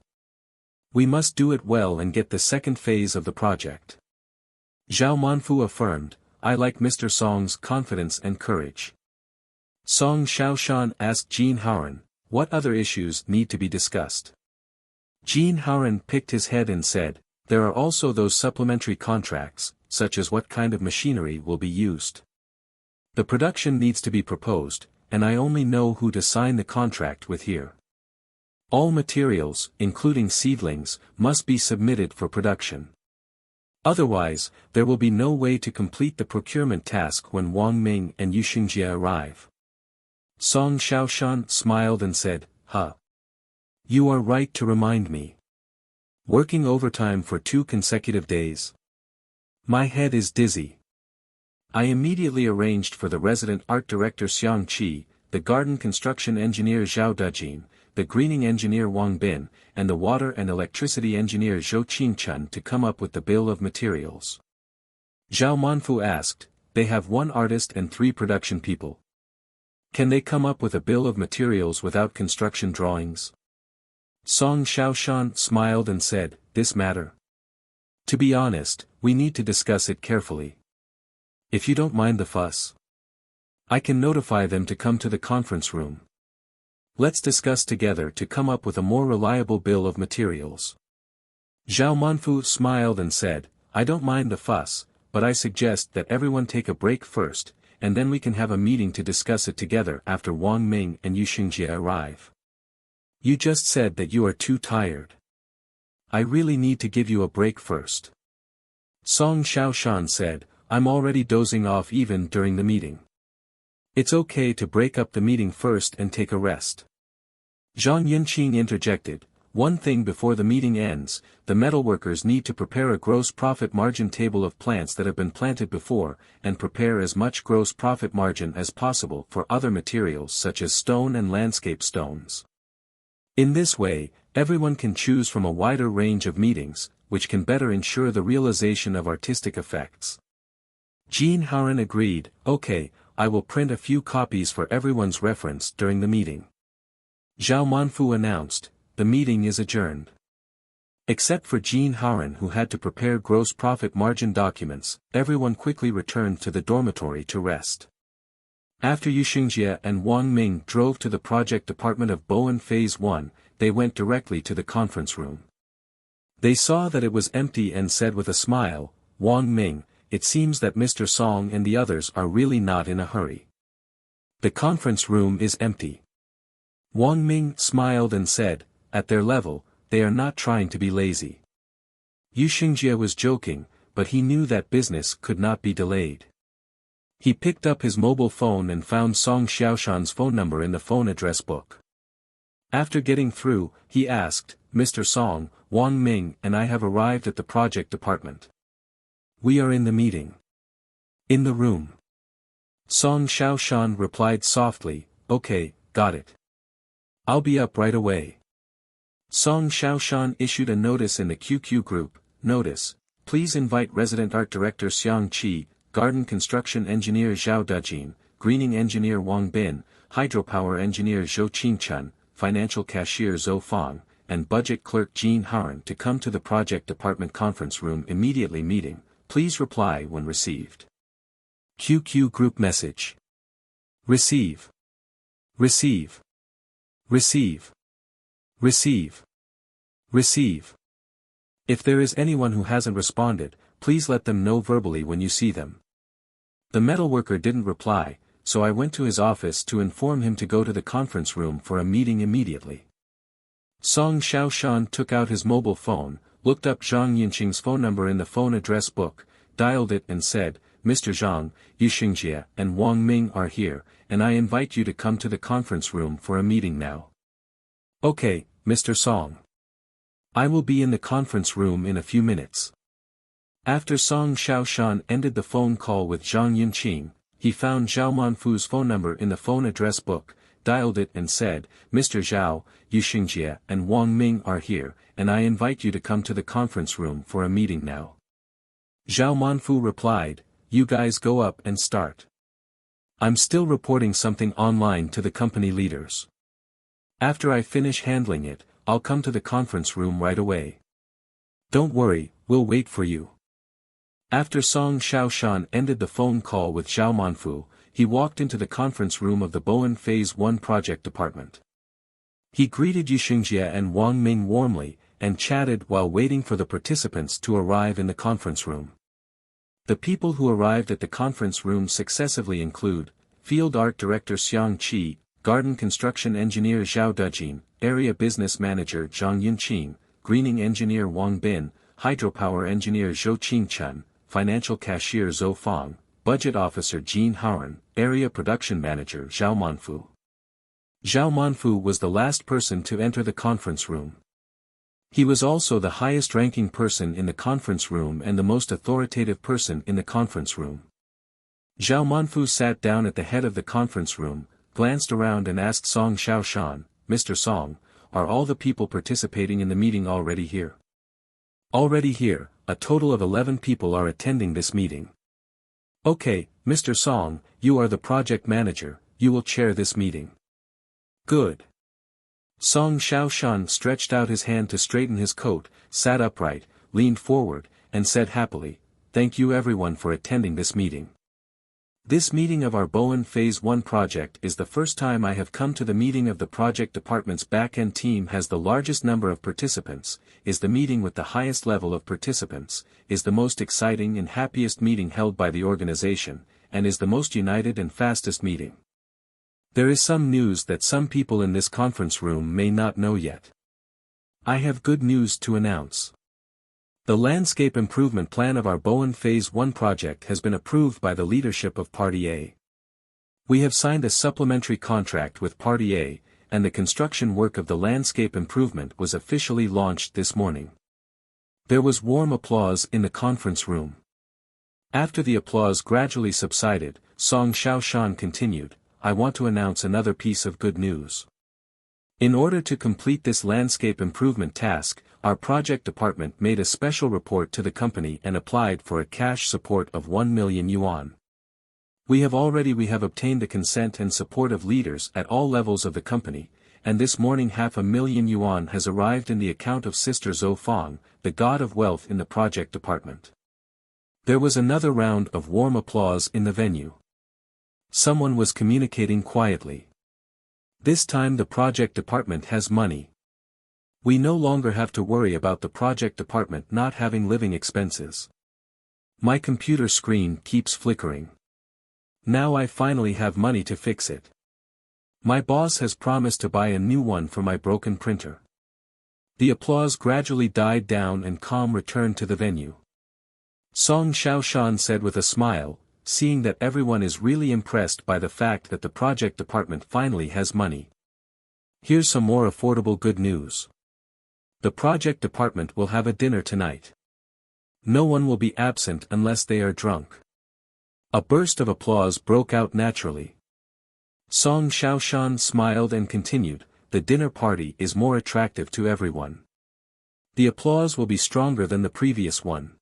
We must do it well and get the second phase of the project. Zhao Manfu affirmed, I like Mr. Song's confidence and courage. Song Xiaoshan asked Jin Haoran, what other issues need to be discussed? Jin Haoran picked his head and said, there are also those supplementary contracts, such as what kind of machinery will be used. The production needs to be proposed, and I only know who to sign the contract with here. All materials, including seedlings, must be submitted for production. Otherwise, there will be no way to complete the procurement task when Wang Ming and Yu Xingjie arrive. Song Xiaoshan smiled and said, "Huh. You are right to remind me. Working overtime for 2 consecutive days. My head is dizzy." I immediately arranged for the resident art director Xiang Qi, the garden construction engineer Zhao Dejin, the greening engineer Wang Bin, and the water and electricity engineer Zhou Qingchen to come up with the bill of materials. Zhao Manfu asked, "They have 1 artist and 3 production people. Can they come up with a bill of materials without construction drawings?" Song Xiaoshan smiled and said, "This matter? To be honest, we need to discuss it carefully. If you don't mind the fuss, I can notify them to come to the conference room. Let's discuss together to come up with a more reliable bill of materials." Zhao Manfu smiled and said, "I don't mind the fuss, but I suggest that everyone take a break first, and then we can have a meeting to discuss it together after Wang Ming and Yu Xingjie arrive. You just said that you are too tired. I really need to give you a break first." Song Xiaoshan said, "I'm already dozing off even during the meeting. It's okay to break up the meeting first and take a rest." Zhang Yinqing interjected, "One thing before the meeting ends, the metalworkers need to prepare a gross profit margin table of plants that have been planted before, and prepare as much gross profit margin as possible for other materials such as stone and landscape stones. In this way, everyone can choose from a wider range of meetings, which can better ensure the realization of artistic effects." Jean Haran agreed, "Okay, I will print a few copies for everyone's reference during the meeting." Zhao Manfu announced, "The meeting is adjourned." Except for Jean Haran who had to prepare gross profit margin documents, everyone quickly returned to the dormitory to rest. After Yu Xingjie and Wang Ming drove to the project department of Bowen Phase 1, they went directly to the conference room. They saw that it was empty and said with a smile, "Wang Ming, it seems that Mr. Song and the others are really not in a hurry. The conference room is empty." Wang Ming smiled and said, "At their level, they are not trying to be lazy." Yu Xingjie was joking, but he knew that business could not be delayed. He picked up his mobile phone and found Song Xiaoshan's phone number in the phone address book. After getting through, he asked, "Mr. Song, Wang Ming and I have arrived at the project department. We are in the meeting. In the room." Song Xiaoshan replied softly, "Okay, got it. I'll be up right away." Song Xiaoshan issued a notice in the QQ group, "Notice, please invite resident art director Xiang Qi, garden construction engineer Zhao Dejin, greening engineer Wang Bin, hydropower engineer Zhou Qingchen, financial cashier Zhou Fang, and budget clerk Jean Haran to come to the project department conference room immediately. Meeting, please reply when received." QQ group message. Receive. Receive. Receive. Receive. Receive. If there is anyone who hasn't responded, please let them know verbally when you see them. The metalworker didn't reply, so I went to his office to inform him to go to the conference room for a meeting immediately. Song Xiaoshan took out his mobile phone, looked up Zhang Yinqing's phone number in the phone address book, dialed it and said, "Mr. Zhang, Yu Xingjie and Wang Ming are here, and I invite you to come to the conference room for a meeting now." "Okay, Mr. Song. I will be in the conference room in a few minutes." After Song Xiaoshan ended the phone call with Zhang Yinqing, he found Zhao Manfu's phone number in the phone address book, dialed it and said, "Mr. Zhao, Yu Xingjie and Wang Ming are here, and I invite you to come to the conference room for a meeting now." Zhao Manfu replied, "You guys go up and start. I'm still reporting something online to the company leaders. After I finish handling it, I'll come to the conference room right away. Don't worry, we'll wait for you." After Song Xiaoshan ended the phone call with Zhao Manfu, he walked into the conference room of the Bowen Phase 1 project department. He greeted Yu Xingjie and Wang Ming warmly, and chatted while waiting for the participants to arrive in the conference room. The people who arrived at the conference room successively include, Field Art Director Xiang Qi, Garden Construction Engineer Zhao Dejin, Area Business Manager Zhang Yunqing, Greening Engineer Wang Bin, Hydropower Engineer Zhou Qingchen, Financial Cashier Zhou Fang, Budget Officer Jin Haoren, Area Production Manager Zhao Manfu. Zhao Manfu was the last person to enter the conference room. He was also the highest-ranking person in the conference room and the most authoritative person in the conference room. Zhao Manfu sat down at the head of the conference room, glanced around and asked Song Xiaoshan, "Mr. Song, are all the people participating in the meeting already here?" "Already here, a total of 11 people are attending this meeting." "Okay, Mr. Song, you are the project manager, you will chair this meeting." "Good." Song Xiaoshan stretched out his hand to straighten his coat, sat upright, leaned forward, and said happily, "Thank you everyone for attending this meeting. This meeting of our Bowen Phase 1 project is the first time I have come to the meeting of the project department's back-end team, has the largest number of participants, is the meeting with the highest level of participants, is the most exciting and happiest meeting held by the organization, and is the most united and fastest meeting. There is some news that some people in this conference room may not know yet. I have good news to announce. The landscape improvement plan of our Bowen Phase 1 project has been approved by the leadership of Party A. We have signed a supplementary contract with Party A, and the construction work of the landscape improvement was officially launched this morning. There was warm applause in the conference room. After the applause gradually subsided, Song Xiaoshan continued, "I want to announce another piece of good news. In order to complete this landscape improvement task, our project department made a special report to the company and applied for a cash support of 1 million yuan. We have obtained the consent and support of leaders at all levels of the company, and this morning 500,000 yuan has arrived in the account of Sister Zhou Fang, the god of wealth in the project department." There was another round of warm applause in the venue. Someone was communicating quietly. "This time the project department has money. We no longer have to worry about the project department not having living expenses. My computer screen keeps flickering. Now I finally have money to fix it. My boss has promised to buy a new one for my broken printer." The applause gradually died down and calm returned to the venue. Song Xiaoshan said with a smile, seeing that everyone is really impressed by the fact that the project department finally has money. "Here's some more affordable good news. The project department will have a dinner tonight. No one will be absent unless they are drunk." A burst of applause broke out naturally. Song Xiaoshan smiled and continued, "The dinner party is more attractive to everyone. The applause will be stronger than the previous one."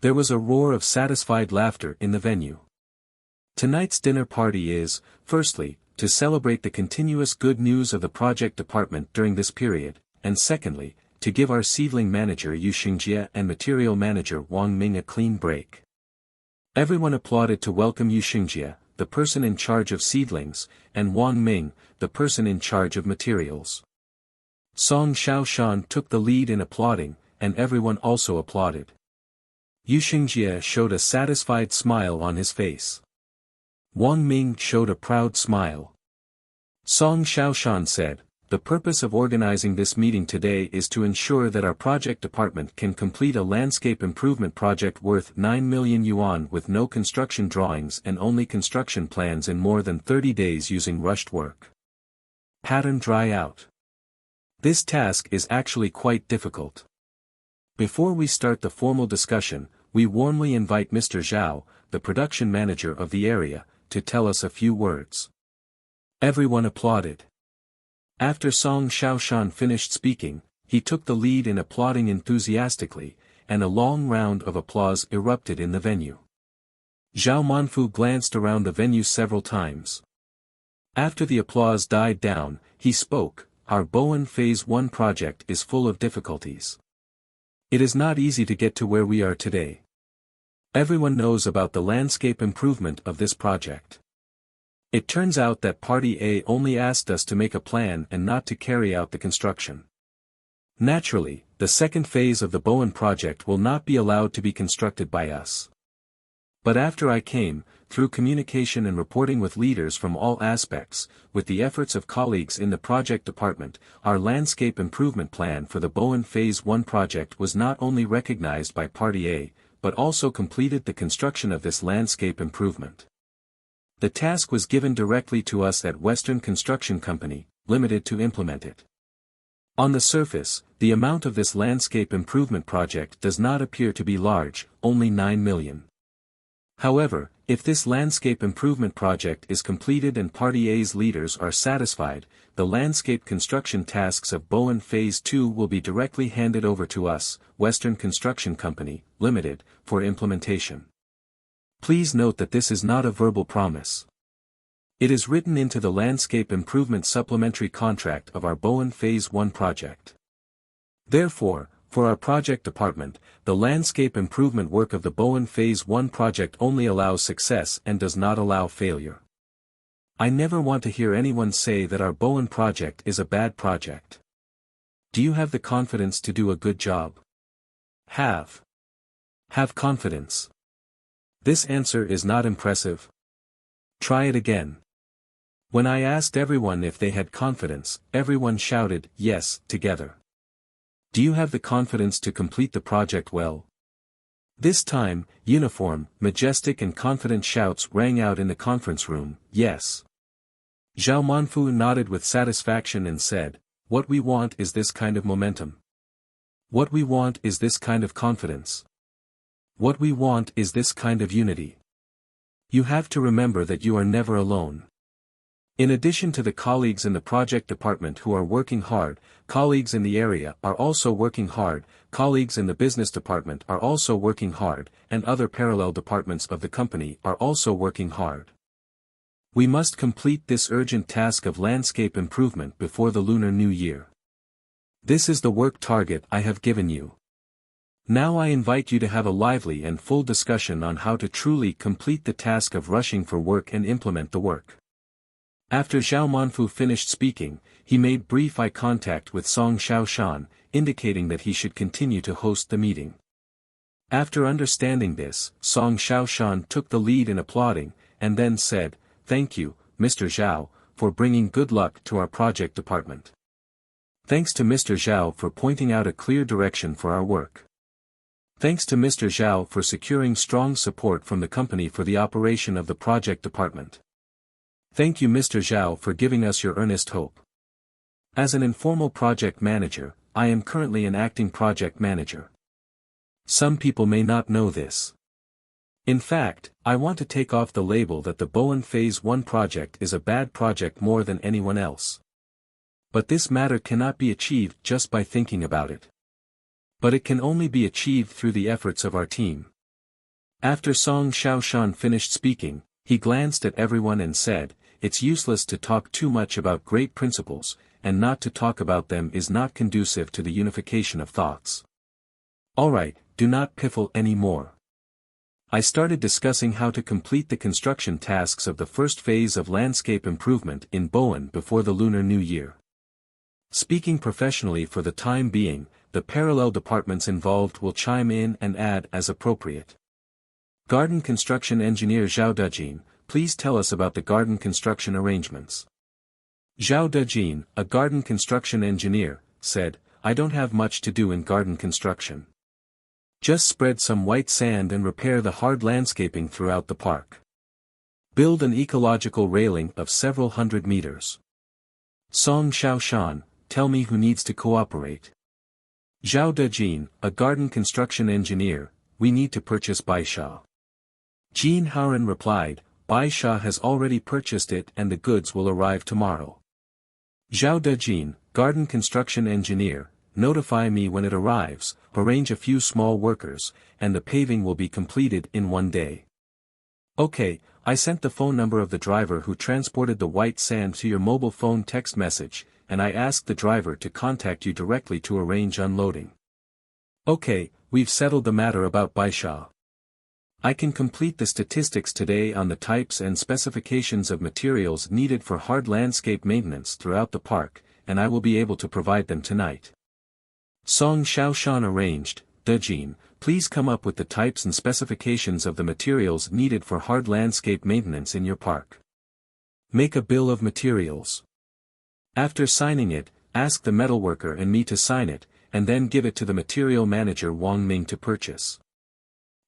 There was a roar of satisfied laughter in the venue. Tonight's dinner party is, firstly, to celebrate the continuous good news of the project department during this period, and secondly, to give our seedling manager Yu Xingjie and material manager Wang Ming a clean break. Everyone applauded to welcome Yu Xingjie, the person in charge of seedlings, and Wang Ming, the person in charge of materials. Song Xiaoshan took the lead in applauding, and everyone also applauded. Yu Xingjie showed a satisfied smile on his face. Wang Ming showed a proud smile. Song Xiaoshan said, "The purpose of organizing this meeting today is to ensure that our project department can complete a landscape improvement project worth 9 million yuan with no construction drawings and only construction plans in more than 30 days using rushed work. Pattern dry out. This task is actually quite difficult. Before we start the formal discussion, we warmly invite Mr. Zhao, the production manager of the area, to tell us a few words." Everyone applauded. After Song Xiaoshan finished speaking, he took the lead in applauding enthusiastically, and a long round of applause erupted in the venue. Zhao Manfu glanced around the venue several times. After the applause died down, he spoke, "Our Bowen Phase 1 project is full of difficulties. It is not easy to get to where we are today. Everyone knows about the landscape improvement of this project. It turns out that Party A only asked us to make a plan and not to carry out the construction. Naturally, the second phase of the Bowen project will not be allowed to be constructed by us. But after I came, through communication and reporting with leaders from all aspects, with the efforts of colleagues in the project department, our landscape improvement plan for the Bowen Phase 1 project was not only recognized by Party A, but also completed the construction of this landscape improvement. The task was given directly to us at Western Construction Company, Limited to implement it. On the surface, the amount of this landscape improvement project does not appear to be large, only 9 million. However, if this landscape improvement project is completed and Party A's leaders are satisfied, the landscape construction tasks of Bowen Phase 2 will be directly handed over to us, Western Construction Company, Limited, for implementation. Please note that this is not a verbal promise. It is written into the landscape improvement supplementary contract of our Bowen Phase 1 project. Therefore, for our project department, the landscape improvement work of the Bowen Phase 1 project only allows success and does not allow failure. I never want to hear anyone say that our Bowen project is a bad project. Do you have the confidence to do a good job? Have confidence. This answer is not impressive. Try it again. When I asked everyone if they had confidence, everyone shouted, yes, together. Do you have the confidence to complete the project well? This time, uniform, majestic and confident shouts rang out in the conference room, yes. Zhao Manfu nodded with satisfaction and said, what we want is this kind of momentum. What we want is this kind of confidence. What we want is this kind of unity. You have to remember that you are never alone. In addition to the colleagues in the project department who are working hard, colleagues in the area are also working hard, colleagues in the business department are also working hard, and other parallel departments of the company are also working hard. We must complete this urgent task of landscape improvement before the Lunar New Year. This is the work target I have given you. Now I invite you to have a lively and full discussion on how to truly complete the task of rushing for work and implement the work. After Zhao Manfu finished speaking, he made brief eye contact with Song Xiaoshan, indicating that he should continue to host the meeting. After understanding this, Song Xiaoshan took the lead in applauding, and then said, "Thank you, Mr. Zhao, for bringing good luck to our project department. Thanks to Mr. Zhao for pointing out a clear direction for our work. Thanks to Mr. Zhao for securing strong support from the company for the operation of the project department. Thank you Mr. Zhao for giving us your earnest hope. As an informal project manager, I am currently an acting project manager. Some people may not know this. In fact, I want to take off the label that the Bowen Phase 1 project is a bad project more than anyone else. But this matter cannot be achieved just by thinking about it. But it can only be achieved through the efforts of our team." After Song Xiaoshan finished speaking, he glanced at everyone and said, "It's useless to talk too much about great principles, and not to talk about them is not conducive to the unification of thoughts. Alright, do not piffle any more. I started discussing how to complete the construction tasks of the first phase of landscape improvement in Bowen before the Lunar New Year. Speaking professionally for the time being, the parallel departments involved will chime in and add as appropriate. Garden Construction Engineer Zhao Dejin, please tell us about the garden construction arrangements." Zhao Dejin, a garden construction engineer, said, "I don't have much to do in garden construction. Just spread some white sand and repair the hard landscaping throughout the park. Build an ecological railing of several hundred meters. Song Xiaoshan, tell me who needs to cooperate." Zhao Dejin, a garden construction engineer, "We need to purchase Baisha." Jin Haoren replied, "Baisha has already purchased it and the goods will arrive tomorrow." Zhao Dejin, garden construction engineer, "Notify me when it arrives, arrange a few small workers, and the paving will be completed in 1 day." "Okay, I sent the phone number of the driver who transported the white sand to your mobile phone text message, and I asked the driver to contact you directly to arrange unloading." "Okay, we've settled the matter about Baisha. I can complete the statistics today on the types and specifications of materials needed for hard landscape maintenance throughout the park, and I will be able to provide them tonight." Song Xiaoshan arranged, Dejin, please come up with the types and specifications of the materials needed for hard landscape maintenance in your park. Make a bill of materials. After signing it, ask the metalworker and me to sign it, and then give it to the material manager Wang Ming to purchase.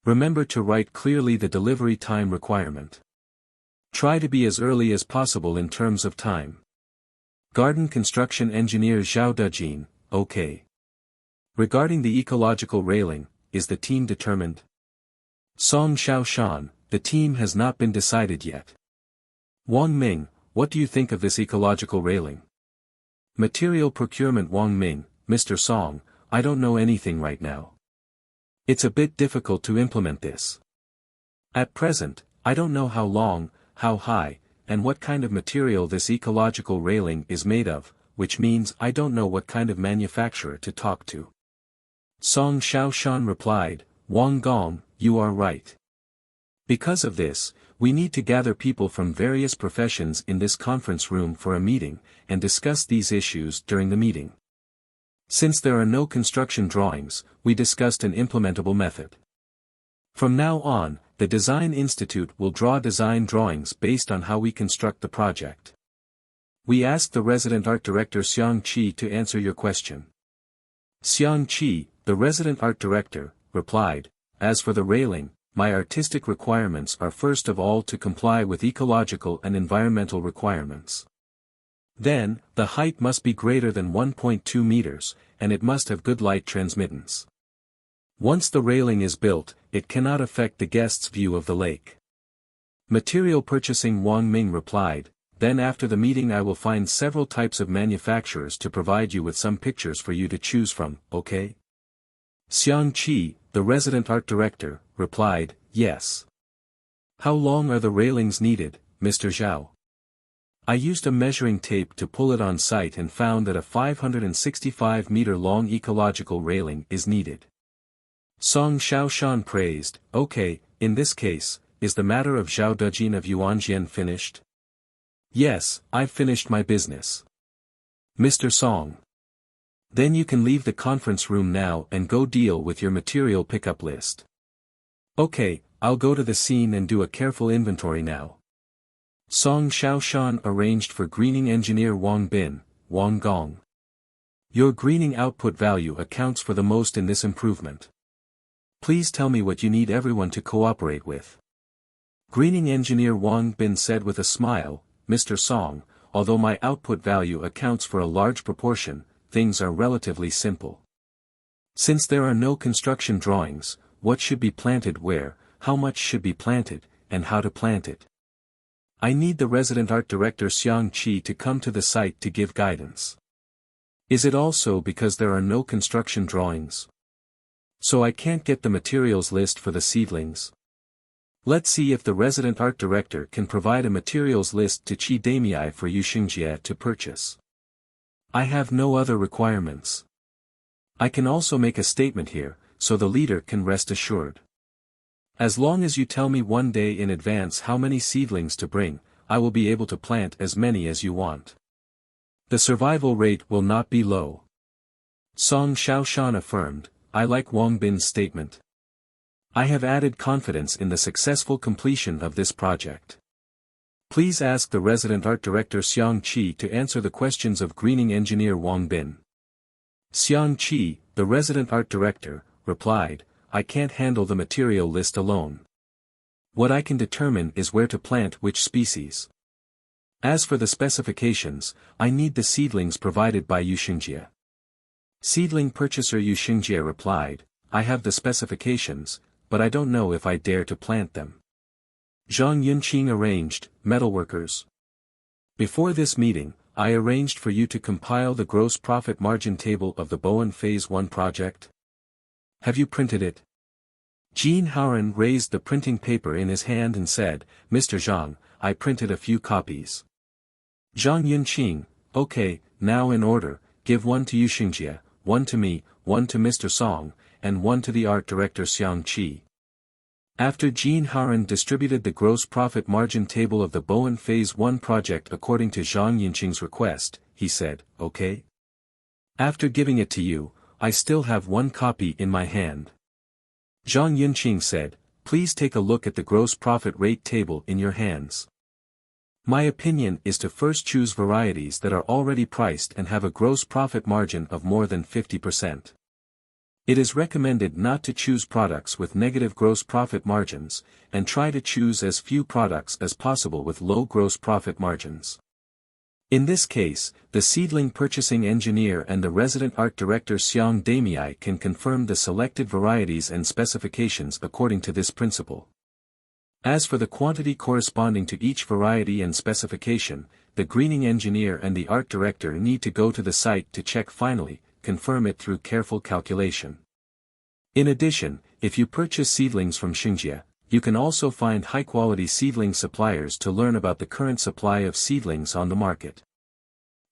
Remember to write clearly the delivery time requirement. Try to be as early as possible in terms of time. Garden Construction Engineer Zhao Dejin, OK. Regarding the ecological railing, is the team determined? Song Xiaoshan, the team has not been decided yet. Wang Ming, what do you think of this ecological railing? Material Procurement Wang Ming, Mr. Song, I don't know anything right now. It's a bit difficult to implement this. At present, I don't know how long, how high, and what kind of material this ecological railing is made of, which means I don't know what kind of manufacturer to talk to. Song Xiaoshan replied, Wang Gong, you are right. Because of this, we need to gather people from various professions in this conference room for a meeting, and discuss these issues during the meeting. Since there are no construction drawings, we discussed an implementable method. From now on, the Design Institute will draw design drawings based on how we construct the project. We asked the resident art director Xiang Qi to answer your question. Xiang Qi, the resident art director, replied, as for the railing, my artistic requirements are first of all to comply with ecological and environmental requirements. Then, the height must be greater than 1.2 meters, and it must have good light transmittance. Once the railing is built, it cannot affect the guest's view of the lake. Material Purchasing Wang Ming replied, then after the meeting I will find several types of manufacturers to provide you with some pictures for you to choose from, okay? Xiang Qi, the resident art director, replied, yes. How long are the railings needed, Mr. Zhao? I used a measuring tape to pull it on site and found that a 565-meter-long ecological railing is needed. Song Xiaoshan praised, okay, in this case, is the matter of Zhao Dejin of Yuanjian finished? Yes, I've finished my business. Mr. Song. Then you can leave the conference room now and go deal with your material pickup list. Okay, I'll go to the scene and do a careful inventory now. Song Xiaoshan arranged for greening engineer Wang Bin, Wang Gong. Your greening output value accounts for the most in this improvement. Please tell me what you need everyone to cooperate with. Greening engineer Wang Bin said with a smile, Mr. Song, although my output value accounts for a large proportion, things are relatively simple. Since there are no construction drawings, what should be planted where, how much should be planted, and how to plant it. I need the resident art director Xiang Qi to come to the site to give guidance. Is it also because there are no construction drawings? So I can't get the materials list for the seedlings? Let's see if the resident art director can provide a materials list to Qi Damei for Yuxingjie to purchase. I have no other requirements. I can also make a statement here, so the leader can rest assured. As long as you tell me one day in advance how many seedlings to bring, I will be able to plant as many as you want. The survival rate will not be low. Song Xiaoshan affirmed, I like Wang Bin's statement. I have added confidence in the successful completion of this project. Please ask the resident art director Xiang Qi to answer the questions of greening engineer Wang Bin. Xiang Qi, the resident art director, replied, I can't handle the material list alone. What I can determine is where to plant which species. As for the specifications, I need the seedlings provided by Yuxingjie. Seedling purchaser Yuxingjie replied, I have the specifications, but I don't know if I dare to plant them. Zhang Yunqing arranged, metalworkers. Before this meeting, I arranged for you to compile the gross profit margin table of the Bowen Phase 1 project. Have you printed it? Jean Howren raised the printing paper in his hand and said, Mr. Zhang, I printed a few copies. Zhang Yunqing, okay, now in order, give one to Yuxingjie, one to me, one to Mr. Song, and one to the art director Xiang Qi. After Jean Howren distributed the gross profit margin table of the Bowen Phase 1 project according to Zhang Yunqing's request, he said, okay. After giving it to you, I still have one copy in my hand. Zhang Yunqing said, please take a look at the gross profit rate table in your hands. My opinion is to first choose varieties that are already priced and have a gross profit margin of more than 50%. It is recommended not to choose products with negative gross profit margins, and try to choose as few products as possible with low gross profit margins. In this case, the seedling purchasing engineer and the resident art director Xiang Damei can confirm the selected varieties and specifications according to this principle. As for the quantity corresponding to each variety and specification, the greening engineer and the art director need to go to the site to check finally, confirm it through careful calculation. In addition, if you purchase seedlings from Xingjie, you can also find high-quality seedling suppliers to learn about the current supply of seedlings on the market.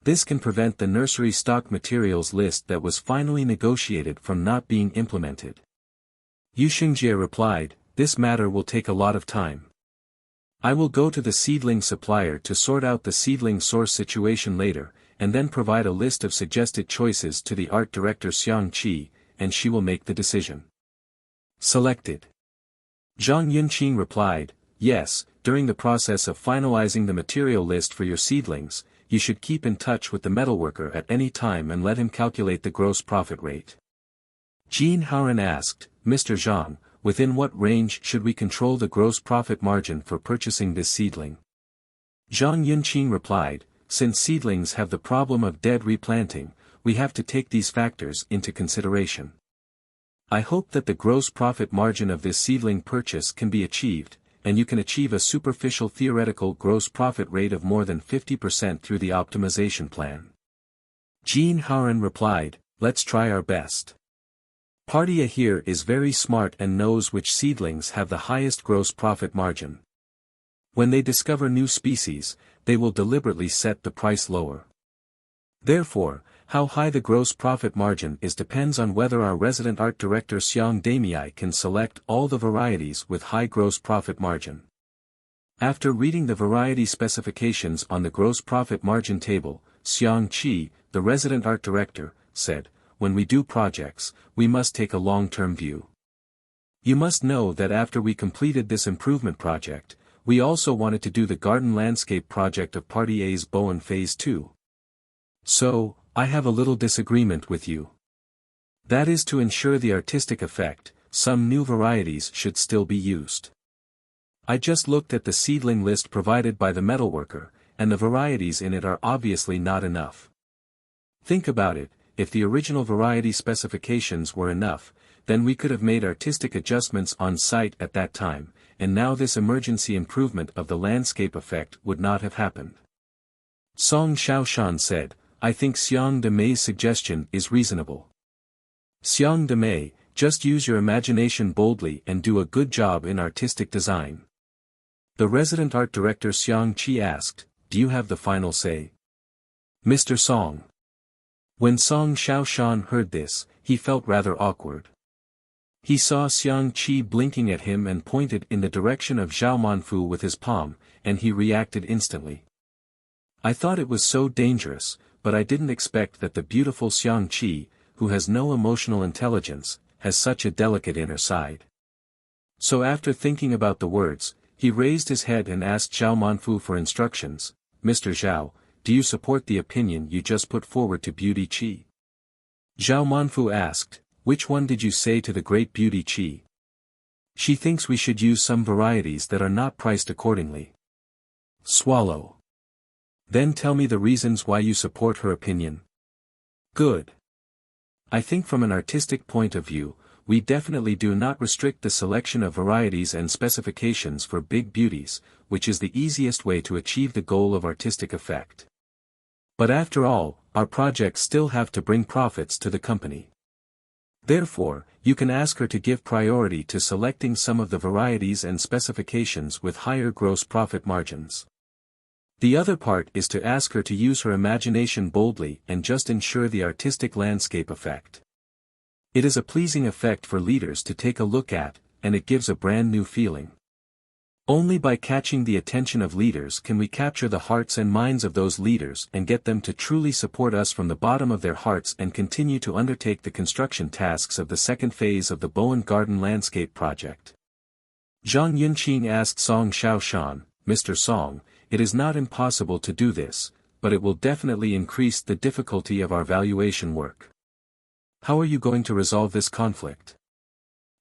This can prevent the nursery stock materials list that was finally negotiated from not being implemented. Yu Xingjie replied, this matter will take a lot of time. I will go to the seedling supplier to sort out the seedling source situation later, and then provide a list of suggested choices to the art director Xiang Qi, and she will make the decision. Selected. Zhang Yunqing replied, yes, during the process of finalizing the material list for your seedlings, you should keep in touch with the metalworker at any time and let him calculate the gross profit rate. Jean Haren asked, Mr. Zhang, within what range should we control the gross profit margin for purchasing this seedling? Zhang Yunqing replied, since seedlings have the problem of dead replanting, we have to take these factors into consideration. I hope that the gross profit margin of this seedling purchase can be achieved, and you can achieve a superficial theoretical gross profit rate of more than 50% through the optimization plan. Jean Haren replied, let's try our best. Party A here is very smart and knows which seedlings have the highest gross profit margin. When they discover new species, they will deliberately set the price lower. Therefore, how high the gross profit margin is depends on whether our resident art director Xiang Damei can select all the varieties with high gross profit margin. After reading the variety specifications on the gross profit margin table, Xiang Qi, the resident art director, said, when we do projects, we must take a long-term view. You must know that after we completed this improvement project, we also wanted to do the garden landscape project of Party A's Bowen Phase 2. So, I have a little disagreement with you. That is to ensure the artistic effect, some new varieties should still be used. I just looked at the seedling list provided by the metalworker, and the varieties in it are obviously not enough. Think about it, if the original variety specifications were enough, then we could have made artistic adjustments on site at that time, and now this emergency improvement of the landscape effect would not have happened. Song Xiaoshan said, I think Xiang Damei's suggestion is reasonable. Xiang Damei, just use your imagination boldly and do a good job in artistic design. The resident art director Xiang Qi asked, do you have the final say? Mr. Song. When Song Xiaoshan heard this, he felt rather awkward. He saw Xiang Qi blinking at him and pointed in the direction of Zhao Manfu with his palm, and he reacted instantly. I thought it was so dangerous, but I didn't expect that the beautiful Xiang Qi, who has no emotional intelligence, has such a delicate inner side. So after thinking about the words, he raised his head and asked Zhao Manfu for instructions, Mr. Zhao, do you support the opinion you just put forward to Beauty Qi? Zhao Manfu asked, which one did you say to the great Beauty Qi? She thinks we should use some varieties that are not priced accordingly. Swallow. Then tell me the reasons why you support her opinion. Good. I think from an artistic point of view, we definitely do not restrict the selection of varieties and specifications for big beauties, which is the easiest way to achieve the goal of artistic effect. But after all, our projects still have to bring profits to the company. Therefore, you can ask her to give priority to selecting some of the varieties and specifications with higher gross profit margins. The other part is to ask her to use her imagination boldly and just ensure the artistic landscape effect. It is a pleasing effect for leaders to take a look at, and it gives a brand new feeling. Only by catching the attention of leaders can we capture the hearts and minds of those leaders and get them to truly support us from the bottom of their hearts and continue to undertake the construction tasks of the second phase of the Bowen Garden Landscape Project. Zhang Yunqing asked Song Xiaoshan, Mr. Song, it is not impossible to do this, but it will definitely increase the difficulty of our valuation work. How are you going to resolve this conflict?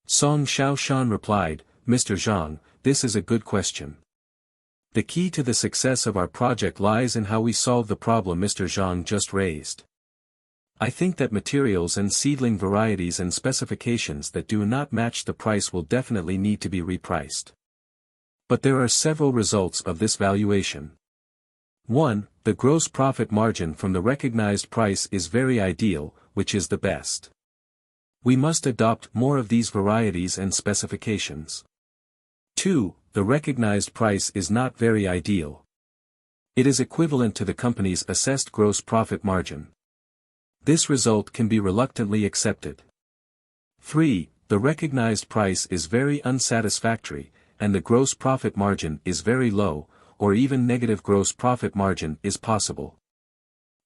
Song Xiaoshan replied, Mr. Zhang, this is a good question. The key to the success of our project lies in how we solve the problem Mr. Zhang just raised. I think that materials and seedling varieties and specifications that do not match the price will definitely need to be repriced. But there are several results of this valuation. 1. The gross profit margin from the recognized price is very ideal, which is the best. We must adopt more of these varieties and specifications. 2. The recognized price is not very ideal. It is equivalent to the company's assessed gross profit margin. This result can be reluctantly accepted. 3. The recognized price is very unsatisfactory, and the gross profit margin is very low, or even negative gross profit margin is possible.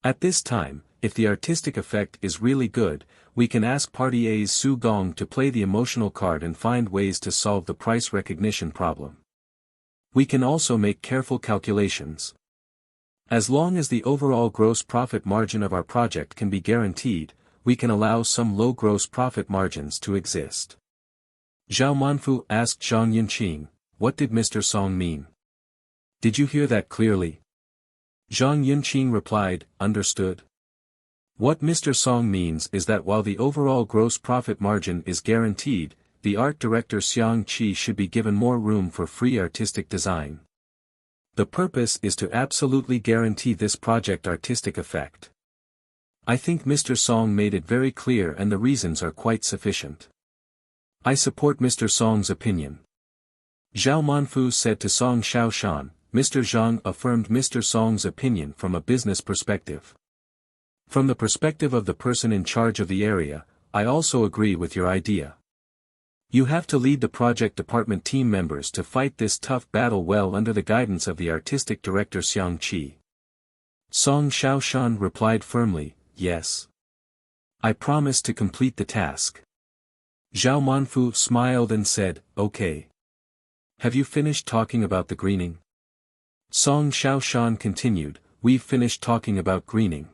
At this time, if the artistic effect is really good, we can ask Party A's Su Gong to play the emotional card and find ways to solve the price recognition problem. We can also make careful calculations. As long as the overall gross profit margin of our project can be guaranteed, we can allow some low gross profit margins to exist. Zhao Manfu asked Zhang Yunqing, what did Mr. Song mean? Did you hear that clearly? Zhang Yunqing replied, understood. What Mr. Song means is that while the overall gross profit margin is guaranteed, the art director Xiang Qi should be given more room for free artistic design. The purpose is to absolutely guarantee this project artistic effect. I think Mr. Song made it very clear and the reasons are quite sufficient. I support Mr. Song's opinion. Zhao Manfu said to Song Xiaoshan, Mr. Zhang affirmed Mr. Song's opinion from a business perspective. From the perspective of the person in charge of the area, I also agree with your idea. You have to lead the project department team members to fight this tough battle well under the guidance of the artistic director Xiang Qi. Song Xiaoshan replied firmly, yes. I promise to complete the task. Zhao Manfu smiled and said, okay. Have you finished talking about the greening? Song Xiaoshan continued, we've finished talking about greening.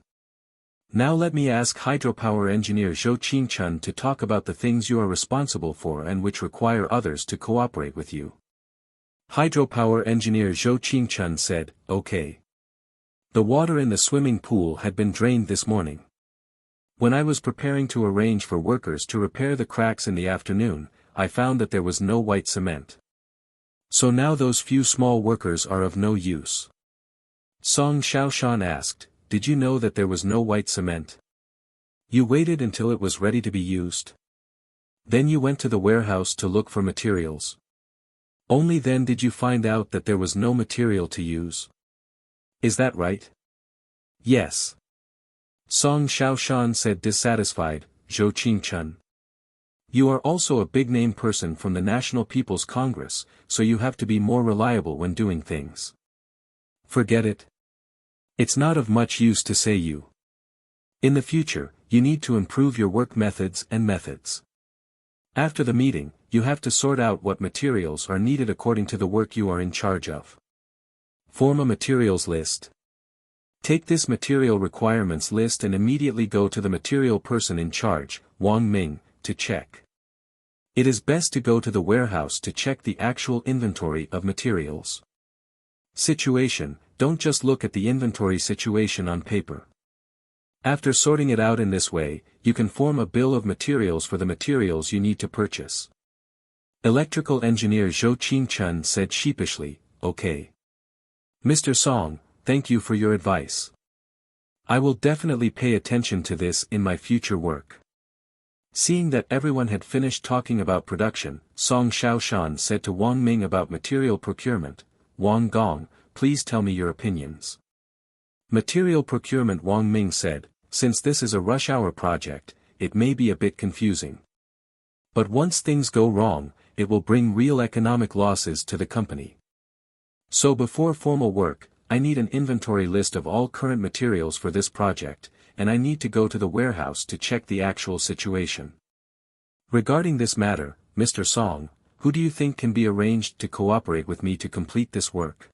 Now let me ask hydropower engineer Zhou Qingchun to talk about the things you are responsible for and which require others to cooperate with you. Hydropower engineer Zhou Qingchun said, okay. The water in the swimming pool had been drained this morning. When I was preparing to arrange for workers to repair the cracks in the afternoon, I found that there was no white cement. So now those few small workers are of no use. Song Xiaoshan asked, did you know that there was no white cement? You waited until it was ready to be used. Then you went to the warehouse to look for materials. Only then did you find out that there was no material to use. Is that right? Yes. Song Xiaoshan said dissatisfied, Zhou Qingchun. You are also a big-name person from the National People's Congress, so you have to be more reliable when doing things. Forget it. It's not of much use to say you. In the future, you need to improve your work methods and methods. After the meeting, you have to sort out what materials are needed according to the work you are in charge of. Form a materials list. Take this material requirements list and immediately go to the material person in charge, Wang Ming, to check. It is best to go to the warehouse to check the actual inventory of materials. Situation, don't just look at the inventory situation on paper. After sorting it out in this way, you can form a bill of materials for the materials you need to purchase. Electrical engineer Zhou Qingchun said sheepishly, okay. Mr. Song, thank you for your advice. I will definitely pay attention to this in my future work. Seeing that everyone had finished talking about production, Song Xiaoshan said to Wang Ming about material procurement, Wang Gong, please tell me your opinions. Material procurement Wang Ming said, since this is a rush hour project, it may be a bit confusing. But once things go wrong, it will bring real economic losses to the company. So before formal work, I need an inventory list of all current materials for this project, and I need to go to the warehouse to check the actual situation. Regarding this matter, Mr. Song, who do you think can be arranged to cooperate with me to complete this work?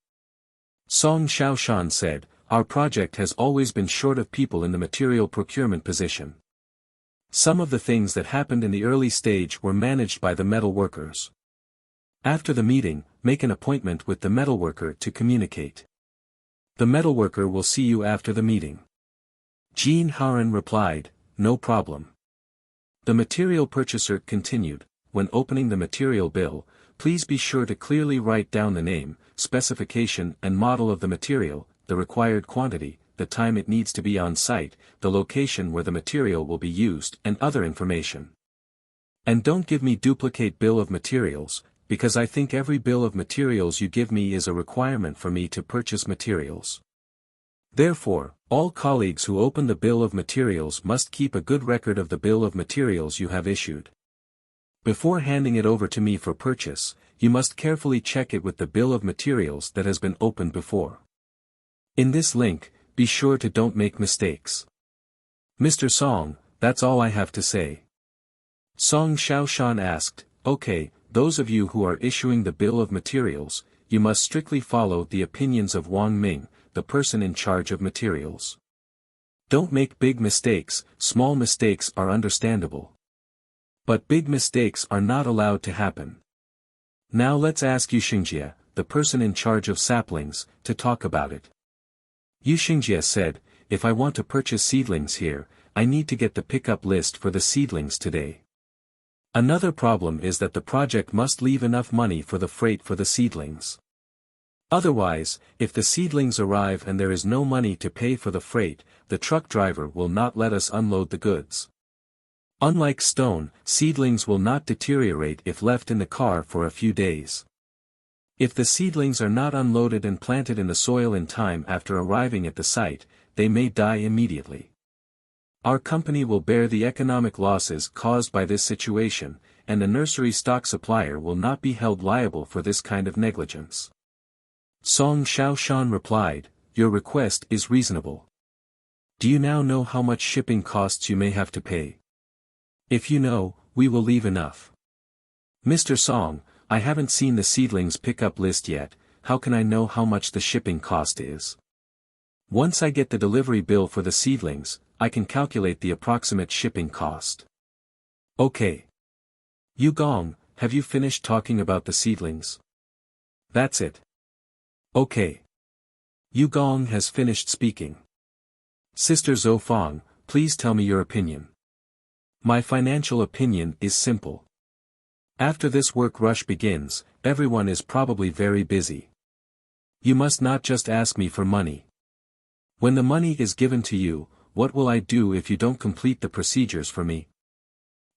Song Xiaoshan said, our project has always been short of people in the material procurement position. Some of the things that happened in the early stage were managed by the metal workers. After the meeting, make an appointment with the metalworker to communicate. The metalworker will see you after the meeting. Jean Haran replied, no problem. The material purchaser continued, when opening the material bill, please be sure to clearly write down the name, specification and model of the material, the required quantity, the time it needs to be on site, the location where the material will be used and other information. And don't give me duplicate bill of materials, because I think every bill of materials you give me is a requirement for me to purchase materials. Therefore, all colleagues who open the bill of materials must keep a good record of the bill of materials you have issued. Before handing it over to me for purchase, you must carefully check it with the bill of materials that has been opened before. In this link, be sure to don't make mistakes. Mr. Song, that's all I have to say. Song Xiaoshan asked, okay, those of you who are issuing the bill of materials, you must strictly follow the opinions of Wang Ming, the person in charge of materials. Don't make big mistakes, small mistakes are understandable. But big mistakes are not allowed to happen. Now let's ask Yu Xingjie, the person in charge of saplings, to talk about it. Yu Xingjie said, if I want to purchase seedlings here, I need to get the pickup list for the seedlings today. Another problem is that the project must leave enough money for the freight for the seedlings. Otherwise, if the seedlings arrive and there is no money to pay for the freight, the truck driver will not let us unload the goods. Unlike stone, seedlings will not deteriorate if left in the car for a few days. If the seedlings are not unloaded and planted in the soil in time after arriving at the site, they may die immediately. Our company will bear the economic losses caused by this situation, and the nursery stock supplier will not be held liable for this kind of negligence. Song Xiaoshan replied, your request is reasonable. Do you now know how much shipping costs you may have to pay? If you know, we will leave enough. Mr. Song, I haven't seen the seedlings pickup list yet, how can I know how much the shipping cost is? Once I get the delivery bill for the seedlings, I can calculate the approximate shipping cost. Okay. Yu Gong, have you finished talking about the seedlings? That's it. Okay. Yu Gong has finished speaking. Sister Zhou Fang, please tell me your opinion. My financial opinion is simple. After this work rush begins, everyone is probably very busy. You must not just ask me for money. When the money is given to you, what will I do if you don't complete the procedures for me?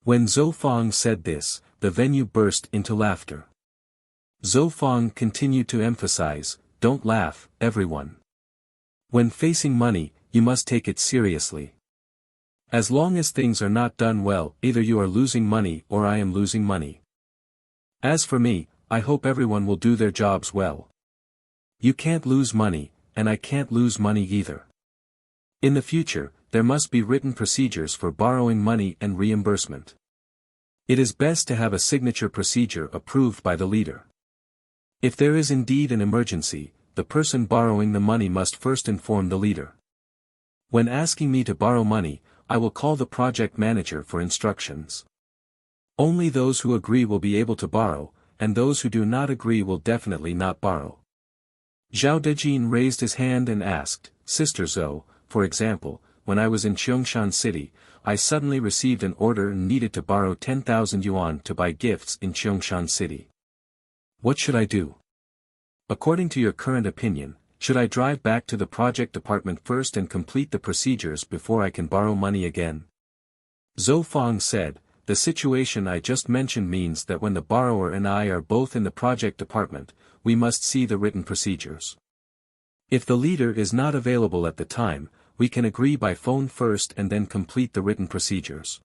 When Zhou Fang said this, the venue burst into laughter. Zhou Fang continued to emphasize, don't laugh, everyone. When facing money, you must take it seriously. As long as things are not done well, either you are losing money or I am losing money. As for me, I hope everyone will do their jobs well. You can't lose money, and I can't lose money either. In the future, there must be written procedures for borrowing money and reimbursement. It is best to have a signature procedure approved by the leader. If there is indeed an emergency, the person borrowing the money must first inform the leader. When asking me to borrow money, I will call the project manager for instructions. Only those who agree will be able to borrow, and those who do not agree will definitely not borrow. Zhao Dejin raised his hand and asked, Sister Zhou, for example, when I was in Cheongshan City, I suddenly received an order and needed to borrow 10,000 yuan to buy gifts in Cheongshan City. What should I do? According to your current opinion, should I drive back to the project department first and complete the procedures before I can borrow money again? Zhou Fang said, the situation I just mentioned means that when the borrower and I are both in the project department, we must see the written procedures. If the leader is not available at the time, we can agree by phone first and then complete the written procedures.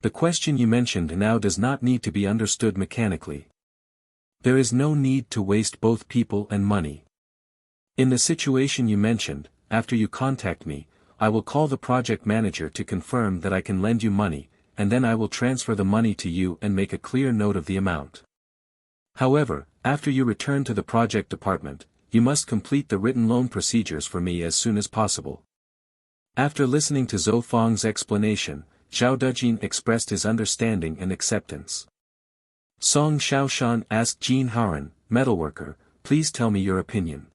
The question you mentioned now does not need to be understood mechanically. There is no need to waste both people and money. In the situation you mentioned, after you contact me, I will call the project manager to confirm that I can lend you money, and then I will transfer the money to you and make a clear note of the amount. However, after you return to the project department, you must complete the written loan procedures for me as soon as possible. After listening to Zhou Feng's explanation, Zhao Dejin expressed his understanding and acceptance. Song Xiaoshan asked Jin Haoran, metalworker, please tell me your opinion.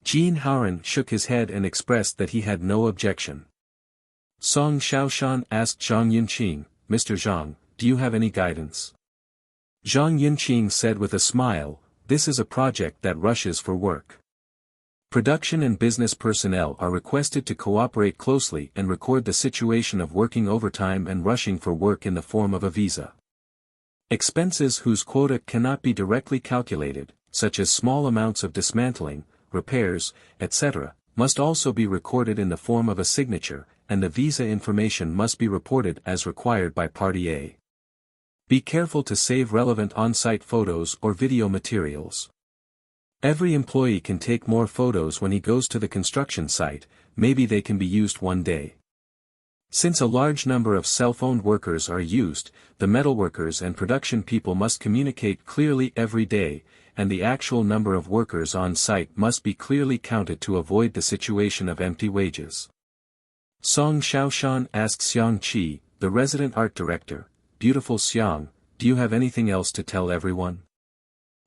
Jin Haoran shook his head and expressed that he had no objection. Song Xiaoshan asked Zhang Yunqing, Mr. Zhang, do you have any guidance? Zhang Yunqing said with a smile, this is a project that rushes for work. Production and business personnel are requested to cooperate closely and record the situation of working overtime and rushing for work in the form of a visa. Expenses whose quota cannot be directly calculated, such as small amounts of dismantling, repairs, etc., must also be recorded in the form of a signature, and the visa information must be reported as required by Party A. Be careful to save relevant on-site photos or video materials. Every employee can take more photos when he goes to the construction site, maybe they can be used one day. Since a large number of self-owned workers are used, the metalworkers and production people must communicate clearly every day, and the actual number of workers on site must be clearly counted to avoid the situation of empty wages. Song Xiaoshan asked Xiang Qi, the resident art director, beautiful Xiang, do you have anything else to tell everyone?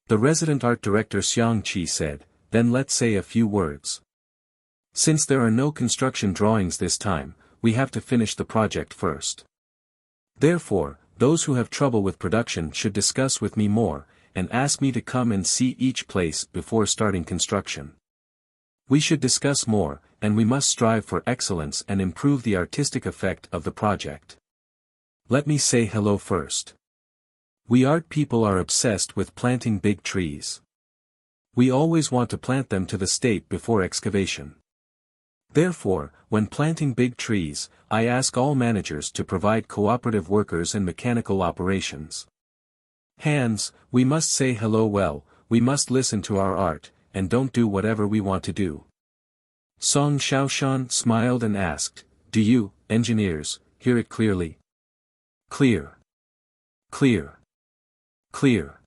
The resident art director Xiang Qi said, then let's say a few words. Since there are no construction drawings this time, we have to finish the project first. Therefore, those who have trouble with production should discuss with me more, and ask me to come and see each place before starting construction. We should discuss more, and we must strive for excellence and improve the artistic effect of the project. Let me say hello first. We art people are obsessed with planting big trees. We always want to plant them to the state before excavation. Therefore, when planting big trees, I ask all managers to provide cooperative workers and mechanical operations. Hands, we must say hello well, we must listen to our art, and don't do whatever we want to do. Song Xiaoshan smiled and asked, do you, engineers, hear it clearly? Clear. Clear. Clear.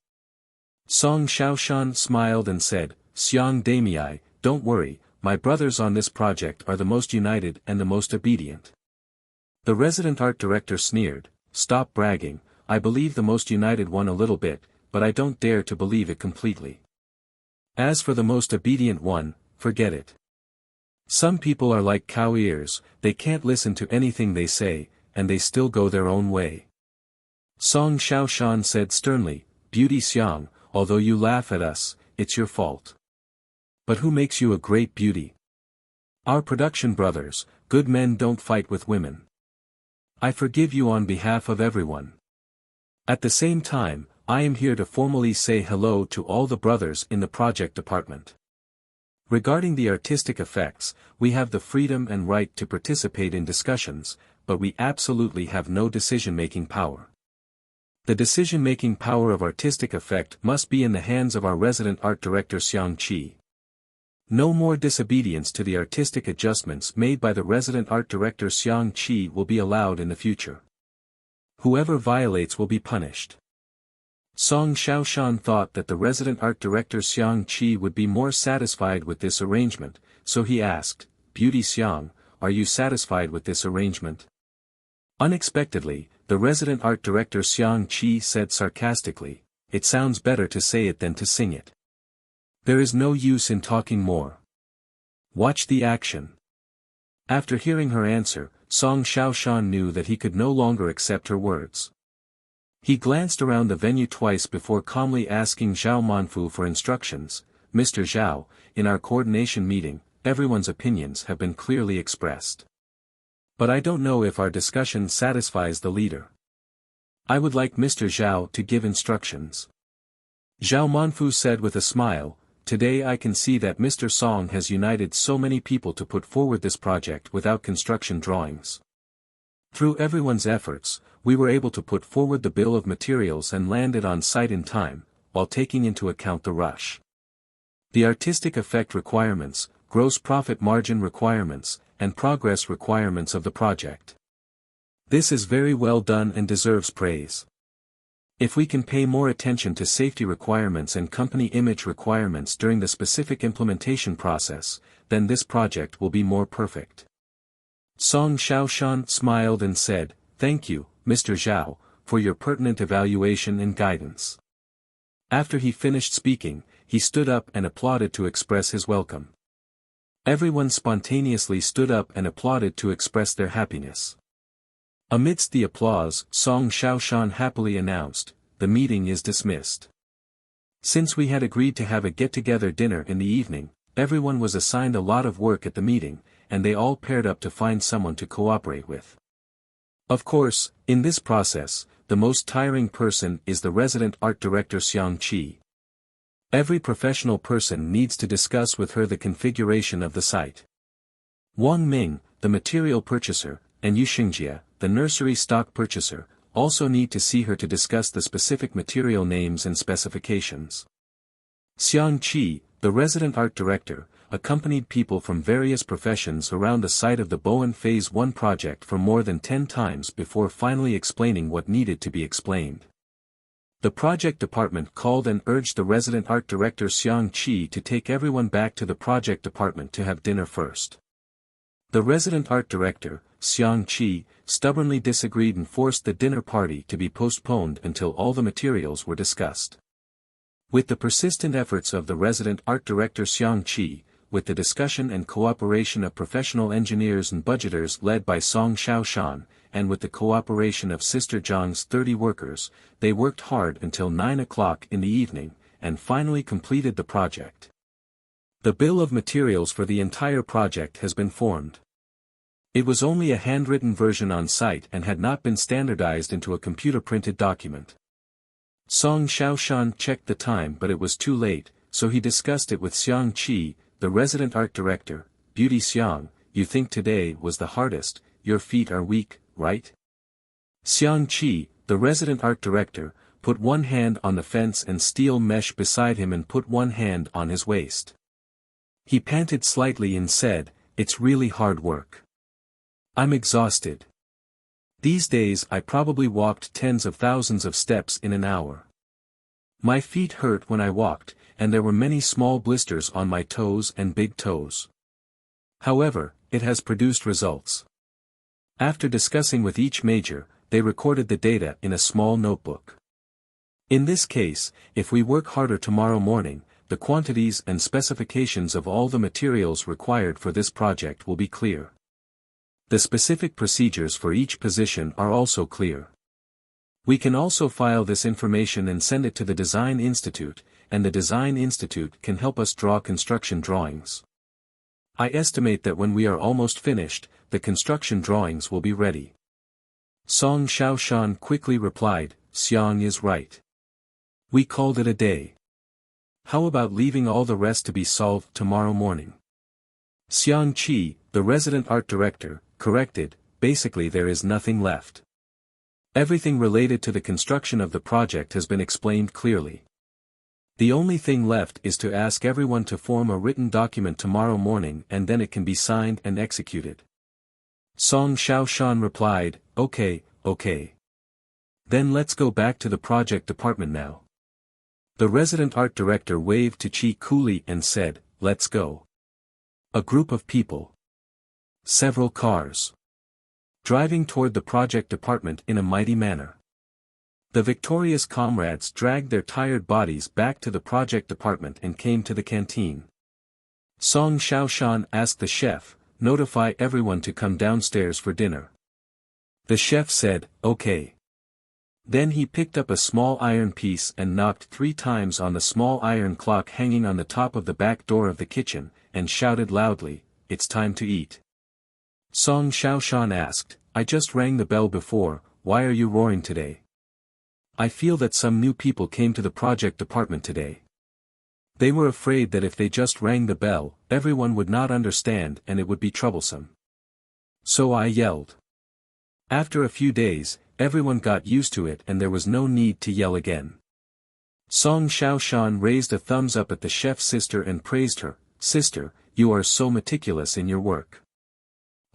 Song Xiaoshan smiled and said, Xiang Damei, don't worry, my brothers on this project are the most united and the most obedient. The resident art director sneered, stop bragging, I believe the most united one a little bit, but I don't dare to believe it completely. As for the most obedient one, forget it. Some people are like cow ears, they can't listen to anything they say, and they still go their own way. Song Xiaoshan said sternly, Beauty Xiang, although you laugh at us, it's your fault. But who makes you a great beauty? Our production brothers, good men don't fight with women. I forgive you on behalf of everyone. At the same time, I am here to formally say hello to all the brothers in the project department. Regarding the artistic effects, we have the freedom and right to participate in discussions, but we absolutely have no decision-making power. The decision-making power of artistic effect must be in the hands of our resident art director Xiang Qi. No more disobedience to the artistic adjustments made by the resident art director Xiang Qi will be allowed in the future. Whoever violates will be punished. Song Xiaoshan thought that the resident art director Xiang Qi would be more satisfied with this arrangement, so he asked, Beauty Xiang, are you satisfied with this arrangement? Unexpectedly, the resident art director Xiang Qi said sarcastically, it sounds better to say it than to sing it. There is no use in talking more. Watch the action. After hearing her answer, Song Xiaoshan knew that he could no longer accept her words. He glanced around the venue twice before calmly asking Zhao Manfu for instructions, Mr. Zhao, in our coordination meeting, everyone's opinions have been clearly expressed. But I don't know if our discussion satisfies the leader. I would like Mr. Zhao to give instructions. Zhao Manfu said with a smile, today I can see that Mr. Song has united so many people to put forward this project without construction drawings. Through everyone's efforts, we were able to put forward the bill of materials and land it on site in time, while taking into account the rush. The artistic effect requirements, gross profit margin requirements, and progress requirements of the project. This is very well done and deserves praise. If we can pay more attention to safety requirements and company image requirements during the specific implementation process, then this project will be more perfect. Song Xiaoshan smiled and said, "Thank you, Mr. Zhao, for your pertinent evaluation and guidance." After he finished speaking, he stood up and applauded to express his welcome. Everyone spontaneously stood up and applauded to express their happiness. Amidst the applause, Song Xiaoshan happily announced, "The meeting is dismissed." Since we had agreed to have a get-together dinner in the evening, everyone was assigned a lot of work at the meeting, and they all paired up to find someone to cooperate with. Of course, in this process, the most tiring person is the resident art director Xiang Qi. Every professional person needs to discuss with her the configuration of the site. Wang Ming, the material purchaser, and Yu Xingjie, the nursery stock purchaser, also need to see her to discuss the specific material names and specifications. Xiang Qi, the resident art director, accompanied people from various professions around the site of the Bowen Phase 1 project for more than 10 times before finally explaining what needed to be explained. The project department called and urged the resident art director Xiang Qi to take everyone back to the project department to have dinner first. The resident art director, Xiang Qi, stubbornly disagreed and forced the dinner party to be postponed until all the materials were discussed. With the persistent efforts of the resident art director Xiang Qi, with the discussion and cooperation of professional engineers and budgeters led by Song Xiaoshan, and with the cooperation of Sister Zhang's 30 workers, they worked hard until 9 o'clock in the evening, and finally completed the project. The bill of materials for the entire project has been formed. It was only a handwritten version on site and had not been standardized into a computer-printed document. Song Xiaoshan checked the time, but it was too late, so he discussed it with Xiang Qi, the resident art director. "Beauty Xiang, you think today was the hardest, your feet are weak, right?" Xiang Qi, the resident art director, put one hand on the fence and steel mesh beside him and put one hand on his waist. He panted slightly and said, "It's really hard work. I'm exhausted. These days I probably walked tens of thousands of steps in an hour. My feet hurt when I walked, and there were many small blisters on my toes and big toes. However, it has produced results." After discussing with each major, they recorded the data in a small notebook. In this case, if we work harder tomorrow morning, the quantities and specifications of all the materials required for this project will be clear. The specific procedures for each position are also clear. We can also file this information and send it to the Design Institute, and the Design Institute can help us draw construction drawings. I estimate that when we are almost finished, the construction drawings will be ready. Song Xiaoshan quickly replied, "Xiang is right. We called it a day. How about leaving all the rest to be solved tomorrow morning?" Xiang Qi, the resident art director, corrected, "Basically there is nothing left. Everything related to the construction of the project has been explained clearly. The only thing left is to ask everyone to form a written document tomorrow morning and then it can be signed and executed." Song Xiaoshan replied, Okay. Then let's go back to the project department now." The resident art director waved to Qi coolly and said, "Let's go." A group of people. Several cars. Driving toward the project department in a mighty manner. The victorious comrades dragged their tired bodies back to the project department and came to the canteen. Song Xiaoshan asked the chef, "Notify everyone to come downstairs for dinner." The chef said, "Okay." Then he picked up a small iron piece and knocked 3 times on the small iron clock hanging on the top of the back door of the kitchen, and shouted loudly, "It's time to eat." Song Xiaoshan asked, "I just rang the bell before, why are you roaring today?" "I feel that some new people came to the project department today. They were afraid that if they just rang the bell, everyone would not understand and it would be troublesome. So I yelled." After a few days, everyone got used to it and there was no need to yell again. Song Xiaoshan raised a thumbs up at the chef's sister and praised her, "Sister, you are so meticulous in your work."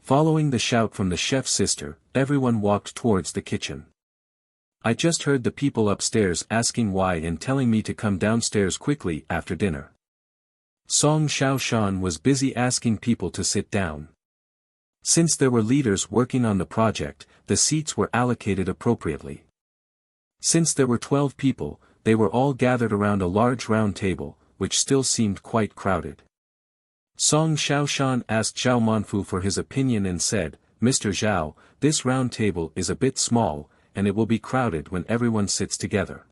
Following the shout from the chef's sister, everyone walked towards the kitchen. I just heard the people upstairs asking why and telling me to come downstairs quickly after dinner. Song Xiaoshan was busy asking people to sit down. Since there were leaders working on the project, the seats were allocated appropriately. Since there were 12 people, they were all gathered around a large round table, which still seemed quite crowded. Song Xiaoshan asked Zhao Manfu for his opinion and said, "Mr. Zhao, this round table is a bit small, and it will be crowded when everyone sits together.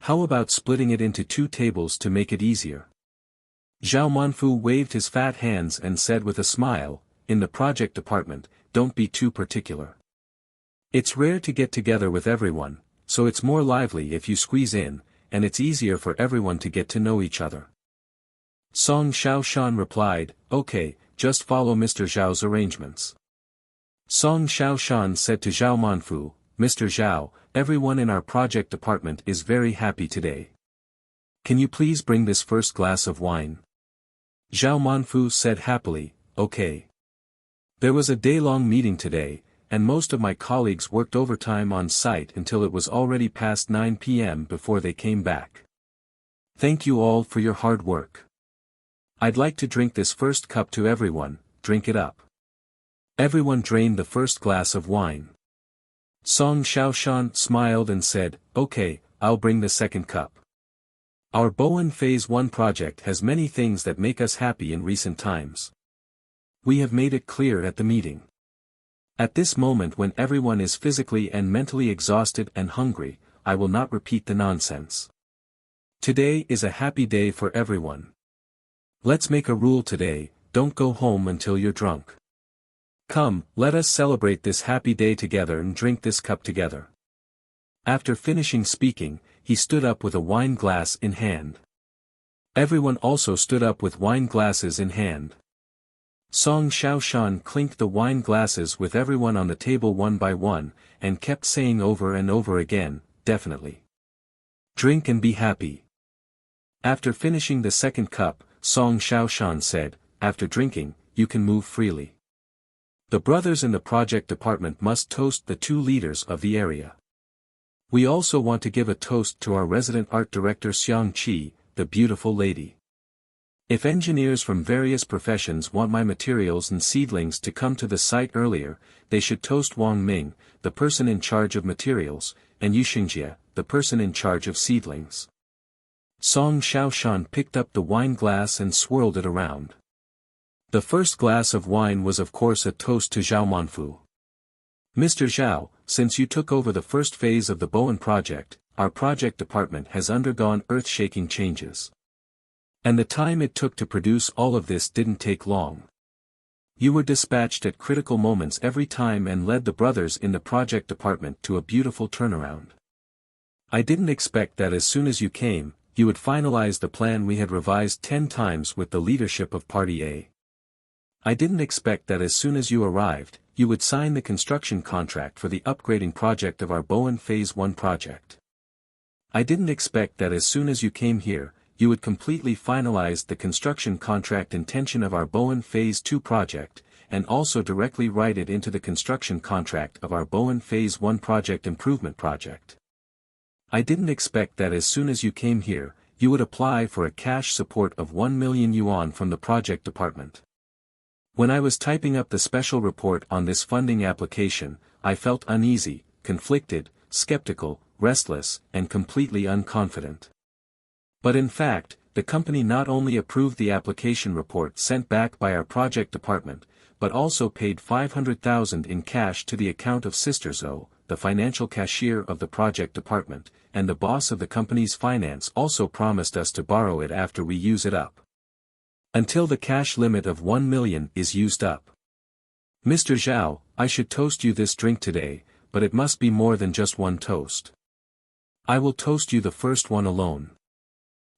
How about splitting it into 2 tables to make it easier?" Zhao Manfu waved his fat hands and said with a smile, "In the project department, don't be too particular. It's rare to get together with everyone, so it's more lively if you squeeze in, and it's easier for everyone to get to know each other." Song Xiaoshan replied, "Okay, just follow Mr. Zhao's arrangements." Song Xiaoshan said to Zhao Manfu, "Mr. Zhao, everyone in our project department is very happy today. Can you please bring this first glass of wine?" Zhao Manfu said happily, "Okay." There was a day-long meeting today, and most of my colleagues worked overtime on site until it was already past 9 p.m. before they came back. Thank you all for your hard work. I'd like to drink this first cup to everyone, drink it up. Everyone drained the first glass of wine. Song Xiaoshan smiled and said, "Okay, I'll bring the second cup. Our Bowen Phase 1 project has many things that make us happy in recent times. We have made it clear at the meeting. At this moment when everyone is physically and mentally exhausted and hungry, I will not repeat the nonsense. Today is a happy day for everyone. Let's make a rule today, don't go home until you're drunk. Come, let us celebrate this happy day together and drink this cup together." After finishing speaking, he stood up with a wine glass in hand. Everyone also stood up with wine glasses in hand. Song Xiaoshan clinked the wine glasses with everyone on the table one by one, and kept saying over and over again, "Definitely. Drink and be happy." After finishing the second cup, Song Xiaoshan said, "After drinking, you can move freely. The brothers in the project department must toast the 2 leaders of the area. We also want to give a toast to our resident art director Xiang Qi, the beautiful lady. If engineers from various professions want my materials and seedlings to come to the site earlier, they should toast Wang Ming, the person in charge of materials, and Yu Xingjie, the person in charge of seedlings." Song Xiaoshan picked up the wine glass and swirled it around. The first glass of wine was of course a toast to Zhao Manfu. "Mr. Zhao, since you took over the first phase of the Bowen project, our project department has undergone earth-shaking changes. And the time it took to produce all of this didn't take long. You were dispatched at critical moments every time and led the brothers in the project department to a beautiful turnaround. I didn't expect that as soon as you came, you would finalize the plan we had revised 10 times with the leadership of Party A. I didn't expect that as soon as you arrived, you would sign the construction contract for the upgrading project of our Bowen Phase 1 project. I didn't expect that as soon as you came here, you would completely finalize the construction contract intention of our Bowen Phase 2 project, and also directly write it into the construction contract of our Bowen Phase 1 project improvement project. I didn't expect that as soon as you came here, you would apply for a cash support of 1 million yuan from the project department. When I was typing up the special report on this funding application, I felt uneasy, conflicted, skeptical, restless, and completely unconfident. But in fact, the company not only approved the application report sent back by our project department, but also paid 500,000 in cash to the account of Sister Zhou, the financial cashier of the project department, and the boss of the company's finance also promised us to borrow it after we use it up. Until the cash limit of 1 million is used up. Mr. Zhao, I should toast you this drink today, but it must be more than just one toast. I will toast you the first one alone."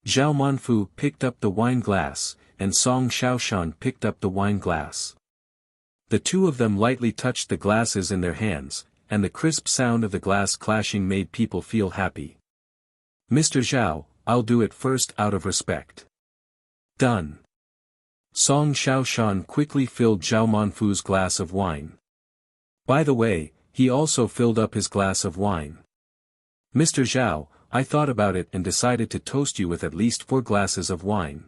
Zhao Manfu picked up the wine glass, and Song Xiaoshan picked up the wine glass. The two of them lightly touched the glasses in their hands, and the crisp sound of the glass clashing made people feel happy. Mr. Zhao, I'll do it first out of respect. Done. Song Xiaoshan quickly filled Zhao Manfu's glass of wine. By the way, he also filled up his glass of wine. Mr. Zhao, I thought about it and decided to toast you with at least 4 glasses of wine.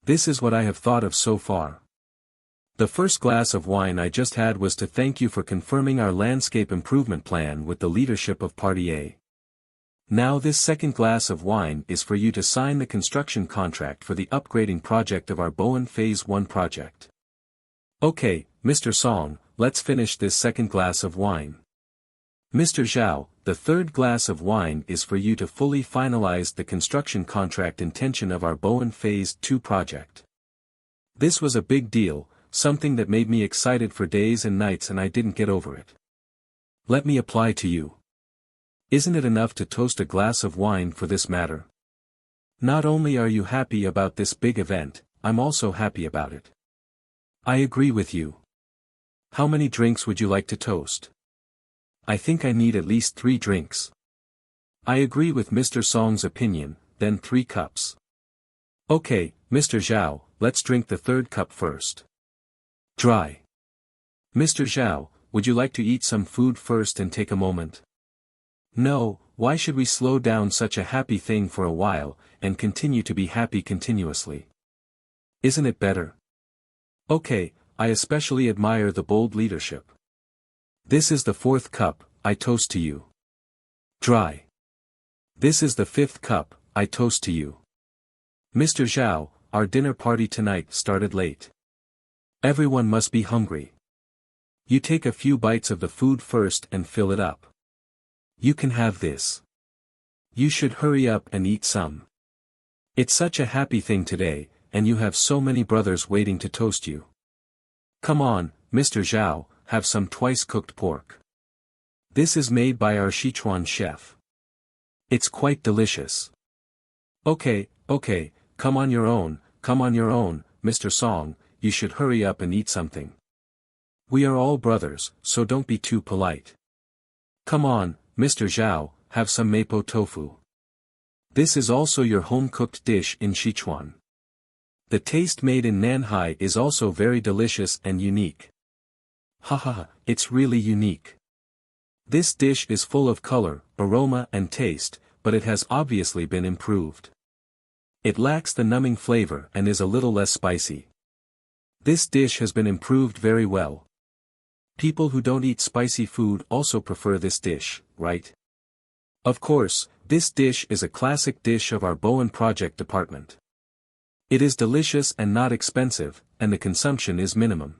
This is what I have thought of so far. The first glass of wine I just had was to thank you for confirming our landscape improvement plan with the leadership of Party A. Now this second glass of wine is for you to sign the construction contract for the upgrading project of our Bowen Phase 1 project. Okay, Mr. Song, let's finish this second glass of wine. Mr. Zhao, the third glass of wine is for you to fully finalize the construction contract intention of our Bowen Phase 2 project. This was a big deal, something that made me excited for days and nights and I didn't get over it. Let me apply to you. Isn't it enough to toast a glass of wine for this matter? Not only are you happy about this big event, I'm also happy about it. I agree with you. How many drinks would you like to toast? I think I need at least 3 drinks. I agree with Mr. Song's opinion, then 3 cups. Okay, Mr. Zhao, let's drink the third cup first. Dry. Mr. Zhao, would you like to eat some food first and take a moment? No, why should we slow down such a happy thing for a while, and continue to be happy continuously? Isn't it better? Okay, I especially admire the bold leadership. This is the 4th cup, I toast to you. Dry. This is the 5th cup, I toast to you. Mr. Zhao, our dinner party tonight started late. Everyone must be hungry. You take a few bites of the food first and fill it up. You can have this. You should hurry up and eat some. It's such a happy thing today, and you have so many brothers waiting to toast you. Come on, Mr. Zhao, have some twice-cooked pork. This is made by our Sichuan chef. It's quite delicious. Okay, come on your own, Mr. Song, you should hurry up and eat something. We are all brothers, so don't be too polite. Come on, Mr. Zhao, have some mapo tofu. This is also your home-cooked dish in Sichuan. The taste made in Nanhai is also very delicious and unique. Haha, it's really unique. This dish is full of color, aroma and taste, but it has obviously been improved. It lacks the numbing flavor and is a little less spicy. This dish has been improved very well. People who don't eat spicy food also prefer this dish, right? Of course, this dish is a classic dish of our Bowen project department. It is delicious and not expensive, and the consumption is minimum.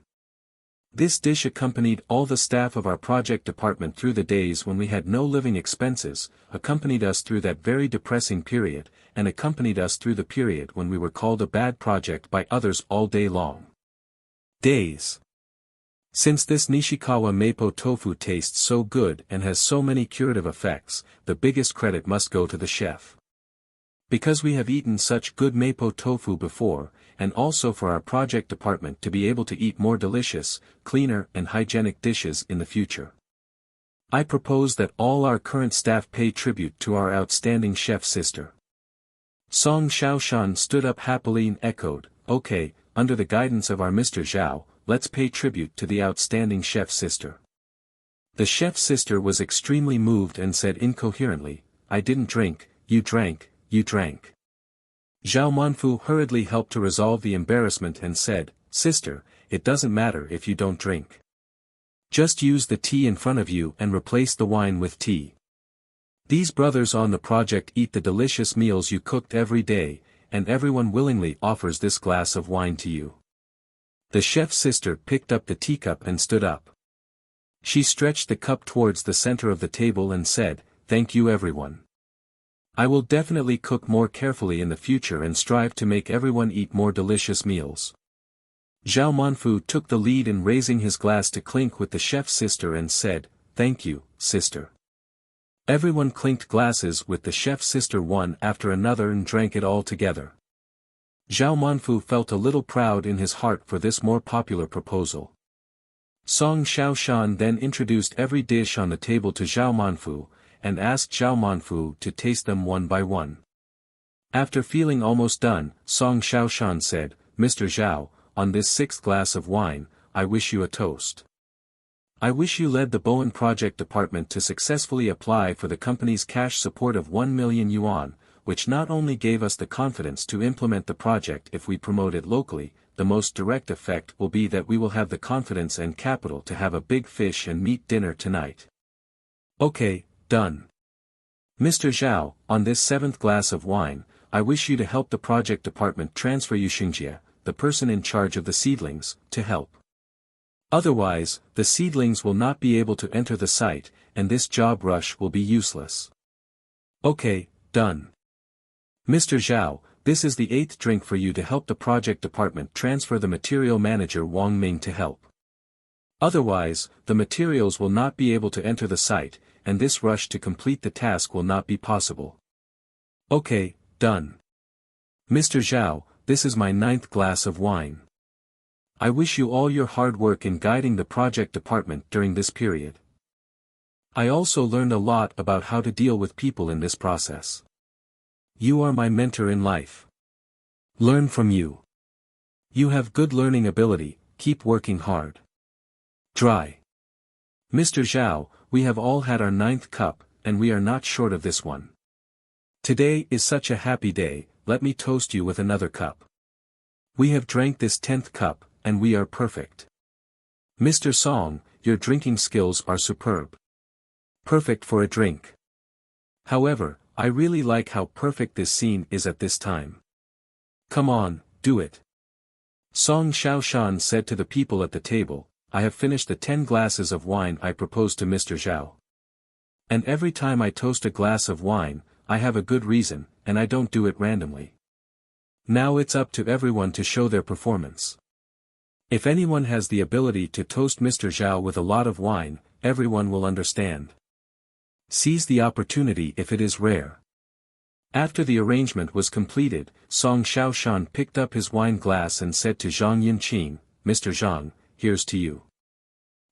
This dish accompanied all the staff of our project department through the days when we had no living expenses, accompanied us through that very depressing period, and accompanied us through the period when we were called a bad project by others all day long. Days. Since this Nishikawa Mapo tofu tastes so good and has so many curative effects, the biggest credit must go to the chef. Because we have eaten such good Mapo tofu before, and also for our project department to be able to eat more delicious, cleaner and hygienic dishes in the future. I propose that all our current staff pay tribute to our outstanding chef sister. Song Xiaoshan stood up happily and echoed, okay, under the guidance of our Mr. Zhao, let's pay tribute to the outstanding chef sister. The chef sister was extremely moved and said incoherently, I didn't drink, you drank, you drank. Zhao Manfu hurriedly helped to resolve the embarrassment and said, Sister, it doesn't matter if you don't drink. Just use the tea in front of you and replace the wine with tea. These brothers on the project eat the delicious meals you cooked every day, and everyone willingly offers this glass of wine to you. The chef's sister picked up the teacup and stood up. She stretched the cup towards the center of the table and said, Thank you everyone. I will definitely cook more carefully in the future and strive to make everyone eat more delicious meals. Zhao Manfu took the lead in raising his glass to clink with the chef's sister and said, Thank you, sister. Everyone clinked glasses with the chef's sister one after another and drank it all together. Zhao Manfu felt a little proud in his heart for this more popular proposal. Song Xiaoshan then introduced every dish on the table to Zhao Manfu, and asked Zhao Manfu to taste them one by one. After feeling almost done, Song Xiaoshan said, "Mr. Zhao, on this 6th glass of wine, I wish you a toast. I wish you led the Bowen Project Department to successfully apply for the company's cash support of 1 million yuan, which not only gave us the confidence to implement the project if we promote it locally, the most direct effect will be that we will have the confidence and capital to have a big fish and meat dinner tonight. Okay, done. Mr. Zhao, on this 7th glass of wine, I wish you to help the project department transfer Yuxingjie, the person in charge of the seedlings, to help. Otherwise, the seedlings will not be able to enter the site, and this job rush will be useless. Okay, done. Mr. Zhao, this is the 8th drink for you to help the project department transfer the material manager Wang Ming to help. Otherwise, the materials will not be able to enter the site, and this rush to complete the task will not be possible. Okay, done. Mr. Zhao, this is my 9th glass of wine. I wish you all your hard work in guiding the project department during this period. I also learned a lot about how to deal with people in this process. You are my mentor in life. Learn from you. You have good learning ability, keep working hard. Dry. Mr. Zhao, we have all had our 9th cup, and we are not short of this one. Today is such a happy day, let me toast you with another cup. We have drank this 10th cup, and we are perfect. Mr. Song, your drinking skills are superb. Perfect for a drink. However, I really like how perfect this scene is at this time. Come on, do it. Song Xiaoshan said to the people at the table, I have finished the 10 glasses of wine I proposed to Mr. Zhao. And every time I toast a glass of wine, I have a good reason, and I don't do it randomly. Now it's up to everyone to show their performance. If anyone has the ability to toast Mr. Zhao with a lot of wine, everyone will understand. Seize the opportunity if it is rare. After the arrangement was completed, Song Xiaoshan picked up his wine glass and said to Zhang Yinqing, Mr. Zhang, here's to you.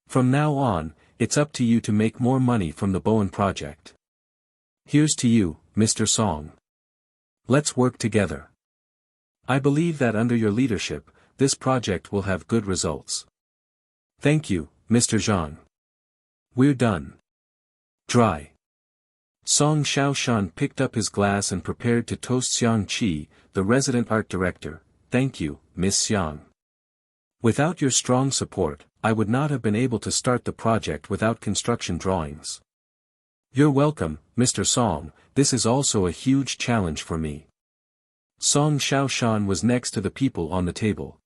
From now on, it's up to you to make more money from the Bowen project. Here's to you, Mr. Song. Let's work together. I believe that under your leadership, this project will have good results. Thank you, Mr. Zhang. We're done. Dry. Song Xiaoshan picked up his glass and prepared to toast Xiang Qi, the resident art director. Thank you, Miss Xiang. Without your strong support, I would not have been able to start the project without construction drawings. You're welcome, Mr. Song, this is also a huge challenge for me. Song Xiaoshan was next to the people on the table.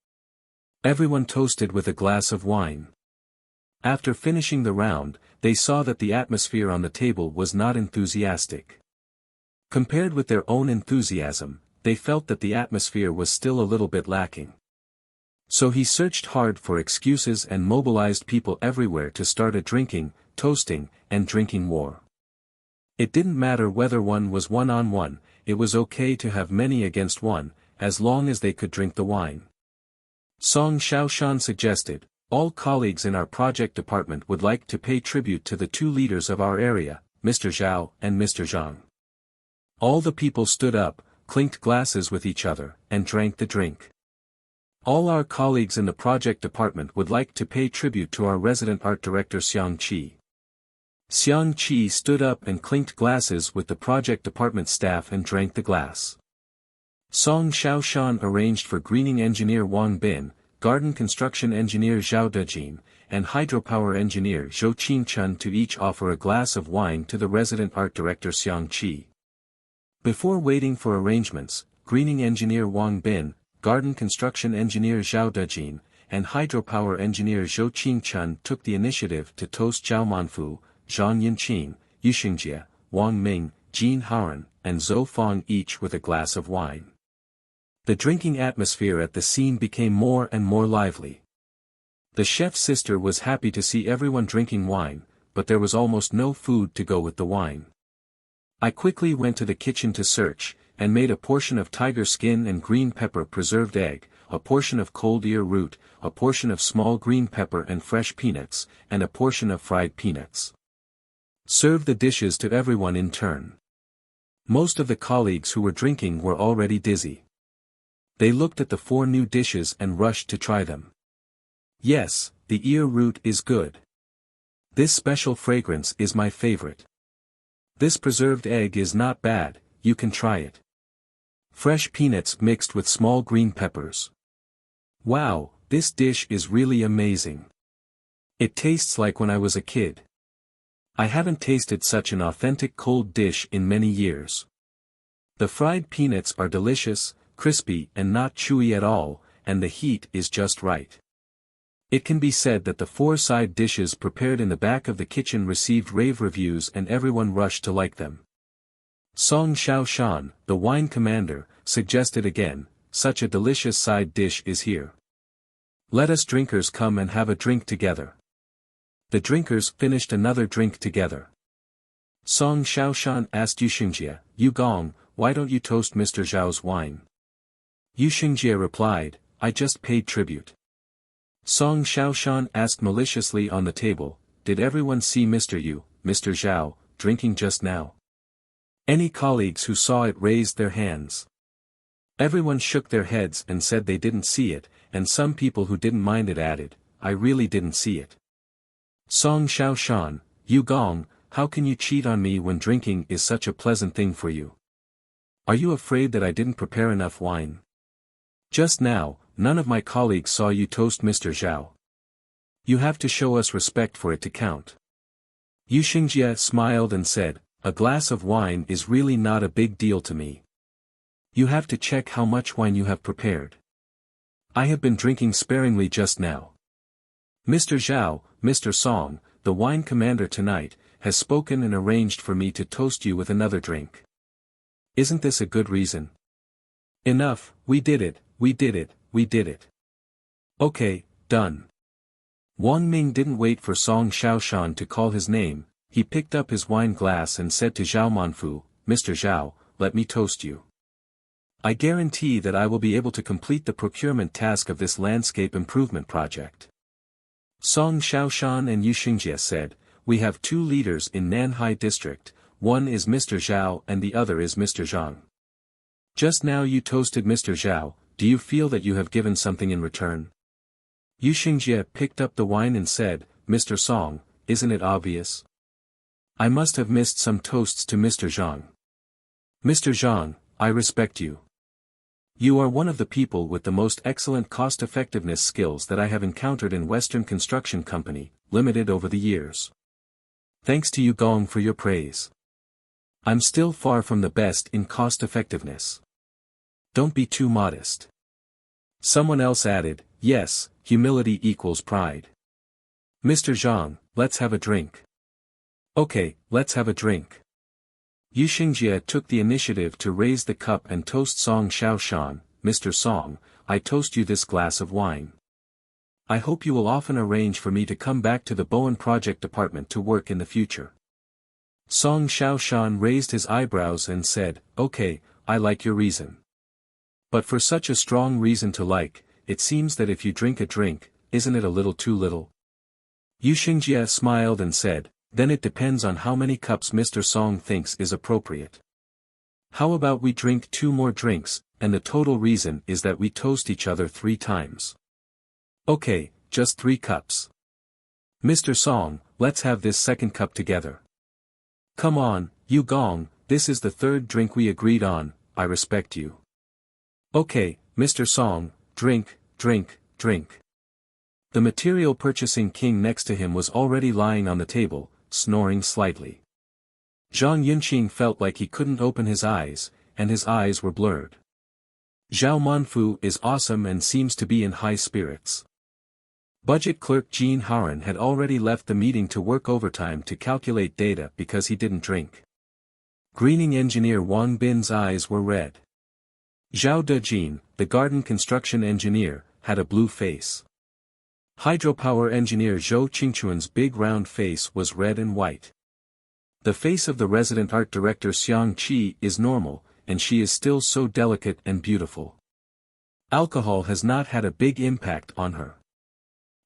Everyone toasted with a glass of wine. After finishing the round, they saw that the atmosphere on the table was not enthusiastic. Compared with their own enthusiasm, they felt that the atmosphere was still a little bit lacking. So he searched hard for excuses and mobilized people everywhere to start a drinking, toasting, and drinking war. It didn't matter whether one was one-on-one, it was okay to have many against one, as long as they could drink the wine. Song Xiaoshan suggested, all colleagues in our project department would like to pay tribute to the 2 leaders of our area, Mr. Zhao and Mr. Zhang. All the people stood up, clinked glasses with each other, and drank the drink. All our colleagues in the project department would like to pay tribute to our resident art director Xiang Qi. Xiang Qi stood up and clinked glasses with the project department staff and drank the glass. Song Xiaoshan arranged for greening engineer Wang Bin, garden construction engineer Zhao Dejin, and hydropower engineer Zhou Qingchun to each offer a glass of wine to the resident art director Xiang Qi. Before waiting for arrangements, greening engineer Wang Bin, garden construction engineer Zhao Dejin, and hydropower engineer Zhou Qingchun took the initiative to toast Zhao Manfu, Zhang Yinqing, Yuxingjie, Wang Ming, Jin Haoren, and Zhou Fang each with a glass of wine. The drinking atmosphere at the scene became more and more lively. The chef's sister was happy to see everyone drinking wine, but there was almost no food to go with the wine. I quickly went to the kitchen to search, and made a portion of tiger skin and green pepper preserved egg, a portion of cold ear root, a portion of small green pepper and fresh peanuts, and a portion of fried peanuts. Serve the dishes to everyone in turn. Most of the colleagues who were drinking were already dizzy. They looked at the 4 new dishes and rushed to try them. Yes, the ear root is good. This special fragrance is my favorite. This preserved egg is not bad, you can try it. Fresh peanuts mixed with small green peppers. Wow, this dish is really amazing. It tastes like when I was a kid. I haven't tasted such an authentic cold dish in many years. The fried peanuts are delicious, crispy and not chewy at all, and the heat is just right. It can be said that the 4 side dishes prepared in the back of the kitchen received rave reviews and everyone rushed to like them. Song Xiaoshan, the wine commander, suggested again, such a delicious side dish is here. Let us drinkers come and have a drink together. The drinkers finished another drink together. Song Xiaoshan asked Yuxingjie, "Yu Gong, why don't you toast Mr. Zhao's wine?" Yuxingjie replied, "I just paid tribute." Song Xiaoshan asked maliciously on the table, "Did everyone see Mr. Zhao, drinking just now?" Any colleagues who saw it raised their hands. Everyone shook their heads and said they didn't see it, and some people who didn't mind it added, "I really didn't see it." Song Xiaoshan, "Yu Gong, how can you cheat on me when drinking is such a pleasant thing for you? Are you afraid that I didn't prepare enough wine? Just now, none of my colleagues saw you toast Mr. Zhao. You have to show us respect for it to count." Yuxingjie smiled and said, "A glass of wine is really not a big deal to me. You have to check how much wine you have prepared. I have been drinking sparingly just now. Mr. Zhao, Mr. Song, the wine commander tonight, has spoken and arranged for me to toast you with another drink. Isn't this a good reason? Enough, we did it, we did it, we did it. Okay, done." Wang Ming didn't wait for Song Xiaoshan to call his name, he picked up his wine glass and said to Zhao Manfu, "Mr. Zhao, let me toast you. I guarantee that I will be able to complete the procurement task of this landscape improvement project." Song Xiaoshan and Yuxingjie said, "We have 2 leaders in Nanhai district, one is Mr. Zhao and the other is Mr. Zhang. Just now you toasted Mr. Zhao, do you feel that you have given something in return?" Yuxingjie picked up the wine and said, "Mr. Song, isn't it obvious? I must have missed some toasts to Mr. Zhang. Mr. Zhang, I respect you. You are one of the people with the most excellent cost-effectiveness skills that I have encountered in Western Construction Company, Limited over the years. Thanks to you Gong for your praise. I'm still far from the best in cost-effectiveness. Don't be too modest." Someone else added, "Yes, humility equals pride. Mr. Zhang, let's have a drink." "Okay, let's have a drink." Yuxingjie took the initiative to raise the cup and toast Song Xiaoshan, "Mr. Song, I toast you this glass of wine. I hope you will often arrange for me to come back to the Bowen Project Department to work in the future." Song Xiaoshan raised his eyebrows and said, "Okay, I like your reason. But for such a strong reason to like, it seems that if you drink a drink, isn't it a little too little?" Yuxingjie smiled and said, "Then it depends on how many cups Mr. Song thinks is appropriate. How about we drink 2 more drinks, and the total reason is that we toast each other 3 times. Okay, just 3 cups. Mr. Song, let's have this second cup together. Come on, Yu Gong, this is the 3rd drink we agreed on, I respect you. Okay, Mr. Song, drink, drink, drink." The material purchasing king next to him was already lying on the table, snoring slightly. Zhang Yunqing felt like he couldn't open his eyes, and his eyes were blurred. Zhao Manfu is awesome and seems to be in high spirits. Budget clerk Jean Haran had already left the meeting to work overtime to calculate data because he didn't drink. Greening engineer Wang Bin's eyes were red. Zhao Dejin, the garden construction engineer, had a blue face. Hydropower engineer Zhou Qingchuan's big round face was red and white. The face of the resident art director Xiang Qi is normal, and she is still so delicate and beautiful. Alcohol has not had a big impact on her.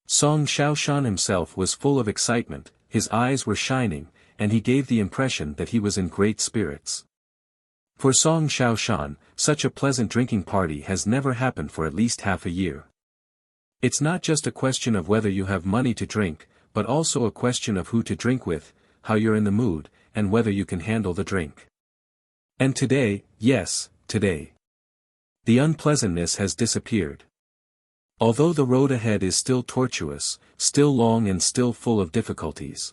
Song Xiaoshan himself was full of excitement, his eyes were shining, and he gave the impression that he was in great spirits. For Song Xiaoshan, such a pleasant drinking party has never happened for at least half a year. It's not just a question of whether you have money to drink, but also a question of who to drink with, how you're in the mood, and whether you can handle the drink. And today, yes, today, the unpleasantness has disappeared. Although the road ahead is still tortuous, still long and still full of difficulties.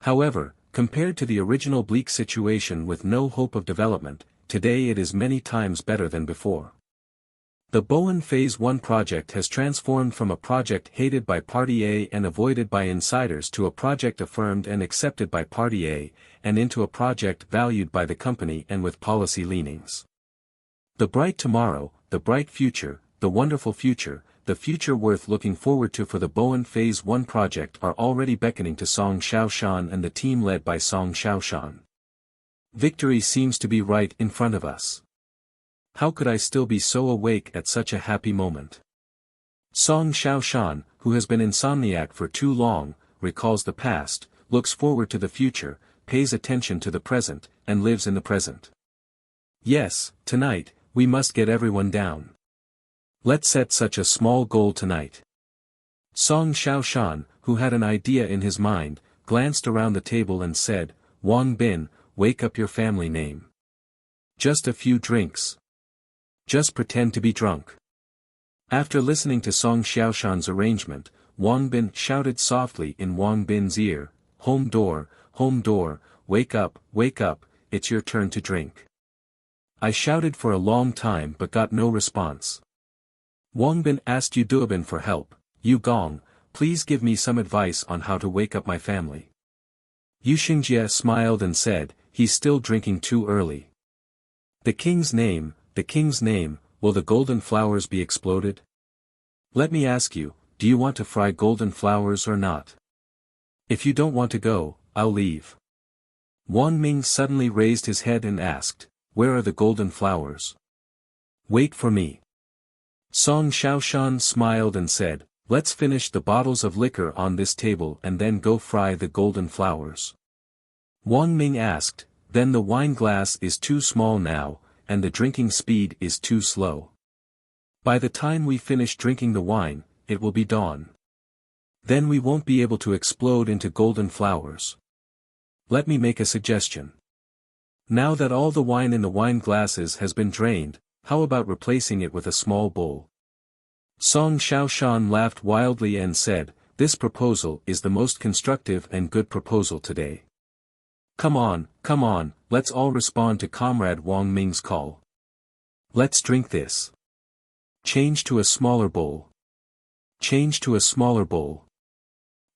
However, compared to the original bleak situation with no hope of development, today it is many times better than before. The Bowen Phase 1 project has transformed from a project hated by Party A and avoided by insiders to a project affirmed and accepted by Party A, and into a project valued by the company and with policy leanings. The bright tomorrow, the bright future, the wonderful future, the future worth looking forward to for the Bowen Phase 1 project are already beckoning to Song Xiaoshan and the team led by Song Xiaoshan. Victory seems to be right in front of us. How could I still be so awake at such a happy moment? Song Xiaoshan, who has been insomniac for too long, recalls the past, looks forward to the future, pays attention to the present, and lives in the present. Yes, tonight, we must get everyone down. Let's set such a small goal tonight. Song Xiaoshan, who had an idea in his mind, glanced around the table and said, Wang Bin, wake up your family name. Just a few drinks. Just pretend to be drunk. After listening to Song Xiaoshan's arrangement, Wang Bin shouted softly in Wang Bin's ear, home door, wake up, it's your turn to drink. I shouted for a long time but got no response. Wang Bin asked Yu Duobin for help. Yu Gong, please give me some advice on how to wake up my family. Yu Xingjie smiled and said, he's still drinking too early. The king's name, will the golden flowers be exploded? Let me ask you, do you want to fry golden flowers or not? If you don't want to go, I'll leave. Wang Ming suddenly raised his head and asked, where are the golden flowers? Wait for me. Song Xiaoshan smiled and said, let's finish the bottles of liquor on this table and then go fry the golden flowers. Wang Ming asked, then the wine glass is too small now, and the drinking speed is too slow. By the time we finish drinking the wine, it will be dawn. Then we won't be able to explode into golden flowers. Let me make a suggestion. Now that all the wine in the wine glasses has been drained, how about replacing it with a small bowl? Song Xiaoshan laughed wildly and said, this proposal is the most constructive and good proposal today. Come on, let's all respond to Comrade Wang Ming's call. Let's drink this. Change to a smaller bowl. Change to a smaller bowl.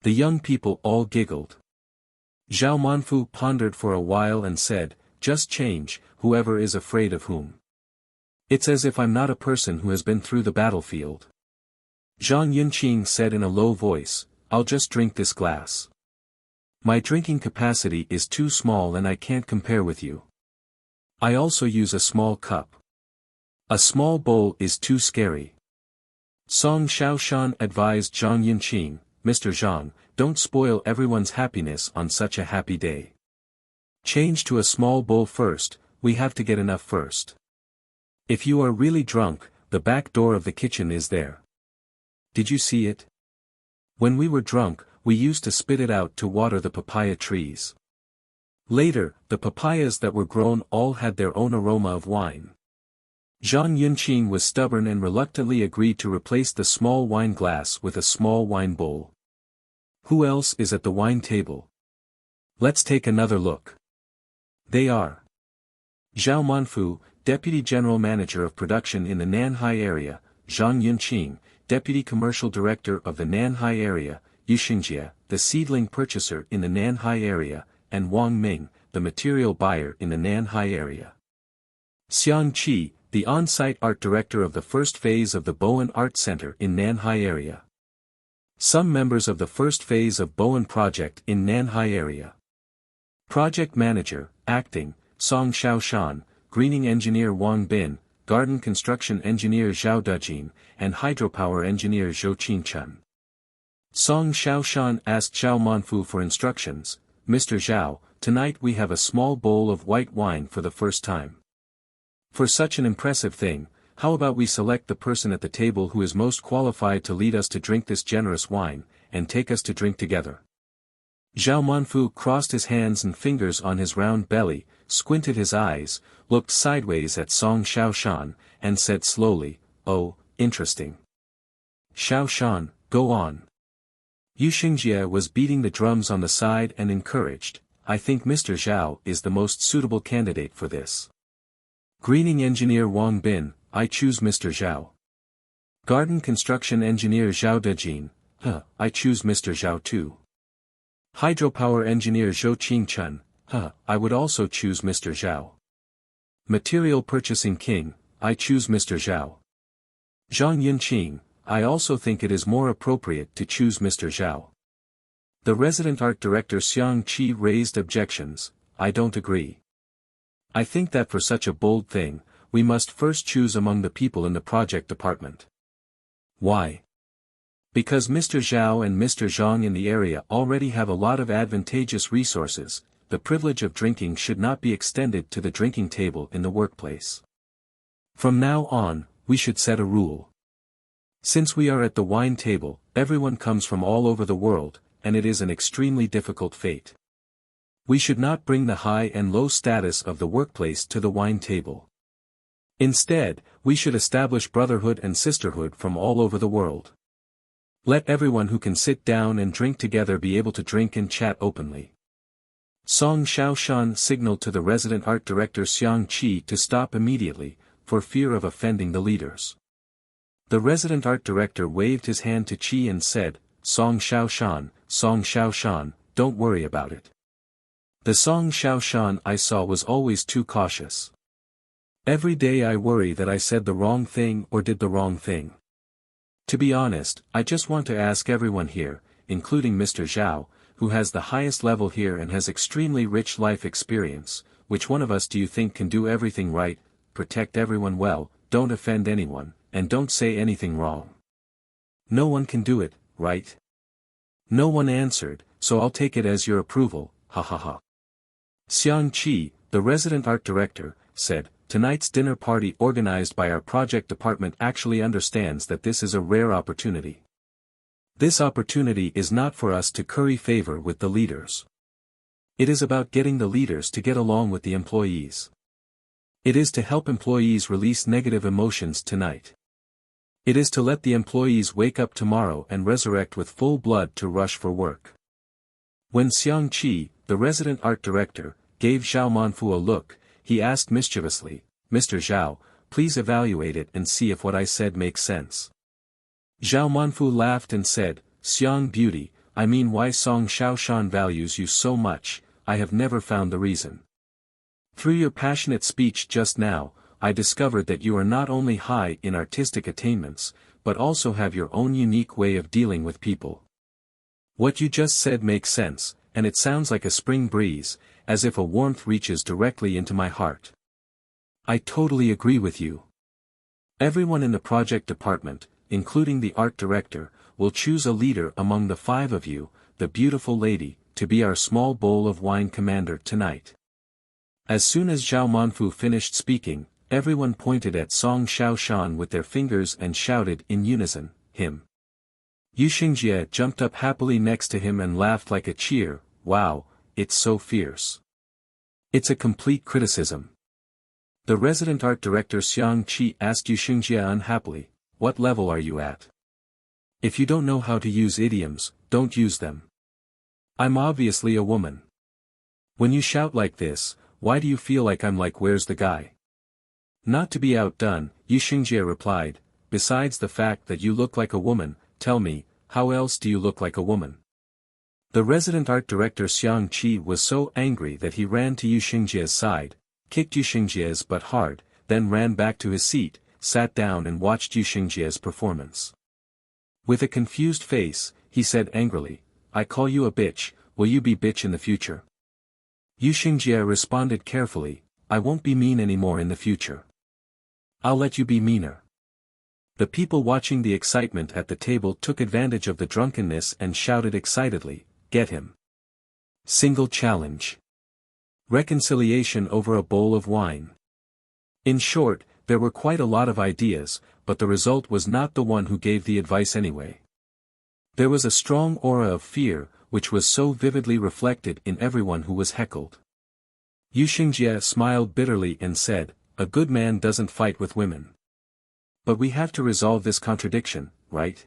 The young people all giggled. Zhao Manfu pondered for a while and said, just change, whoever is afraid of whom. It's as if I'm not a person who has been through the battlefield. Zhang Yunqing said in a low voice, I'll just drink this glass. My drinking capacity is too small and I can't compare with you. I also use a small cup. A small bowl is too scary. Song Xiaoshan advised Zhang Yunqing, Mr. Zhang, don't spoil everyone's happiness on such a happy day. Change to a small bowl first, we have to get enough first. If you are really drunk, the back door of the kitchen is there. Did you see it? When we were drunk, we used to spit it out to water the papaya trees. Later, the papayas that were grown all had their own aroma of wine. Zhang Yunqing was stubborn and reluctantly agreed to replace the small wine glass with a small wine bowl. Who else is at the wine table? Let's take another look. They are Zhao Manfu, Deputy General Manager of Production in the Nanhai area, Zhang Yunqing, Deputy Commercial Director of the Nanhai area, Yu Xingjie, the seedling purchaser in the Nanhai area, and Wang Ming, the material buyer in the Nanhai area. Xiang Qi, the on-site art director of the first phase of the Bowen Art Center in Nanhai area. Some members of the first phase of Bowen project in Nanhai area. Project Manager, Acting, Song Xiaoshan, Greening Engineer Wang Bin, garden construction engineer Zhao Dejin, and hydropower engineer Zhou Qingchen. Song Xiaoshan asked Zhao Manfu for instructions. Mr. Zhao, tonight we have a small bowl of white wine for the first time. For such an impressive thing, how about we select the person at the table who is most qualified to lead us to drink this generous wine, and take us to drink together? Zhao Manfu crossed his hands and fingers on his round belly, squinted his eyes, looked sideways at Song Xiaoshan, and said slowly, "Oh, interesting. Xiaoshan, go on." Yu Xingjie was beating the drums on the side and encouraged, "I think Mr. Zhao is the most suitable candidate for this. Greening engineer Wang Bin, I choose Mr. Zhao. Garden construction engineer Zhao Dejin, I choose Mr. Zhao too. Hydropower engineer Zhou Qingchen, I would also choose Mr. Zhao. Material purchasing king, I choose Mr. Zhao. Zhang Yinqing, I also think it is more appropriate to choose Mr. Zhao." The resident art director Xiang Qi raised objections. "I don't agree. I think that for such a bold thing, we must first choose among the people in the project department." "Why?" "Because Mr. Zhao and Mr. Zhang in the area already have a lot of advantageous resources. The privilege of drinking should not be extended to the drinking table in the workplace. From now on, we should set a rule. Since we are at the wine table, everyone comes from all over the world, and it is an extremely difficult fate. We should not bring the high and low status of the workplace to the wine table. Instead, we should establish brotherhood and sisterhood from all over the world. Let everyone who can sit down and drink together be able to drink and chat openly." Song Xiaoshan signaled to the resident art director Xiang Qi to stop immediately, for fear of offending the leaders. The resident art director waved his hand to Qi and said, Song Xiaoshan, don't worry about it. The Song Xiaoshan I saw was always too cautious. Every day I worry that I said the wrong thing or did the wrong thing. To be honest, I just want to ask everyone here, including Mr. Zhao, who has the highest level here and has extremely rich life experience, which one of us do you think can do everything right, protect everyone well, don't offend anyone, and don't say anything wrong? No one can do it, right? No one answered, so I'll take it as your approval, ha ha ha. Xiang Qi, the resident art director, said, tonight's dinner party organized by our project department actually understands that this is a rare opportunity. This opportunity is not for us to curry favor with the leaders. It is about getting the leaders to get along with the employees. It is to help employees release negative emotions tonight. It is to let the employees wake up tomorrow and resurrect with full blood to rush for work. When Xiang Qi, the resident art director, gave Zhao Manfu a look, he asked mischievously, Mr. Zhao, please evaluate it and see if what I said makes sense. Zhao Manfu laughed and said, Xiang beauty, I mean why Song Xiaoshan values you so much, I have never found the reason. Through your passionate speech just now, I discovered that you are not only high in artistic attainments, but also have your own unique way of dealing with people. What you just said makes sense, and it sounds like a spring breeze, as if a warmth reaches directly into my heart. I totally agree with you. Everyone in the project department, including the art director, will choose a leader among the 5 of you, the beautiful lady, to be our small bowl of wine commander tonight. As soon as Zhao Manfu finished speaking, everyone pointed at Song Xiaoshan with their fingers and shouted in unison, him. Yu Xingjie jumped up happily next to him and laughed like a cheer, wow, it's so fierce. It's a complete criticism. The resident art director Xiang Qi asked Yu Xingjie unhappily, what level are you at? If you don't know how to use idioms, don't use them. I'm obviously a woman. When you shout like this, why do you feel like I'm like where's the guy? Not to be outdone, Yu Xingjie replied, besides the fact that you look like a woman, tell me, how else do you look like a woman? The resident art director Xiang Qi was so angry that he ran to Yu Xingjie's side, kicked Yu Xingjie's butt hard, then ran back to his seat, sat down and watched Yu Xingjie's performance. With a confused face, he said angrily, I call you a bitch, will you be bitch in the future? Yu Xingjie responded carefully, I won't be mean anymore in the future. I'll let you be meaner. The people watching the excitement at the table took advantage of the drunkenness and shouted excitedly, "Get him!" Single challenge. Reconciliation over a bowl of wine. In short, there were quite a lot of ideas, but the result was not the one who gave the advice anyway. There was a strong aura of fear, which was so vividly reflected in everyone who was heckled. Yu Xingjie smiled bitterly and said, "A good man doesn't fight with women. But we have to resolve this contradiction, right?"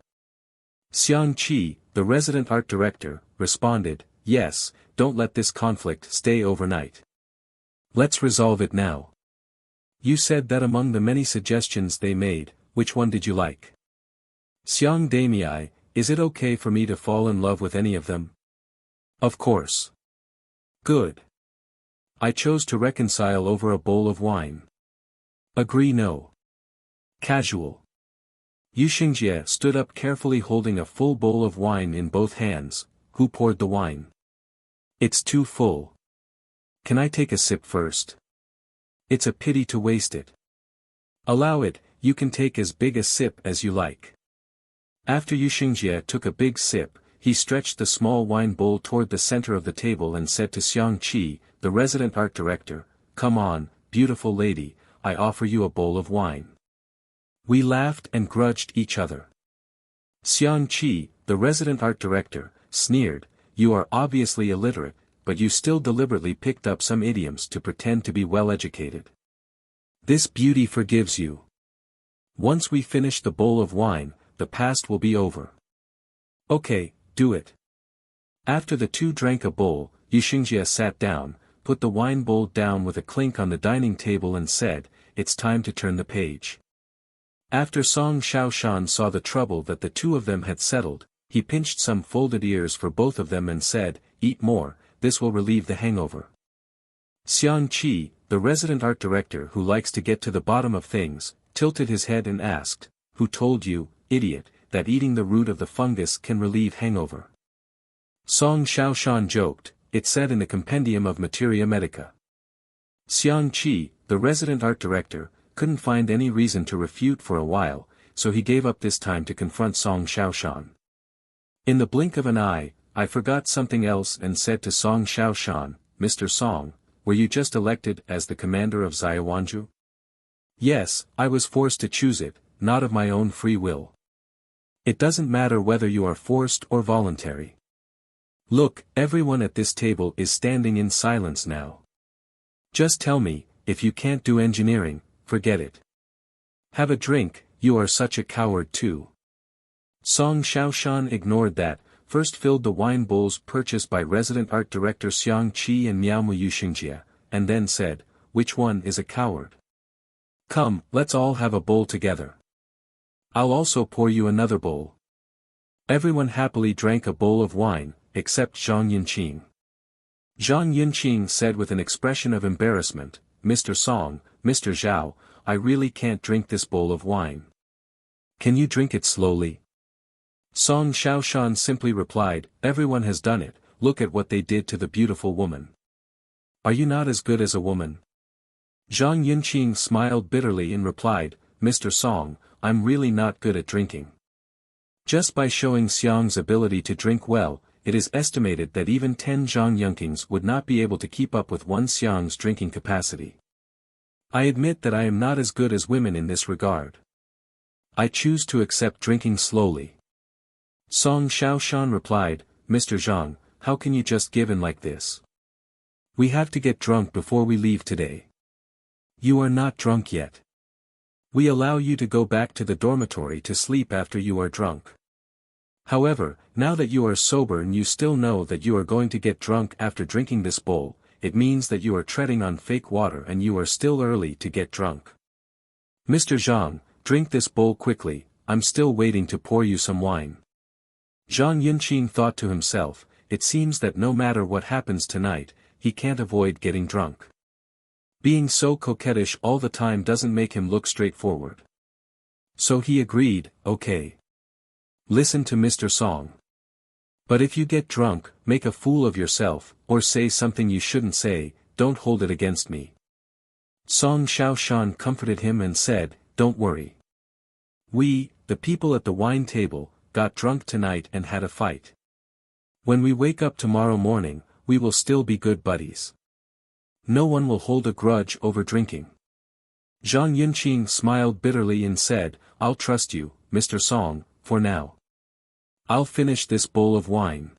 Xiang Qi, the resident art director, responded, "Yes, don't let this conflict stay overnight. Let's resolve it now. You said that among the many suggestions they made, which one did you like?" Xiang Damei, "Is it okay for me to fall in love with any of them?" "Of course." "Good. I chose to reconcile over a bowl of wine." "Agree no." "Casual." Yu Xingjie stood up carefully holding a full bowl of wine in both hands. "Who poured the wine?" "It's too full. Can I take a sip first?" "It's a pity to waste it." "Allow it, you can take as big a sip as you like." After Yu Xingjie took a big sip, he stretched the small wine bowl toward the center of the table and said to Xiang Qi, the resident art director, "Come on, beautiful lady, I offer you a bowl of wine." We laughed and grudged each other. Xiang Qi, the resident art director, sneered, "You are obviously illiterate, but you still deliberately picked up some idioms to pretend to be well-educated. This beauty forgives you. Once we finish the bowl of wine, the past will be over." "Okay, do it." After the two drank a bowl, Yu Xingjie sat down, put the wine bowl down with a clink on the dining table and said, "It's time to turn the page." After Song Xiaoshan saw the trouble that the two of them had settled, he pinched some folded ears for both of them and said, "Eat more, this will relieve the hangover." Xiang Qi, the resident art director who likes to get to the bottom of things, tilted his head and asked, "Who told you, idiot, that eating the root of the fungus can relieve hangover?" Song Xiaoshan joked, "It said in the compendium of Materia Medica." Xiang Qi, the resident art director, couldn't find any reason to refute for a while, so he gave up this time to confront Song Xiaoshan. In the blink of an eye, I forgot something else and said to Song Xiaoshan, "Mr. Song, were you just elected as the commander of Xiaowanju?" "Yes, I was forced to choose it, not of my own free will." "It doesn't matter whether you are forced or voluntary. Look, everyone at this table is standing in silence now. Just tell me, if you can't do engineering, forget it. Have a drink, you are such a coward too." Song Xiaoshan ignored that, first filled the wine bowls purchased by resident art director Xiang Qi and Miaomu Yu Xingjie, and then said, "Which one is a coward? Come, let's all have a bowl together. I'll also pour you another bowl." Everyone happily drank a bowl of wine, except Zhang Yinqing. Zhang Yinqing said with an expression of embarrassment, "Mr. Song, Mr. Zhao, I really can't drink this bowl of wine. Can you drink it slowly?" Song Xiaoshan simply replied, "Everyone has done it, look at what they did to the beautiful woman. Are you not as good as a woman?" Zhang Yinqing smiled bitterly and replied, "Mr. Song, I'm really not good at drinking." Just by showing Xiang's ability to drink well, it is estimated that even 10 Zhang Yinqings would not be able to keep up with one Xiang's drinking capacity. I admit that I am not as good as women in this regard. I choose to accept drinking slowly. Song Xiaoshan replied, "Mr. Zhang, how can you just give in like this? We have to get drunk before we leave today. You are not drunk yet. We allow you to go back to the dormitory to sleep after you are drunk. However, now that you are sober and you still know that you are going to get drunk after drinking this bowl, it means that you are treading on fake water and you are still early to get drunk. Mr. Zhang, drink this bowl quickly, I'm still waiting to pour you some wine." Zhang Yinqing thought to himself, it seems that no matter what happens tonight, he can't avoid getting drunk. Being so coquettish all the time doesn't make him look straightforward. So he agreed, "Okay. Listen to Mr. Song. But if you get drunk, make a fool of yourself, or say something you shouldn't say, don't hold it against me." Song Xiaoshan comforted him and said, don't worry. We, the people at the wine table, got drunk tonight and had a fight. When we wake up tomorrow morning, we will still be good buddies. No one will hold a grudge over drinking. Zhang Yunqing smiled bitterly and said, I'll trust you, Mr. Song, for now. I'll finish this bowl of wine.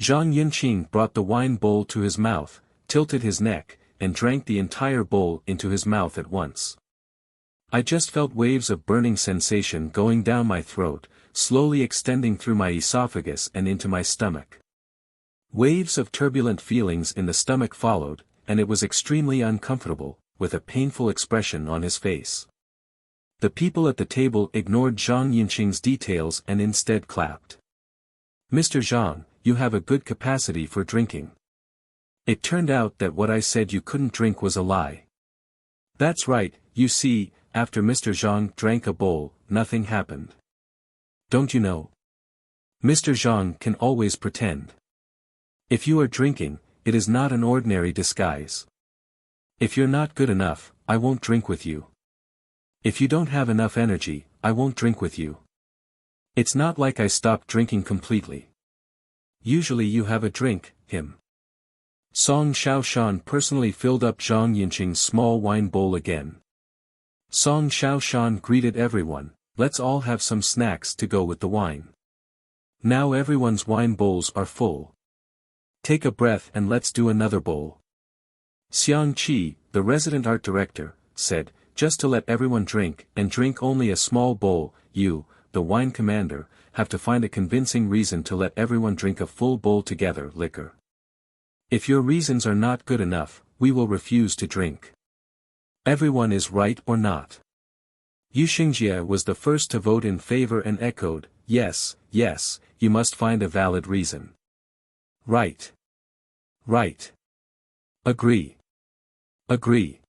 Zhang Yunqing brought the wine bowl to his mouth, tilted his neck, and drank the entire bowl into his mouth at once. I just felt waves of burning sensation going down my throat, slowly extending through my esophagus and into my stomach. Waves of turbulent feelings in the stomach followed, and it was extremely uncomfortable, with a painful expression on his face. The people at the table ignored Zhang Yunqing's details and instead clapped. Mr. Zhang, you have a good capacity for drinking. It turned out that what I said you couldn't drink was a lie. That's right, you see, after Mr. Zhang drank a bowl, nothing happened. Don't you know? Mr. Zhang can always pretend. If you are drinking, it is not an ordinary disguise. If you're not good enough, I won't drink with you. If you don't have enough energy, I won't drink with you. It's not like I stopped drinking completely. Usually you have a drink, him. Song Xiaoshan personally filled up Zhang Yunqing's small wine bowl again. Song Xiaoshan greeted everyone, let's all have some snacks to go with the wine. Now everyone's wine bowls are full. Take a breath and let's do another bowl. Xiang Qi, the resident art director, said, just to let everyone drink and drink only a small bowl, you, the wine commander, have to find a convincing reason to let everyone drink a full bowl together, liquor. If your reasons are not good enough, we will refuse to drink. Everyone is right or not. Yu Xingjie was the first to vote in favor and echoed, yes, yes, you must find a valid reason. Right. Right. Agree. Agree.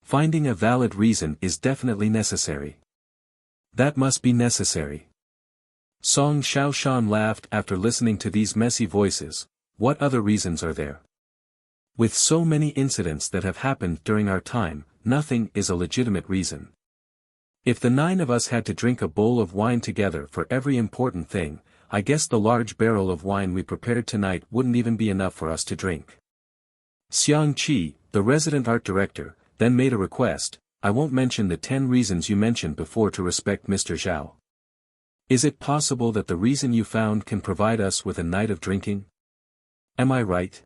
Finding a valid reason is definitely necessary. That must be necessary. Song Xiaoshan laughed after listening to these messy voices. What other reasons are there? With so many incidents that have happened during our time, nothing is a legitimate reason. If the 9 of us had to drink a bowl of wine together for every important thing, I guess the large barrel of wine we prepared tonight wouldn't even be enough for us to drink. Xiang Qi, the resident art director, then made a request, I won't mention the 10 reasons you mentioned before to respect Mr. Zhao. Is it possible that the reason you found can provide us with a night of drinking? Am I right?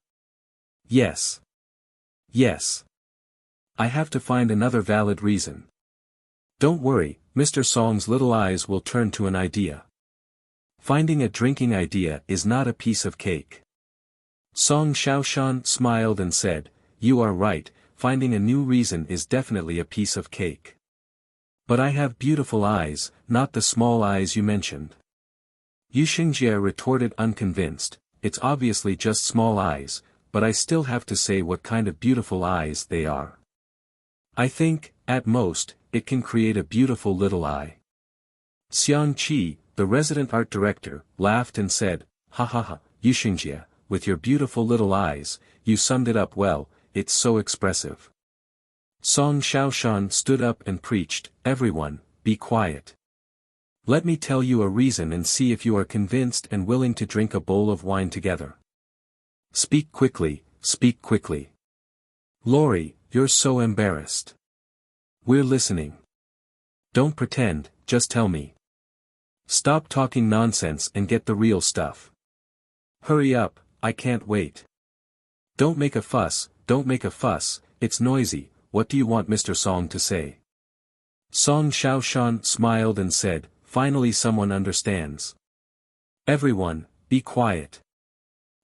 Yes. Yes. I have to find another valid reason. Don't worry, Mr. Song's little eyes will turn to an idea. Finding a drinking idea is not a piece of cake. Song Xiaoshan smiled and said, you are right, finding a new reason is definitely a piece of cake. But I have beautiful eyes, not the small eyes you mentioned. Yu Xingjie retorted unconvinced, it's obviously just small eyes, but I still have to say what kind of beautiful eyes they are. I think, at most, it can create a beautiful little eye. Xiang Qi, the resident art director, laughed and said, ha ha ha, Yu Xingjie, with your beautiful little eyes, you summed it up well, it's so expressive. Song Xiaoshan stood up and preached, everyone, be quiet. Let me tell you a reason and see if you are convinced and willing to drink a bowl of wine together. Speak quickly, speak quickly. Lori, you're so embarrassed. We're listening. Don't pretend, just tell me. Stop talking nonsense and get the real stuff. Hurry up, I can't wait. Don't make a fuss, it's noisy, what do you want Mr. Song to say? Song Xiaoshan smiled and said, finally someone understands. Everyone, be quiet.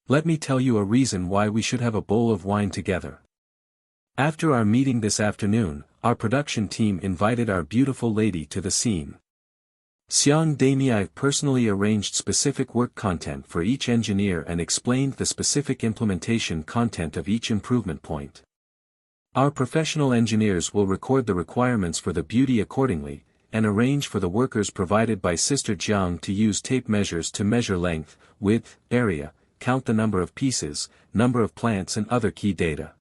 Let me tell you a reason why we should have a bowl of wine together. After our meeting this afternoon, our production team invited our beautiful lady to the scene. Xiang Damei personally arranged specific work content for each engineer and explained the specific implementation content of each improvement point. Our professional engineers will record the requirements for the beauty accordingly, and arrange for the workers provided by Sister Jiang to use tape measures to measure length, width, area, count the number of pieces, number of plants and other key data.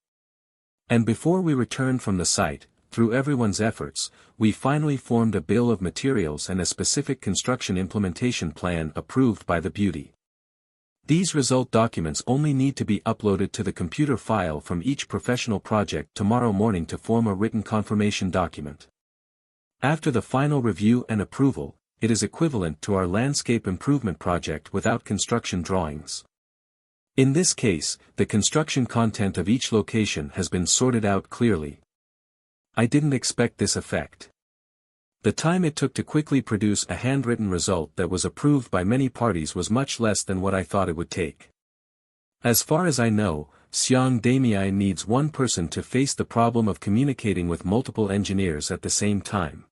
And before we returned from the site, through everyone's efforts, we finally formed a bill of materials and a specific construction implementation plan approved by the beauty. These result documents only need to be uploaded to the computer file from each professional project tomorrow morning to form a written confirmation document. After the final review and approval, it is equivalent to our landscape improvement project without construction drawings. In this case, the construction content of each location has been sorted out clearly. I didn't expect this effect. The time it took to quickly produce a handwritten result that was approved by many parties was much less than what I thought it would take. As far as I know, Xiang Damei needs one person to face the problem of communicating with multiple engineers at the same time.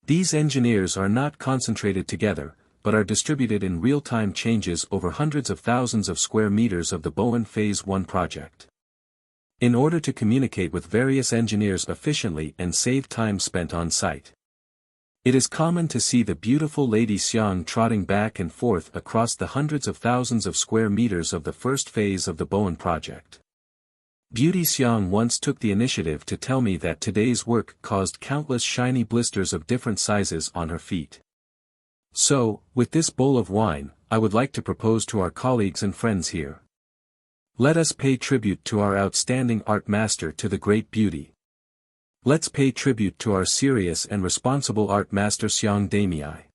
These engineers are not concentrated together, but are distributed in real-time changes over hundreds of thousands of square meters of the Bowen Phase 1 project. In order to communicate with various engineers efficiently and save time spent on site. It is common to see the beautiful Lady Xiang trotting back and forth across the hundreds of thousands of square meters of the first phase of the Bowen project. Beauty Xiang once took the initiative to tell me that today's work caused countless shiny blisters of different sizes on her feet. So, with this bowl of wine, I would like to propose to our colleagues and friends here. Let us pay tribute to our outstanding art master, to the great beauty. Let's pay tribute to our serious and responsible art master Xiang Damei.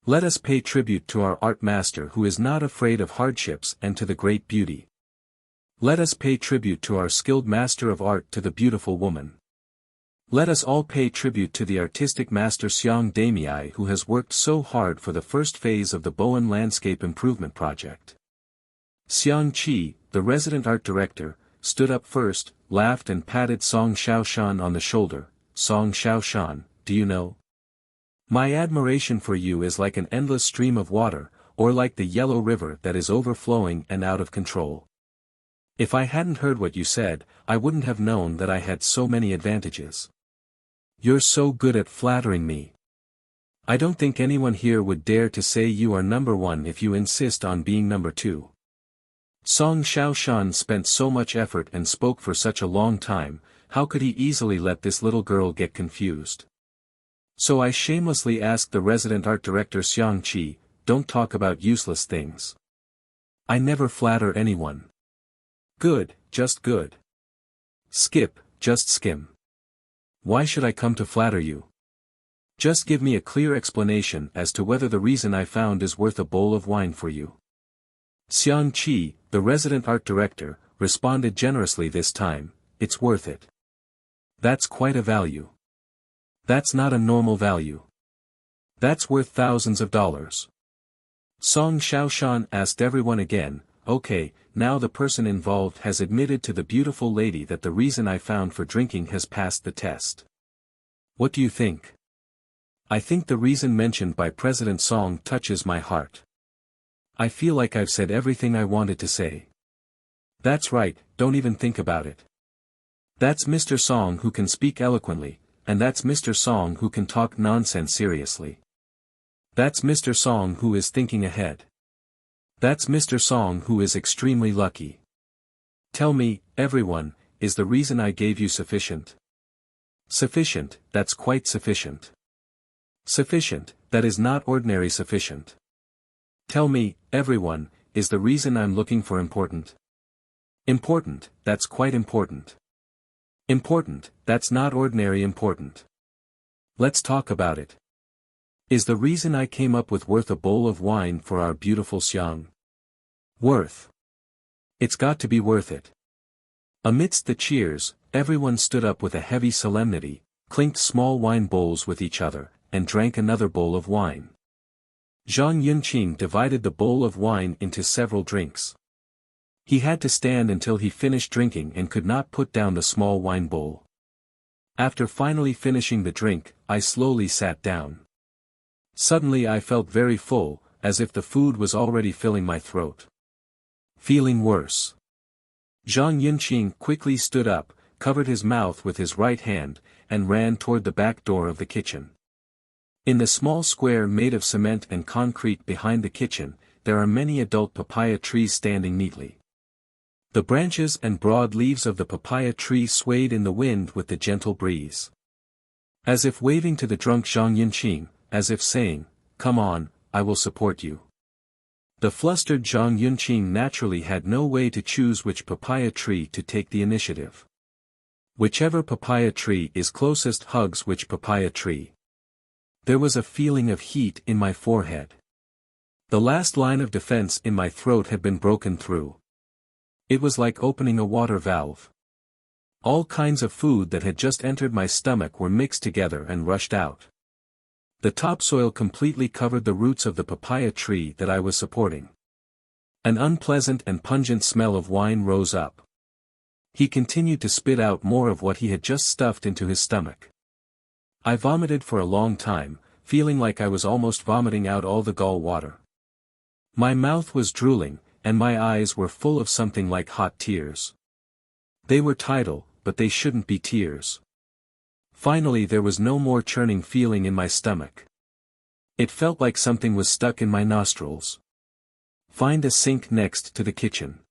Let us pay tribute to our art master who is not afraid of hardships, and to the great beauty. Let us pay tribute to our skilled master of art, to the beautiful woman. Let us all pay tribute to the artistic master Xiang Damei, who has worked so hard for the first phase of the Bowen Landscape Improvement Project. Xiang Qi, the resident art director, stood up first, laughed and patted Song Xiaoshan on the shoulder. Song Xiaoshan, do you know? My admiration for you is like an endless stream of water, or like the yellow river that is overflowing and out of control. If I hadn't heard what you said, I wouldn't have known that I had so many advantages. You're so good at flattering me. I don't think anyone here would dare to say you are number one if you insist on being number two. Song Xiaoshan spent so much effort and spoke for such a long time, how could he easily let this little girl get confused? So I shamelessly asked the resident art director Xiang Qi, don't talk about useless things. I never flatter anyone. Good, just good. Skip, just skim. Why should I come to flatter you? Just give me a clear explanation as to whether the reason I found is worth a bowl of wine for you. Xiang Qi, the resident art director, responded generously this time, it's worth it. That's quite a value. That's not a normal value. That's worth thousands of dollars. Song Xiaoshan asked everyone again, okay, now the person involved has admitted to the beautiful lady that the reason I found for drinking has passed the test. What do you think? I think the reason mentioned by President Song touches my heart. I feel like I've said everything I wanted to say. That's right, don't even think about it. That's Mr. Song who can speak eloquently, and that's Mr. Song who can talk nonsense seriously. That's Mr. Song who is thinking ahead. That's Mr. Song who is extremely lucky. Tell me, everyone, is the reason I gave you sufficient? Sufficient, that's quite sufficient. Sufficient, that is not ordinary sufficient. Tell me, everyone, is the reason I'm looking for important? Important, that's quite important. Important, that's not ordinary important. Let's talk about it. Is the reason I came up with worth a bowl of wine for our beautiful Xiang? Worth. It's got to be worth it. Amidst the cheers, everyone stood up with a heavy solemnity, clinked small wine bowls with each other, and drank another bowl of wine. Zhang Yunqing divided the bowl of wine into several drinks. He had to stand until he finished drinking and could not put down the small wine bowl. After finally finishing the drink, I slowly sat down. Suddenly I felt very full, as if the food was already filling my throat. Feeling worse. Zhang Yunqing quickly stood up, covered his mouth with his right hand, and ran toward the back door of the kitchen. In the small square made of cement and concrete behind the kitchen, there are many adult papaya trees standing neatly. The branches and broad leaves of the papaya tree swayed in the wind with the gentle breeze. As if waving to the drunk Zhang Yunqing, as if saying, "Come on, I will support you." The flustered Zhang Yunqing naturally had no way to choose which papaya tree to take the initiative. Whichever papaya tree is closest hugs which papaya tree. There was a feeling of heat in my forehead. The last line of defense in my throat had been broken through. It was like opening a water valve. All kinds of food that had just entered my stomach were mixed together and rushed out. The topsoil completely covered the roots of the papaya tree that I was supporting. An unpleasant and pungent smell of wine rose up. He continued to spit out more of what he had just stuffed into his stomach. I vomited for a long time, feeling like I was almost vomiting out all the gall water. My mouth was drooling, and my eyes were full of something like hot tears. They were tidal, but they shouldn't be tears. Finally there was no more churning feeling in my stomach. It felt like something was stuck in my nostrils. Find a sink next to the kitchen.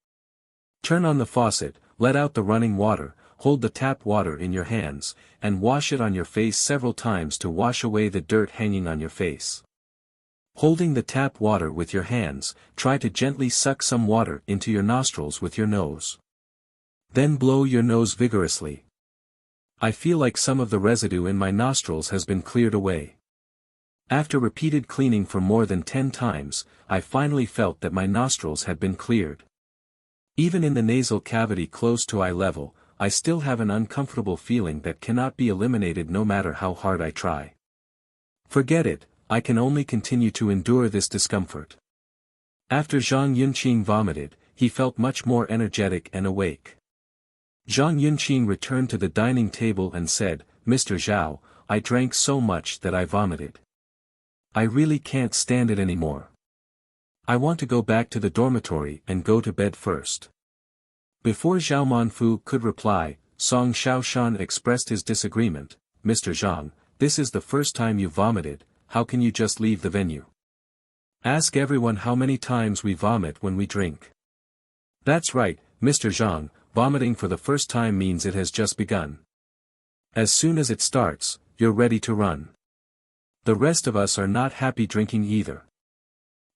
Turn on the faucet, let out the running water, hold the tap water in your hands, and wash it on your face several times to wash away the dirt hanging on your face. Holding the tap water with your hands, try to gently suck some water into your nostrils with your nose. Then blow your nose vigorously. I feel like some of the residue in my nostrils has been cleared away. After repeated cleaning for more than 10 times, I finally felt that my nostrils had been cleared. Even in the nasal cavity close to eye level, I still have an uncomfortable feeling that cannot be eliminated no matter how hard I try. Forget it, I can only continue to endure this discomfort. After Zhang Yunqing vomited, he felt much more energetic and awake. Zhang Yunqing returned to the dining table and said, "Mr. Zhao, I drank so much that I vomited. I really can't stand it anymore. I want to go back to the dormitory and go to bed first." Before Zhao Manfu could reply, Song Xiaoshan expressed his disagreement. "Mr. Zhang, this is the first time you vomited, how can you just leave the venue? Ask everyone how many times we vomit when we drink." "That's right, Mr. Zhang, vomiting for the first time means it has just begun. As soon as it starts, you're ready to run. The rest of us are not happy drinking either.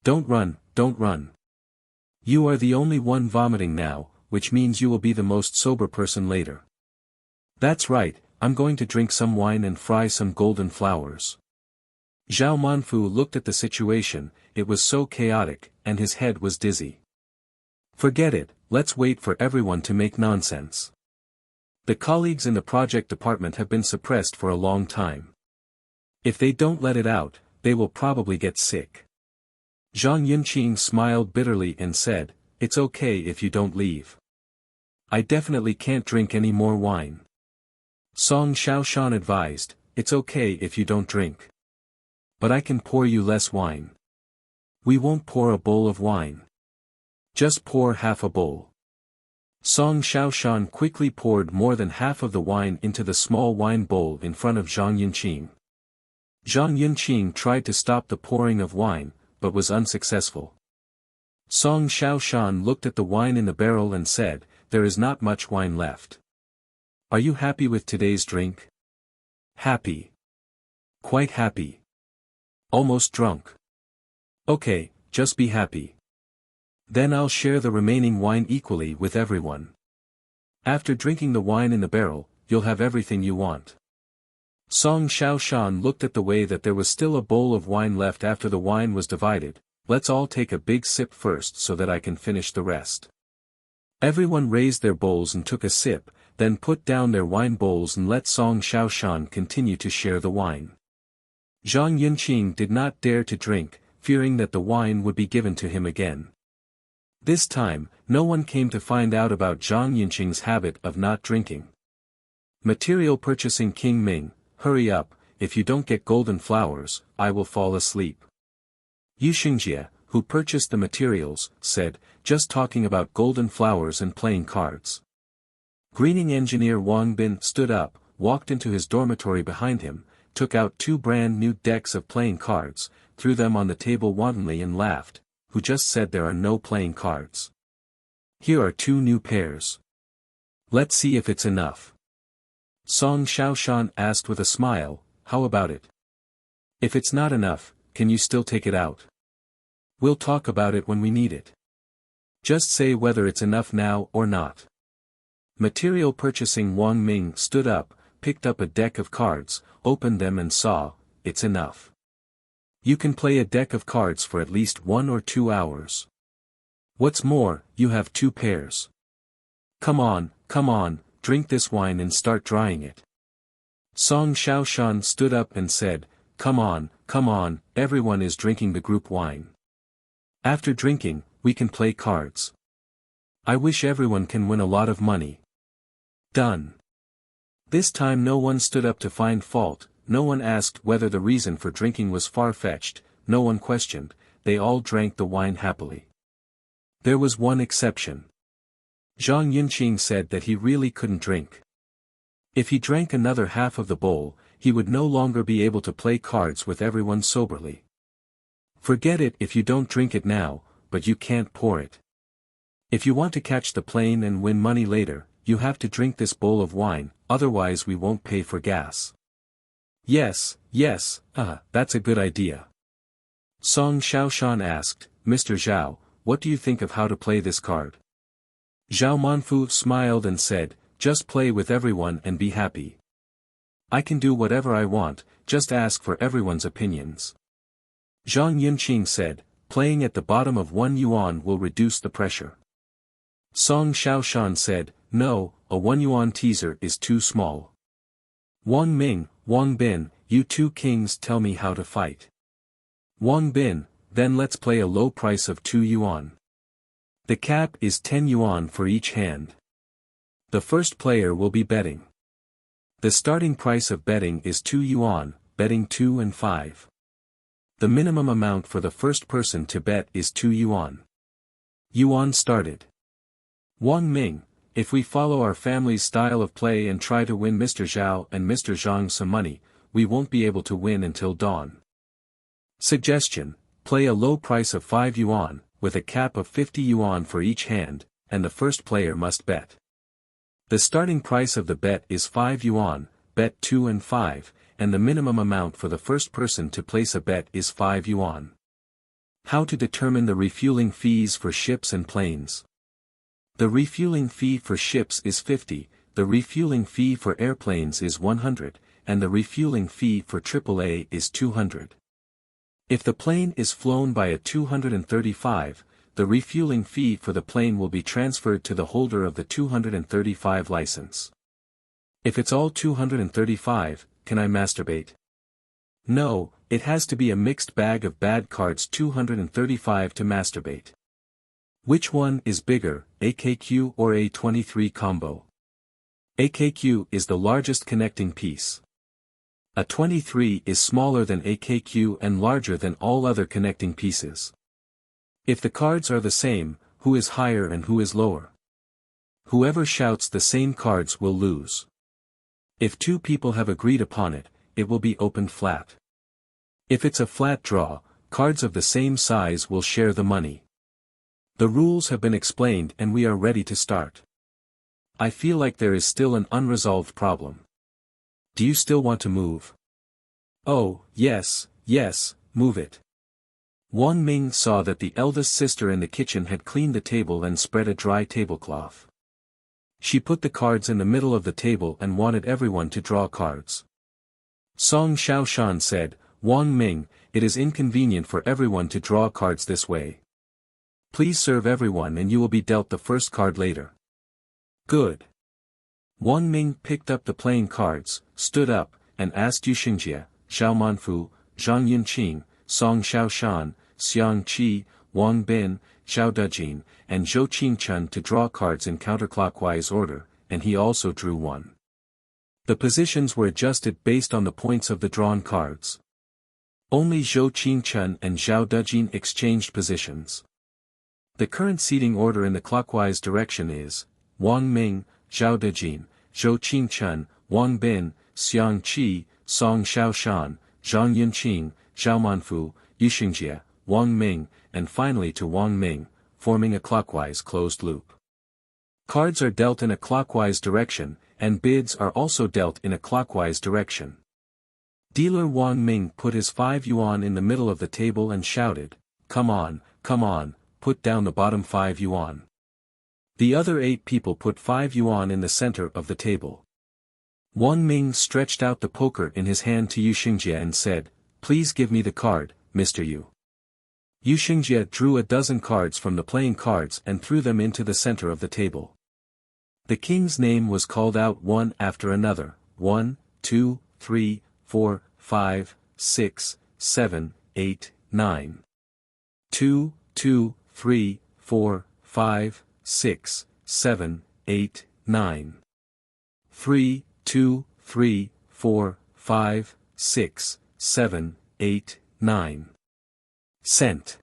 Don't run, don't run. You are the only one vomiting now, which means you will be the most sober person later. That's right, I'm going to drink some wine and fry some golden flowers." Zhao Manfu looked at the situation, it was so chaotic, and his head was dizzy. "Forget it, let's wait for everyone to make nonsense. The colleagues in the project department have been suppressed for a long time. If they don't let it out, they will probably get sick." Zhang Yunqing smiled bitterly and said, "It's okay if you don't leave. I definitely can't drink any more wine." Song Xiaoshan advised, "It's okay if you don't drink. But I can pour you less wine. We won't pour a bowl of wine. Just pour half a bowl." Song Xiaoshan quickly poured more than half of the wine into the small wine bowl in front of Zhang Yunqing. Zhang Yunqing tried to stop the pouring of wine, but was unsuccessful. Song Xiaoshan looked at the wine in the barrel and said, "There is not much wine left. Are you happy with today's drink?" "Happy. Quite happy. Almost drunk. Okay, just be happy. Then I'll share the remaining wine equally with everyone. After drinking the wine in the barrel, you'll have everything you want." Song Xiaoshan looked at the way that there was still a bowl of wine left after the wine was divided. "Let's all take a big sip first so that I can finish the rest." Everyone raised their bowls and took a sip, then put down their wine bowls and let Song Xiaoshan continue to share the wine. Zhang Yunqing did not dare to drink, fearing that the wine would be given to him again. This time, no one came to find out about Zhang Yunqing's habit of not drinking. Material Purchasing King Ming, hurry up, if you don't get golden flowers, I will fall asleep. Yu Xingjie, who purchased the materials, said, "Just talking about golden flowers and playing cards." Greening engineer Wang Bin stood up, walked into his dormitory behind him, took out 2 brand new decks of playing cards, threw them on the table wantonly and laughed. "Who just said there are no playing cards? Here are 2 new pairs. Let's see if it's enough. Song Xiaoshan asked with a smile, how about it? If it's not enough, can you still take it out? We'll talk about it when we need it. Just say whether it's enough now or not. Material purchasing Wang Ming stood up, picked up a deck of cards, opened them and saw, it's enough. You can play a deck of cards for at least 1 or 2 hours. What's more, you have 2 pairs. Come on, drink this wine and start drying it. Song Xiaoshan stood up and said, come on, everyone is drinking the group wine. After drinking, we can play cards. I wish everyone can win a lot of money. Done. This time no one stood up to find fault, no one asked whether the reason for drinking was far-fetched, no one questioned, they all drank the wine happily. There was one exception. Zhang Yunqing said that he really couldn't drink. If he drank another half of the bowl, he would no longer be able to play cards with everyone soberly. Forget it if you don't drink it now, but you can't pour it. If you want to catch the plane and win money later, you have to drink this bowl of wine, otherwise we won't pay for gas. Yes, that's a good idea. Song Xiaoshan asked, Mr. Zhao, what do you think of how to play this card? Zhao Manfu smiled and said, just play with everyone and be happy. I can do whatever I want, just ask for everyone's opinions. Zhang Yunqing said, playing at the bottom of 1 yuan will reduce the pressure. Song Xiaoshan said, no, a 1 yuan teaser is too small. Wang Ming, Wang Bin, you 2 kings tell me how to fight. Wang Bin, then let's play a low price of 2 yuan. The cap is 10 yuan for each hand. The first player will be betting. The starting price of betting is 2 yuan, betting 2 and 5. The minimum amount for the first person to bet is 2 yuan. Yuan started. Wang Ming, if we follow our family's style of play and try to win Mr. Zhao and Mr. Zhang some money, we won't be able to win until dawn. Suggestion, play a low price of 5 yuan, with a cap of 50 yuan for each hand, and the first player must bet. The starting price of the bet is 5 yuan, bet 2 and 5, and the minimum amount for the first person to place a bet is 5 yuan. How to determine the refueling fees for ships and planes? The refueling fee for ships is 50, the refueling fee for airplanes is 100, and the refueling fee for AAA is 200. If the plane is flown by a 235, the refueling fee for the plane will be transferred to the holder of the 235 license. If it's all 235, can I masturbate? No, it has to be a mixed bag of bad cards 235 to masturbate. Which one is bigger, AKQ or A23 combo? AKQ is the largest connecting piece. A 23 is smaller than AKQ and larger than all other connecting pieces. If the cards are the same, who is higher and who is lower? Whoever shouts the same cards will lose. If 2 people have agreed upon it, it will be opened flat. If it's a flat draw, cards of the same size will share the money. The rules have been explained and we are ready to start. I feel like there is still an unresolved problem. Do you still want to move? Oh, yes, move it. Wang Ming saw that the eldest sister in the kitchen had cleaned the table and spread a dry tablecloth. She put the cards in the middle of the table and wanted everyone to draw cards. Song Xiaoshan said, Wang Ming, it is inconvenient for everyone to draw cards this way. Please serve everyone and you will be dealt the first card later. Good. Wang Ming picked up the playing cards, stood up, and asked Yu Xingjie, Xiao Manfu, Zhang Yunqing, Song Xiaoshan, Xiang Qi, Wang Bin, Xiao Dejin, and Zhou Qingchen to draw cards in counterclockwise order, and he also drew one. The positions were adjusted based on the points of the drawn cards. Only Zhou Qingchen and Xiao Dejin exchanged positions. The current seating order in the clockwise direction is Wang Ming, Xiao Dejin, Zhou Qingchen, Wang Bin, Xiang Qi, Song Xiaoshan, Zhang Yunqing, Xiao Manfu, Yu Xingjie, Wang Ming, and finally to Wang Ming, forming a clockwise closed loop. Cards are dealt in a clockwise direction, and bids are also dealt in a clockwise direction. Dealer Wang Ming put his 5 yuan in the middle of the table and shouted, come on, put down the bottom 5 yuan. The other 8 people put 5 yuan in the center of the table. Wang Ming stretched out the poker in his hand to Yu Xingjie and said, please give me the card, Mr. Yu. Yu Xingjie drew a dozen cards from the playing cards and threw them into the center of the table. The king's name was called out one after another, 1, 2, 3, 4, 5, 6, 7, 8, 9. 2, 2, 3, 4, 5, 6, 7, 8, 9. 3, 2, 3, 4, 5, 6, 7, 8, 9. Cent.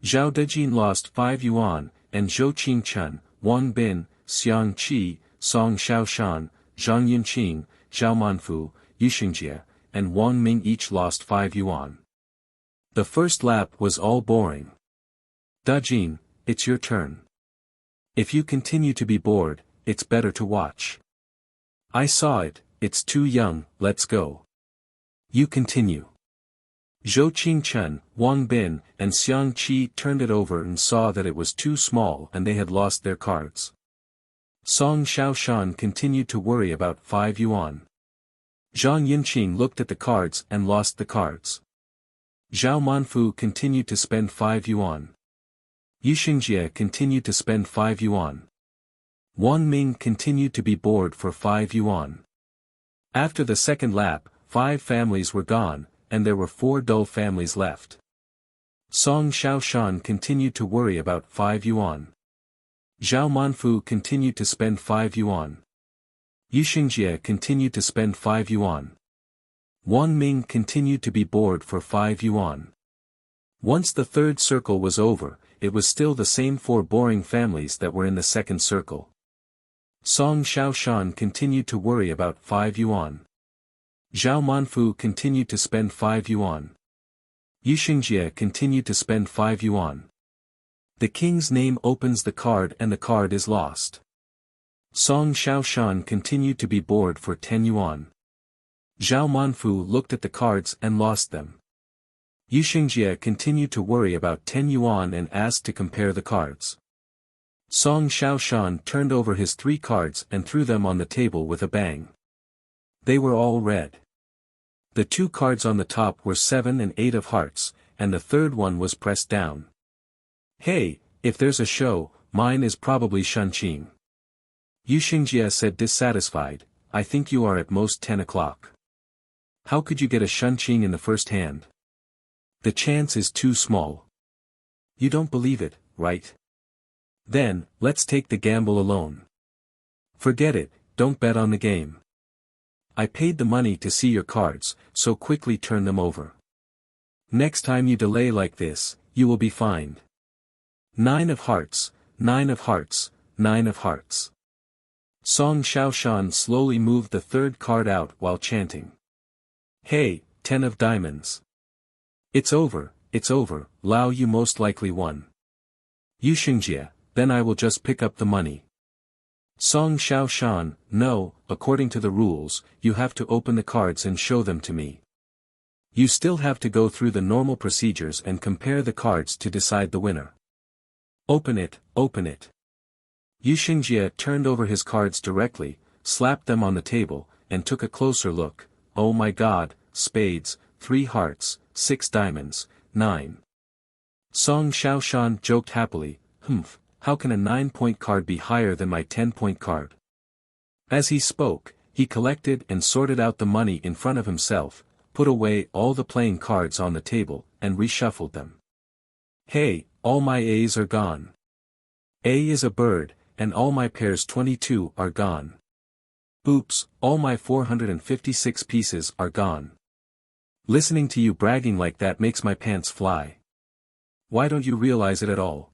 Zhao Dejin lost 5 yuan, and Zhou Qingchen, Wang Bin, Xiang Qi, Song Xiaoshan, Zhang Yunqing, Zhao Manfu, Yu Xingjie, and Wang Ming each lost 5 yuan. The first lap was all boring. Dejin, it's your turn. If you continue to be bored, it's better to watch. I saw it, it's too young, let's go. You continue. Zhou Qingchen, Wang Bin, and Xiang Qi turned it over and saw that it was too small and they had lost their cards. Song Xiaoshan continued to worry about 5 yuan. Zhang Yunqing looked at the cards and lost the cards. Zhao Manfu continued to spend 5 yuan. Yu Xingjie continued to spend 5 yuan. Wang Ming continued to be bored for 5 yuan. After the second lap, 5 families were gone, and there were 4 dull families left. Song Xiaoshan continued to worry about 5 yuan. Zhao Manfu continued to spend 5 yuan. Yu Xingjie continued to spend 5 yuan. Wang Ming continued to be bored for 5 yuan. Once the third circle was over, it was still the same 4 boring families that were in the second circle. Song Xiaoshan continued to worry about 5 yuan. Zhao Manfu continued to spend 5 yuan. Yu Xingjie continued to spend 5 yuan. The king's name opens the card and the card is lost. Song Xiaoshan continued to be bored for 10 yuan. Zhao Manfu looked at the cards and lost them. Yu Xingjie continued to worry about 10 yuan and asked to compare the cards. Song Xiaoshan turned over his 3 cards and threw them on the table with a bang. They were all red. The 2 cards on the top were 7 and 8 of hearts, and the third one was pressed down. Hey, if there's a show, mine is probably Shanqing. Yu Xingjie said dissatisfied, I think you are at most 10 o'clock. How could you get a Shanqing in the first hand? The chance is too small. You don't believe it, right? Then, let's take the gamble alone. Forget it, don't bet on the game. I paid the money to see your cards, so quickly turn them over. Next time you delay like this, you will be fined. 9 of hearts, 9 of hearts, 9 of hearts. Song Xiaoshan slowly moved the third card out while chanting. Hey, 10 of diamonds. It's over, Lao you most likely won. Yu Xingjie, then I will just pick up the money. Song Xiaoshan, no, according to the rules, you have to open the cards and show them to me. You still have to go through the normal procedures and compare the cards to decide the winner. Open it, open it. Yu Xingjie turned over his cards directly, slapped them on the table, and took a closer look. Oh my god, spades, 3 hearts, 6 diamonds, 9. Song Xiaoshan joked happily, how can a 9-point card be higher than my 10-point card? As he spoke, he collected and sorted out the money in front of himself, put away all the playing cards on the table, and reshuffled them. Hey, all my A's are gone. A is a bird, and all my pairs 22 are gone. Oops, all my 456 pieces are gone. Listening to you bragging like that makes my pants fly. Why don't you realize it at all?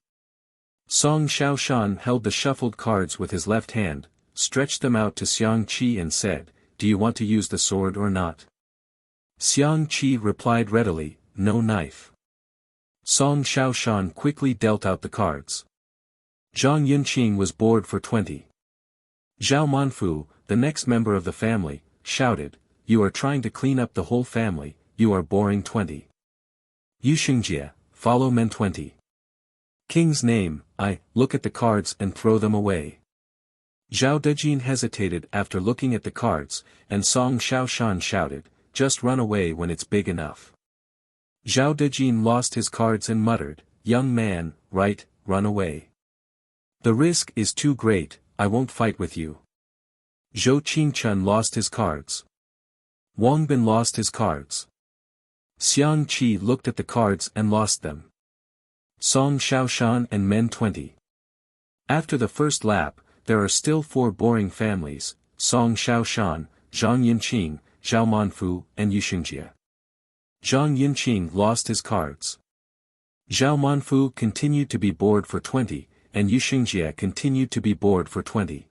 Song Xiaoshan held the shuffled cards with his left hand, stretched them out to Xiang Qi and said, do you want to use the sword or not? Xiang Qi replied readily, no knife. Song Xiaoshan quickly dealt out the cards. Zhang Yunqing was bored for 20. Zhao Manfu, the next member of the family, shouted, "You are trying to clean up the whole family, you are boring 20. Yu Xingjie, follow men 20. King's name, I, look at the cards and throw them away." Zhao Dejin hesitated after looking at the cards, and Song Xiaoshan shouted, "Just run away when it's big enough." Zhao Dejin lost his cards and muttered, "Young man, right, run away. The risk is too great, I won't fight with you." Zhou Qingchun lost his cards. Wang Bin lost his cards. Xiang Qi looked at the cards and lost them. Song Xiaoshan and Men 20. After the first lap, there are still 4 boring families, Song Xiaoshan, Zhang Yunqing, Zhao Manfu, and Yu Xingjie. Zhang Yunqing lost his cards. Zhao Manfu continued to be bored for 20, and Yu Xingjie continued to be bored for 20.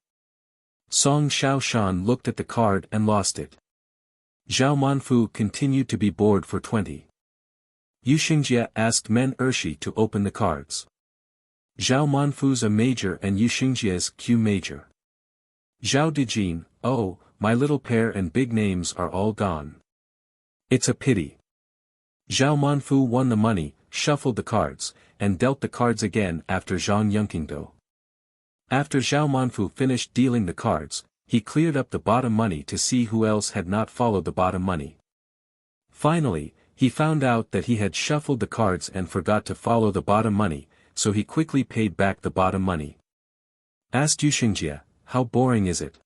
Song Xiaoshan looked at the card and lost it. Zhao Manfu continued to be bored for 20. Yu Xingjie asked Men Ershi to open the cards. Zhao Manfu's A major and Yu Xingjie's Q major. Zhao Dejin, oh, my little pair and big names are all gone. It's a pity. Zhao Manfu won the money, shuffled the cards, and dealt the cards again after Zhang Yunqingdo. After Zhao Manfu finished dealing the cards, he cleared up the bottom money to see who else had not followed the bottom money. Finally, he found out that he had shuffled the cards and forgot to follow the bottom money, so he quickly paid back the bottom money. Asked Yu Xingjie, "How boring is it?"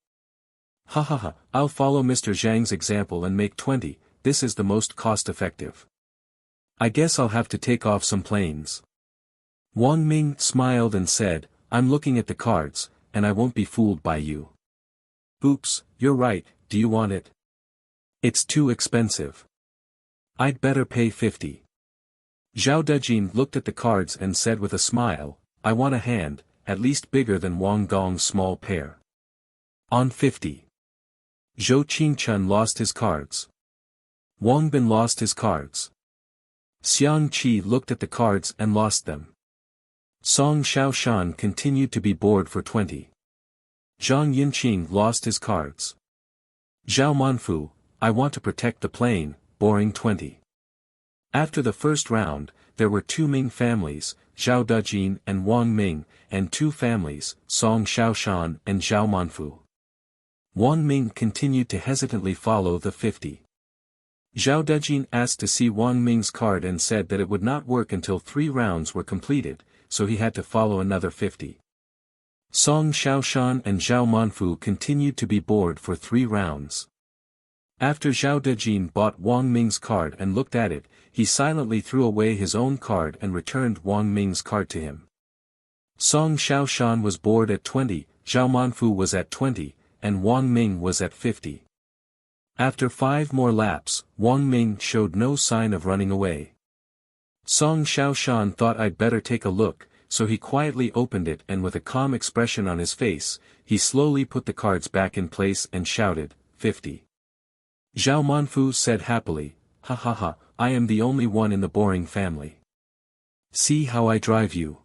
"Ha ha ha, I'll follow Mr. Zhang's example and make 20, this is the most cost-effective. I guess I'll have to take off some planes." Wang Ming smiled and said, "I'm looking at the cards, and I won't be fooled by you." "Oops, you're right, do you want it?" "It's too expensive. I'd better pay 50. Zhao Dejin looked at the cards and said with a smile, "I want a hand, at least bigger than Wang Gong's small pair." On 50. Zhou Qingchun lost his cards. Wang Bin lost his cards. Xiang Qi looked at the cards and lost them. Song Xiaoshan continued to be bored for 20. Zhang Yunqing lost his cards. Zhao Manfu, I want to protect the plane, boring 20. After the first round, there were 2 Ming families, Zhao Dejin and Wang Ming, and 2 families, Song Xiaoshan and Zhao Manfu. Wang Ming continued to hesitantly follow the 50. Zhao Dejin asked to see Wang Ming's card and said that it would not work until 3 rounds were completed, so he had to follow another 50. Song Xiaoshan and Zhao Manfu continued to be bored for 3 rounds. After Zhao Dejin bought Wang Ming's card and looked at it, he silently threw away his own card and returned Wang Ming's card to him. Song Xiaoshan was bored at 20, Zhao Manfu was at 20, and Wang Ming was at 50. After 5 more laps, Wang Ming showed no sign of running away. Song Xiaoshan thought I'd better take a look, so he quietly opened it and with a calm expression on his face, he slowly put the cards back in place and shouted, 50. Zhao Manfu said happily, "Ha ha ha, I am the only one in the boring family. See how I drive you."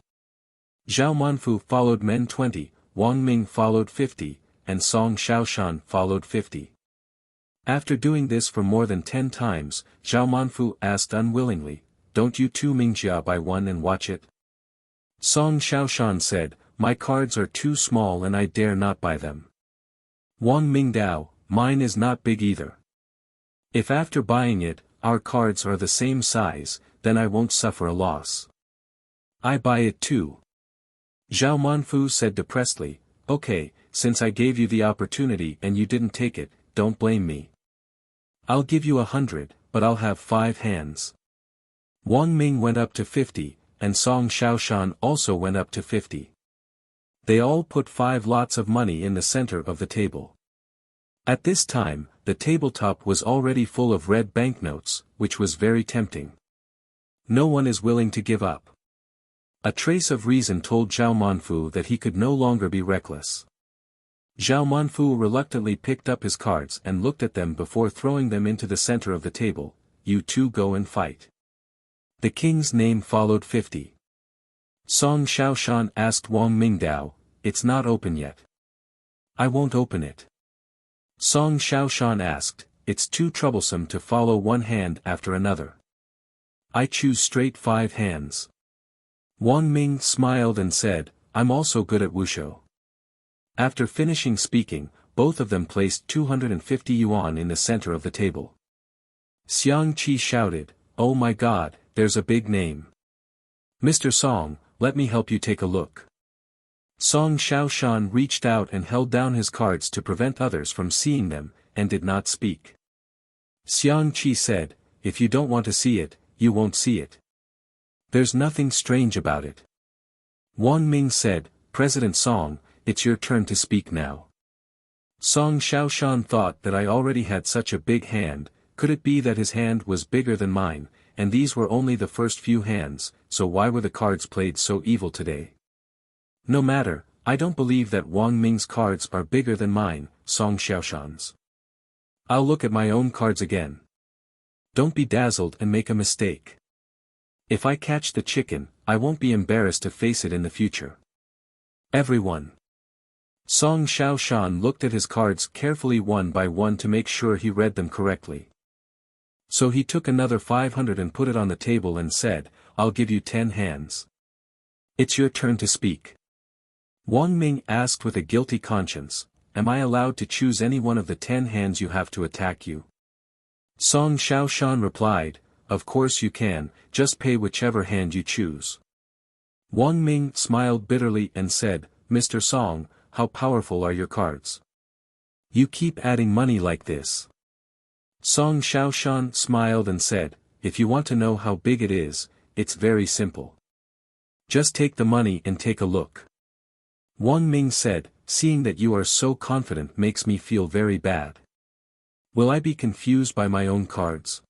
Zhao Manfu followed Men 20, Wang Ming followed 50, and Song Xiaoshan followed 50. After doing this for more than 10 times, Zhao Manfu asked unwillingly, "Don't you 2 Mingjia buy one and watch it?" Song Xiaoshan said, "My cards are too small and I dare not buy them." Wang Mingdao, "Mine is not big either. If after buying it, our cards are the same size, then I won't suffer a loss. I buy it too." Zhao Manfu said depressedly, "Okay, since I gave you the opportunity and you didn't take it, don't blame me. I'll give you 100, but I'll have 5 hands." Wang Ming went up to 50, and Song Xiaoshan also went up to 50. They all put 5 lots of money in the center of the table. At this time, the tabletop was already full of red banknotes, which was very tempting. No one is willing to give up. A trace of reason told Zhao Manfu that he could no longer be reckless. Zhao Manfu reluctantly picked up his cards and looked at them before throwing them into the center of the table. "You two go and fight." The king's name followed 50. Song Xiaoshan asked Wang Mingdao, it's not open yet. I won't open it. Song Xiaoshan asked, it's too troublesome to follow one hand after another. I choose straight 5 hands. Wang Ming smiled and said, I'm also good at wushu. After finishing speaking, both of them placed 250 yuan in the center of the table. Xiang Qi shouted, oh my god, there's a big name. Mr. Song, let me help you take a look. Song Xiaoshan reached out and held down his cards to prevent others from seeing them, and did not speak. Xiang Qi said, if you don't want to see it, you won't see it. There's nothing strange about it. Wang Ming said, President Song, it's your turn to speak now. Song Xiaoshan thought that I already had such a big hand, could it be that his hand was bigger than mine, and these were only the first few hands, so why were the cards played so evil today? No matter, I don't believe that Wang Ming's cards are bigger than mine, Song Xiaoshan's. I'll look at my own cards again. Don't be dazzled and make a mistake. If I catch the chicken, I won't be embarrassed to face it in the future. Everyone. Song Xiaoshan looked at his cards carefully one by one to make sure he read them correctly. So he took another 500 and put it on the table and said, I'll give you 10 hands. It's your turn to speak. Wang Ming asked with a guilty conscience, am I allowed to choose any one of the 10 hands you have to attack you? Song Xiaoshan replied, of course you can, just pay whichever hand you choose. Wang Ming smiled bitterly and said, Mr. Song, how powerful are your cards? You keep adding money like this. Song Xiaoshan smiled and said, if you want to know how big it is, it's very simple. Just take the money and take a look. Wang Ming said, seeing that you are so confident makes me feel very bad. Will I be confused by my own cards?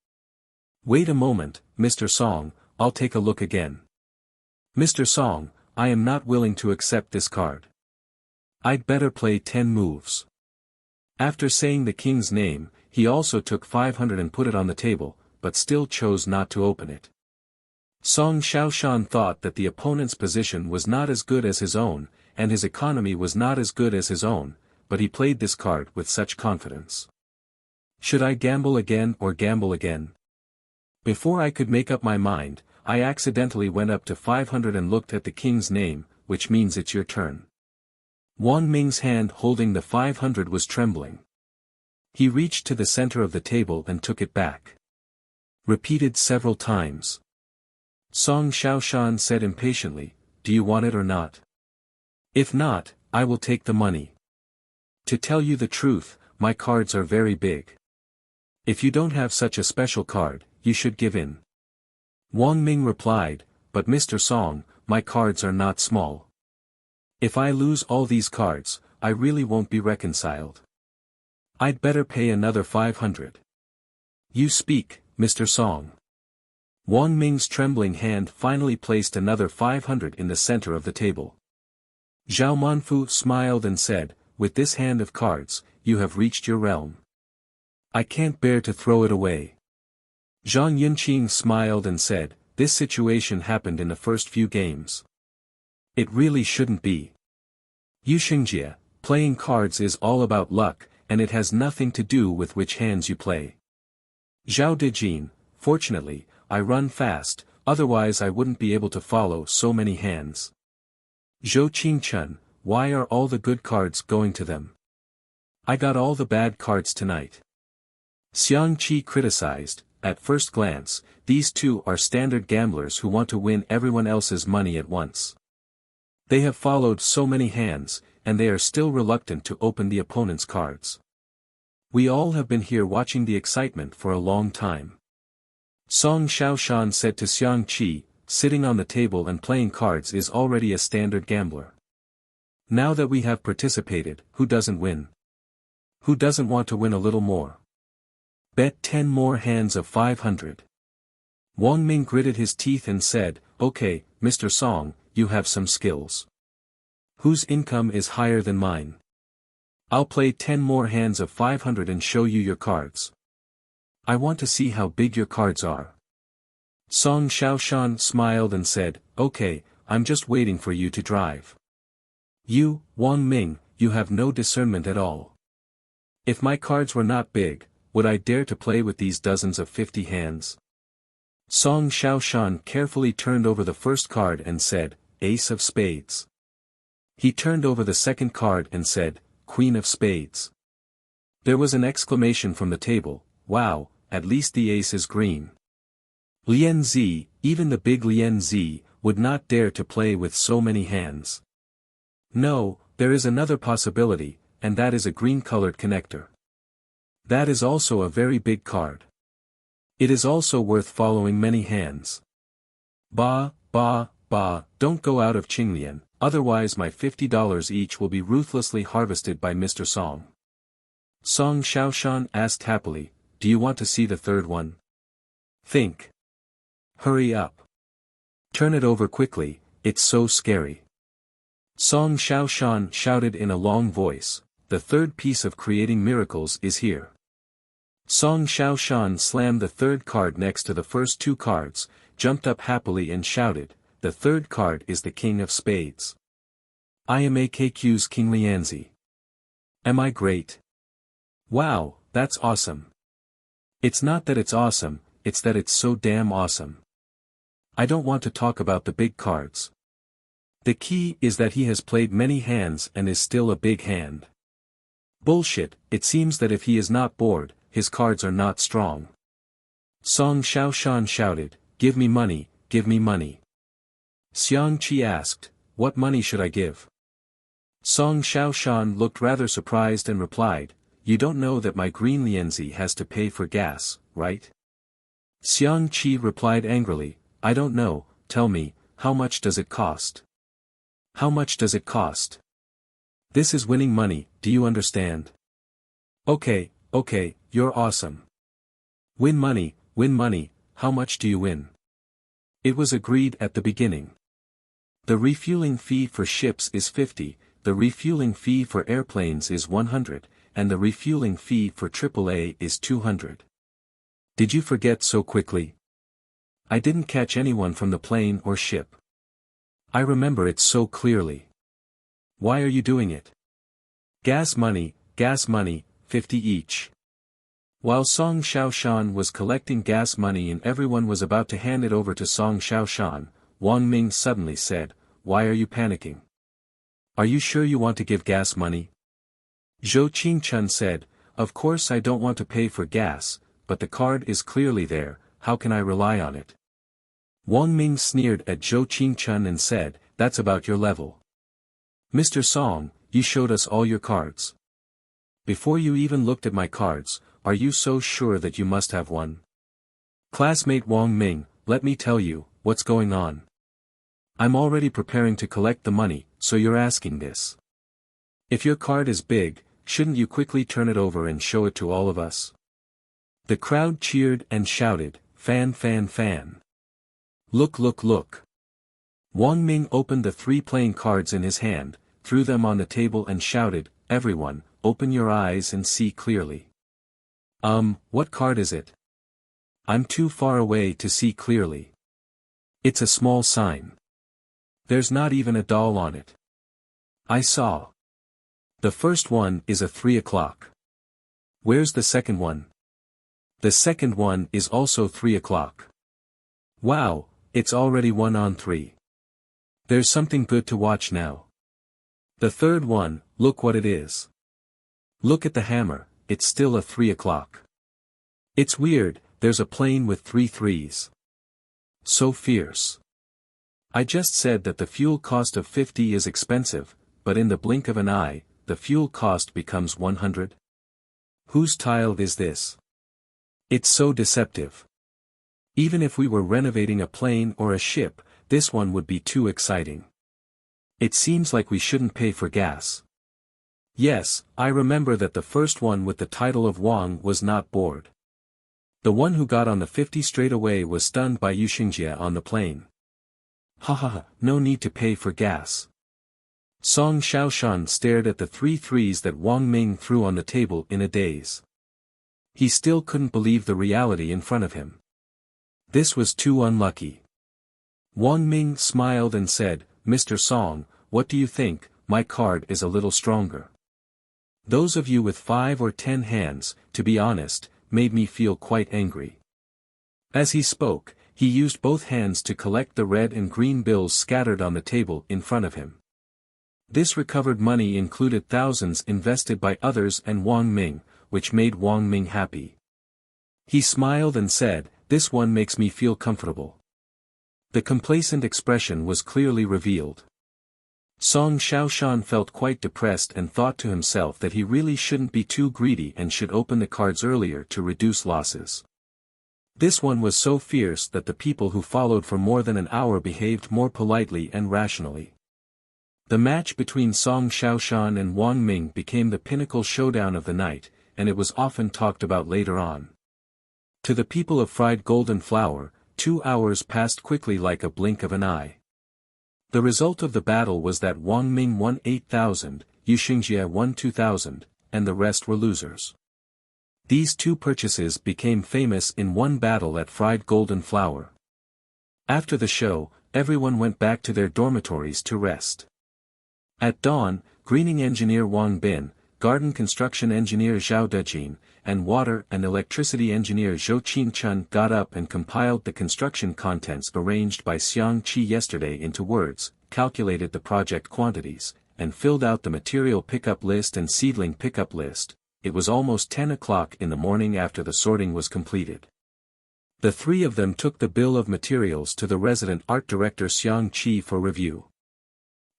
Wait a moment, Mr. Song, I'll take a look again. Mr. Song, I am not willing to accept this card. I'd better play 10 moves. After saying the king's name, he also took 500 and put it on the table, but still chose not to open it. Song Xiaoshan thought that the opponent's position was not as good as his own, and his economy was not as good as his own, but he played this card with such confidence. Should I gamble again or gamble again? Before I could make up my mind, I accidentally went up to 500 and looked at the king's name, which means it's your turn. Wang Ming's hand holding the 500 was trembling. He reached to the center of the table and took it back. Repeated several times. Song Xiaoshan said impatiently, do you want it or not? If not, I will take the money. To tell you the truth, my cards are very big. If you don't have such a special card, you should give in. Wang Ming replied, but Mr. Song, my cards are not small. If I lose all these cards, I really won't be reconciled. I'd better pay another 500. You speak, Mr. Song. Wang Ming's trembling hand finally placed another 500 in the center of the table. Zhao Manfu smiled and said, with this hand of cards, you have reached your realm. I can't bear to throw it away. Zhang Yunqing smiled and said, this situation happened in the first few games. It really shouldn't be. Yuxingjie, playing cards is all about luck, and it has nothing to do with which hands you play. Zhao Dejin, fortunately, I run fast, otherwise I wouldn't be able to follow so many hands. Zhou Qingchun, why are all the good cards going to them? I got all the bad cards tonight. Xiang Qi criticized, at first glance, these two are standard gamblers who want to win everyone else's money at once. They have followed so many hands, and they are still reluctant to open the opponent's cards. We all have been here watching the excitement for a long time. Song Xiaoshan said to Xiang Qi, sitting on the table and playing cards is already a standard gambler. Now that we have participated, who doesn't win? Who doesn't want to win a little more? Bet 10 more hands of 500. Wang Ming gritted his teeth and said, okay, Mr. Song, you have some skills. Whose income is higher than mine? I'll play 10 more hands of 500 and show you your cards. I want to see how big your cards are. Song Xiaoshan smiled and said, okay, I'm just waiting for you to drive. You, Wang Ming, you have no discernment at all. If my cards were not big, would I dare to play with these dozens of 50 hands? Song Xiaoshan carefully turned over the first card and said, Ace of Spades. He turned over the second card and said, Queen of Spades. There was an exclamation from the table, wow, at least the ace is green. Lian Zi, even the big Lian Zi, would not dare to play with so many hands. No, there is another possibility, and that is a green-colored connector. That is also a very big card. It is also worth following many hands. Ba, don't go out of Qinglian, otherwise my $50 each will be ruthlessly harvested by Mr. Song. Song Xiaoshan asked happily, do you want to see the third one? Think. Hurry up. Turn it over quickly, it's so scary. Song Xiaoshan shouted in a long voice, the third piece of creating miracles is here. Song Xiaoshan slammed the third card next to the first two cards, jumped up happily and shouted, the third card is the King of Spades. I am AKQ's King Lianzi. Am I great? Wow, that's awesome. It's not that it's awesome, it's that it's so damn awesome. I don't want to talk about the big cards. The key is that he has played many hands and is still a big hand. Bullshit, it seems that if he is not bored, his cards are not strong. Song Xiaoshan shouted, give me money, give me money. Xiang Qi asked, what money should I give? Song Xiaoshan looked rather surprised and replied, you don't know that my green Lianzi has to pay for gas, right? Xiang Qi replied angrily, I don't know, tell me, how much does it cost? How much does it cost? This is winning money, do you understand? Okay, you're awesome. Win money, how much do you win? It was agreed at the beginning. The refueling fee for ships is 50, the refueling fee for airplanes is 100, and the refueling fee for AAA is 200. Did you forget so quickly? I didn't catch anyone from the plane or ship. I remember it so clearly. Why are you doing it? Gas money, 50 each. While Song Xiaoshan was collecting gas money and everyone was about to hand it over to Song Xiaoshan, Wang Ming suddenly said, why are you panicking? Are you sure you want to give gas money? Zhou Qingchun said, of course I don't want to pay for gas, but the card is clearly there, how can I rely on it? Wang Ming sneered at Zhou Qingchun and said, that's about your level. Mr. Song, you showed us all your cards. Before you even looked at my cards, are you so sure that you must have one? Classmate Wang Ming, let me tell you, what's going on? I'm already preparing to collect the money, so you're asking this. If your card is big, shouldn't you quickly turn it over and show it to all of us? The crowd cheered and shouted, fan. Look. Wang Ming opened the 3 playing cards in his hand, threw them on the table and shouted, everyone, open your eyes and see clearly. What card is it? I'm too far away to see clearly. It's a small sign. There's not even a doll on it. I saw. The first one is a 3 o'clock. Where's the second one? The second one is also 3 o'clock. Wow, it's already 1 on 3. There's something good to watch now. The third one, look what it is. Look at the hammer, it's still a 3 o'clock. It's weird, there's a plane with 3 threes. So fierce. I just said that the fuel cost of 50 is expensive, but in the blink of an eye, the fuel cost becomes 100. Whose tile is this? It's so deceptive. Even if we were renovating a plane or a ship, this one would be too exciting. It seems like we shouldn't pay for gas. Yes, I remember that the first one with the title of Wang was not bored. The one who got on the 50 straight away was stunned by Yuxingjie on the plane. No need to pay for gas. Song Xiaoshan stared at the 3 threes that Wang Ming threw on the table in a daze. He still couldn't believe the reality in front of him. This was too unlucky. Wang Ming smiled and said, Mr. Song, what do you think? My card is a little stronger. Those of you with 5 or 10 hands, to be honest, made me feel quite angry. As he spoke, he used both hands to collect the red and green bills scattered on the table in front of him. This recovered money included thousands invested by others and Wang Ming, which made Wang Ming happy. He smiled and said, this one makes me feel comfortable. The complacent expression was clearly revealed. Song Xiaoshan felt quite depressed and thought to himself that he really shouldn't be too greedy and should open the cards earlier to reduce losses. This one was so fierce that the people who followed for more than an hour behaved more politely and rationally. The match between Song Xiaoshan and Wang Ming became the pinnacle showdown of the night, and it was often talked about later on. To the people of Fried Golden Flower, 2 hours passed quickly like a blink of an eye. The result of the battle was that Wang Ming won 8,000, Yu Xingjie won 2,000, and the rest were losers. These 2 purchases became famous in one battle at Fried Golden Flower. After the show, everyone went back to their dormitories to rest. At dawn, greening engineer Wang Bin, garden construction engineer Zhao Dejin, and water and electricity engineer Zhou Qingchun got up and compiled the construction contents arranged by Xiang Qi yesterday into words, calculated the project quantities, and filled out the material pickup list and seedling pickup list. It was almost 10 o'clock in the morning after the sorting was completed. The 3 of them took the bill of materials to the resident art director Xiang Qi for review.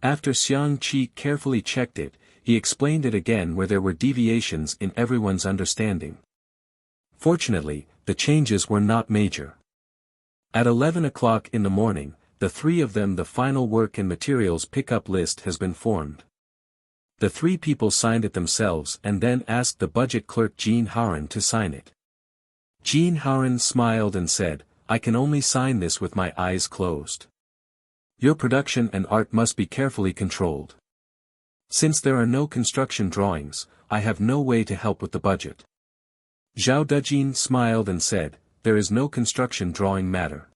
After Xiang Qi carefully checked it, he explained it again where there were deviations in everyone's understanding. Fortunately, the changes were not major. At 11 o'clock in the morning, the 3 of them the final work and materials pickup list has been formed. The 3 people signed it themselves and then asked the budget clerk Jean Haran to sign it. Jean Haran smiled and said, I can only sign this with my eyes closed. Your production and art must be carefully controlled. Since there are no construction drawings, I have no way to help with the budget. Zhao Dejin smiled and said, there is no construction drawing matter.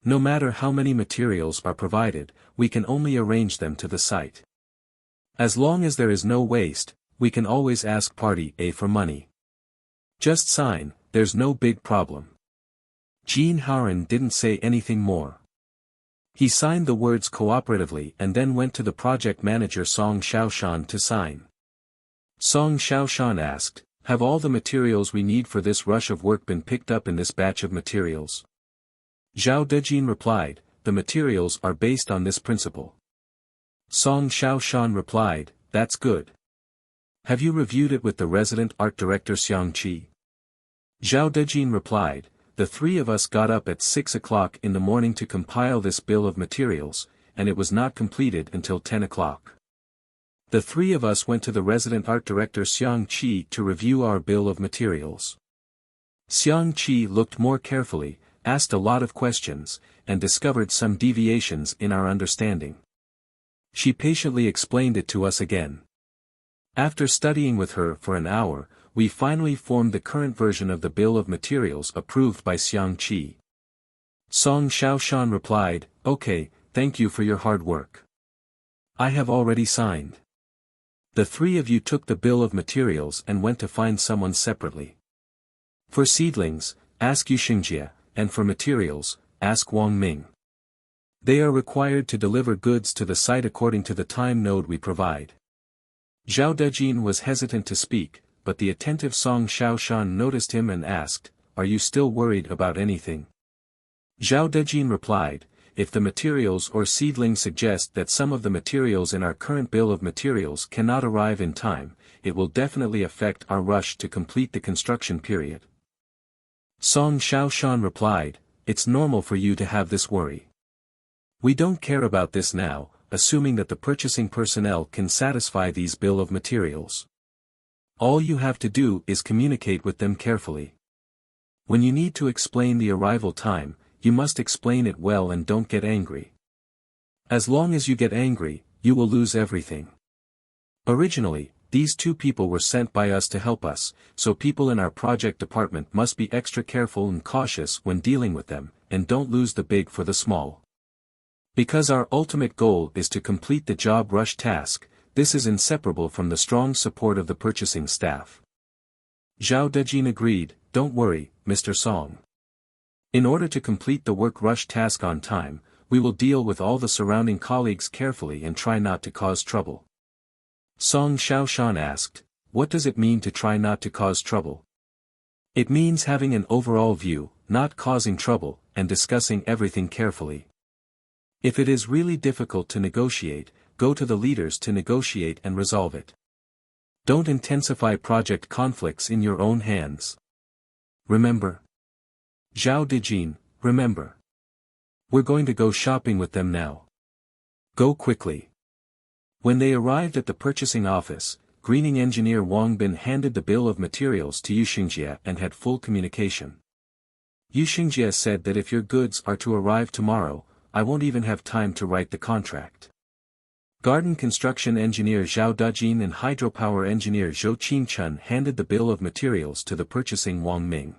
No matter how many materials are provided, we can only arrange them to the site. As long as there is no waste, we can always ask party A for money. Just sign, there's no big problem. Jean Haran didn't say anything more. He signed the words cooperatively and then went to the project manager Song Xiaoshan to sign. Song Xiaoshan asked, have all the materials we need for this rush of work been picked up in this batch of materials? Zhao Dejin replied, the materials are based on this principle. Song Xiaoshan replied, that's good. Have you reviewed it with the resident art director Xiang Qi? Zhao Dejin replied, the 3 of us got up at 6 o'clock in the morning to compile this bill of materials, and it was not completed until 10 o'clock. The 3 of us went to the resident art director Xiang Qi to review our bill of materials. Xiang Qi looked more carefully, asked a lot of questions, and discovered some deviations in our understanding. She patiently explained it to us again. After studying with her for an hour, we finally formed the current version of the bill of materials approved by Xiang Qi. Song Xiaoshan replied, okay, thank you for your hard work. I have already signed. The 3 of you took the bill of materials and went to find someone separately. For seedlings, ask Yu Xingjie, and for materials, ask Wang Ming. They are required to deliver goods to the site according to the time node we provide. Zhao Dejin was hesitant to speak, but the attentive Song Xiaoshan noticed him and asked, are you still worried about anything? Zhao Dejin replied, if the materials or seedlings suggest that some of the materials in our current bill of materials cannot arrive in time, it will definitely affect our rush to complete the construction period. Song Xiaoshan replied, it's normal for you to have this worry. We don't care about this now, assuming that the purchasing personnel can satisfy these bill of materials. All you have to do is communicate with them carefully. When you need to explain the arrival time, you must explain it well and don't get angry. As long as you get angry, you will lose everything. Originally, these 2 people were sent by us to help us, so people in our project department must be extra careful and cautious when dealing with them, and don't lose the big for the small. Because our ultimate goal is to complete the job rush task, this is inseparable from the strong support of the purchasing staff. Zhao Dejin agreed, don't worry, Mr. Song. In order to complete the work rush task on time, we will deal with all the surrounding colleagues carefully and try not to cause trouble. Song Xiaoshan asked, what does it mean to try not to cause trouble? It means having an overall view, not causing trouble, and discussing everything carefully. If it is really difficult to negotiate, go to the leaders to negotiate and resolve it. Don't intensify project conflicts in your own hands. Remember? Zhao Dejin, remember. We're going to go shopping with them now. Go quickly. When they arrived at the purchasing office, greening engineer Wang Bin handed the bill of materials to Yu Xingjie and had full communication. Yu Xingjie said that if your goods are to arrive tomorrow, I won't even have time to write the contract. Garden construction engineer Zhao Dejin and hydropower engineer Zhou Qingchun handed the bill of materials to the purchasing Wang Ming.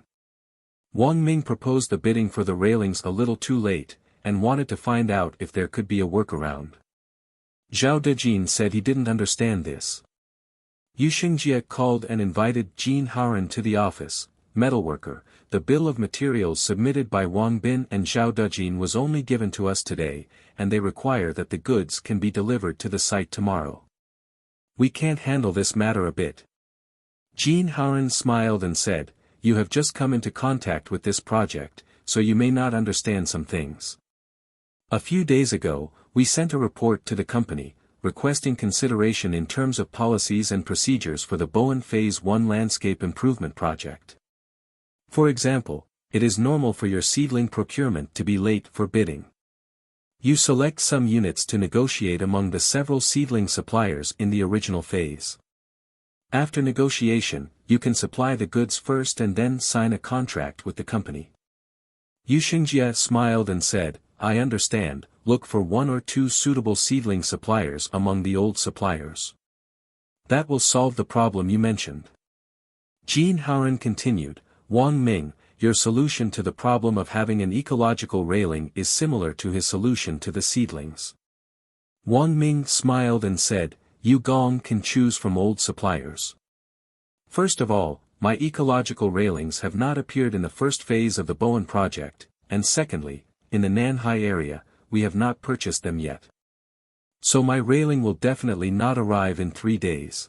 Wang Ming proposed the bidding for the railings a little too late, and wanted to find out if there could be a workaround. Zhao Dejin said he didn't understand this. Yu Xingjie called and invited Jin Haoren to the office. Metalworker, the bill of materials submitted by Wang Bin and Zhao Dejin was only given to us today, and they require that the goods can be delivered to the site tomorrow. We can't handle this matter a bit. Jin Haoren smiled and said, you have just come into contact with this project, so you may not understand some things. A few days ago, we sent a report to the company, requesting consideration in terms of policies and procedures for the Bowen Phase 1 landscape improvement project. For example, it is normal for your seedling procurement to be late for bidding. You select some units to negotiate among the several seedling suppliers in the original phase. After negotiation, you can supply the goods first and then sign a contract with the company. Yu Xingjie smiled and said, I understand, look for 1 or 2 suitable seedling suppliers among the old suppliers. That will solve the problem you mentioned. Jin Haoren continued, Wang Ming, your solution to the problem of having an ecological railing is similar to his solution to the seedlings. Wang Ming smiled and said, Yu Gong can choose from old suppliers. First of all, my ecological railings have not appeared in the first phase of the Bowen project, and secondly, in the Nanhai area, we have not purchased them yet. So my railing will definitely not arrive in 3 days.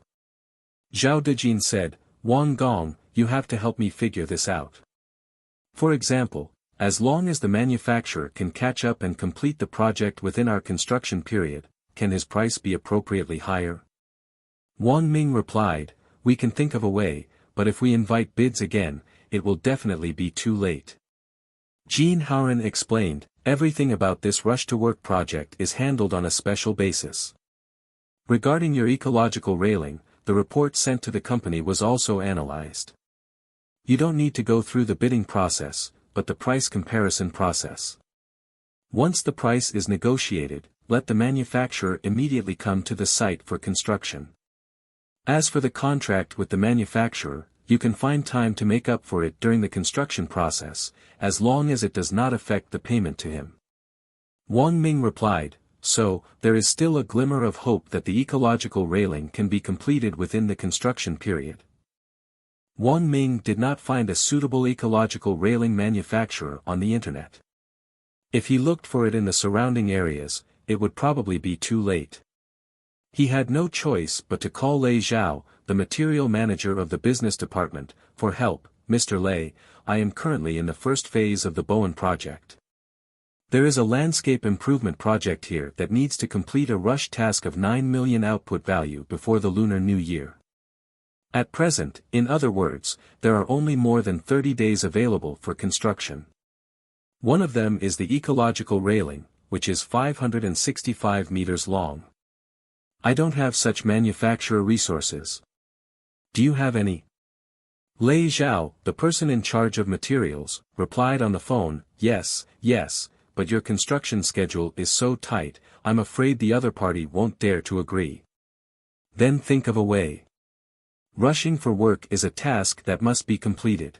Zhao Dejin said, Wang Gong, you have to help me figure this out. For example, as long as the manufacturer can catch up and complete the project within our construction period, can his price be appropriately higher? Wang Ming replied, we can think of a way, but if we invite bids again, it will definitely be too late. Jin Haoren explained, everything about this rush-to-work project is handled on a special basis. Regarding your ecological railing, the report sent to the company was also analyzed. You don't need to go through the bidding process, but the price comparison process. Once the price is negotiated, let the manufacturer immediately come to the site for construction. As for the contract with the manufacturer, you can find time to make up for it during the construction process, as long as it does not affect the payment to him. Wang Ming replied, so, there is still a glimmer of hope that the ecological railing can be completed within the construction period. Wang Ming did not find a suitable ecological railing manufacturer on the internet. If he looked for it in the surrounding areas, it would probably be too late. He had no choice but to call Lei Zhao, the material manager of the business department, for help. Mr. Lei, I am currently in the first phase of the Bowen project. There is a landscape improvement project here that needs to complete a rush task of 9 million output value before the Lunar New Year. At present, in other words, there are only more than 30 days available for construction. One of them is the ecological railing, which is 565 meters long. I don't have such manufacturer resources. Do you have any? Lei Zhao, the person in charge of materials, replied on the phone, yes, but your construction schedule is so tight, I'm afraid the other party won't dare to agree. Then think of a way. Rushing for work is a task that must be completed.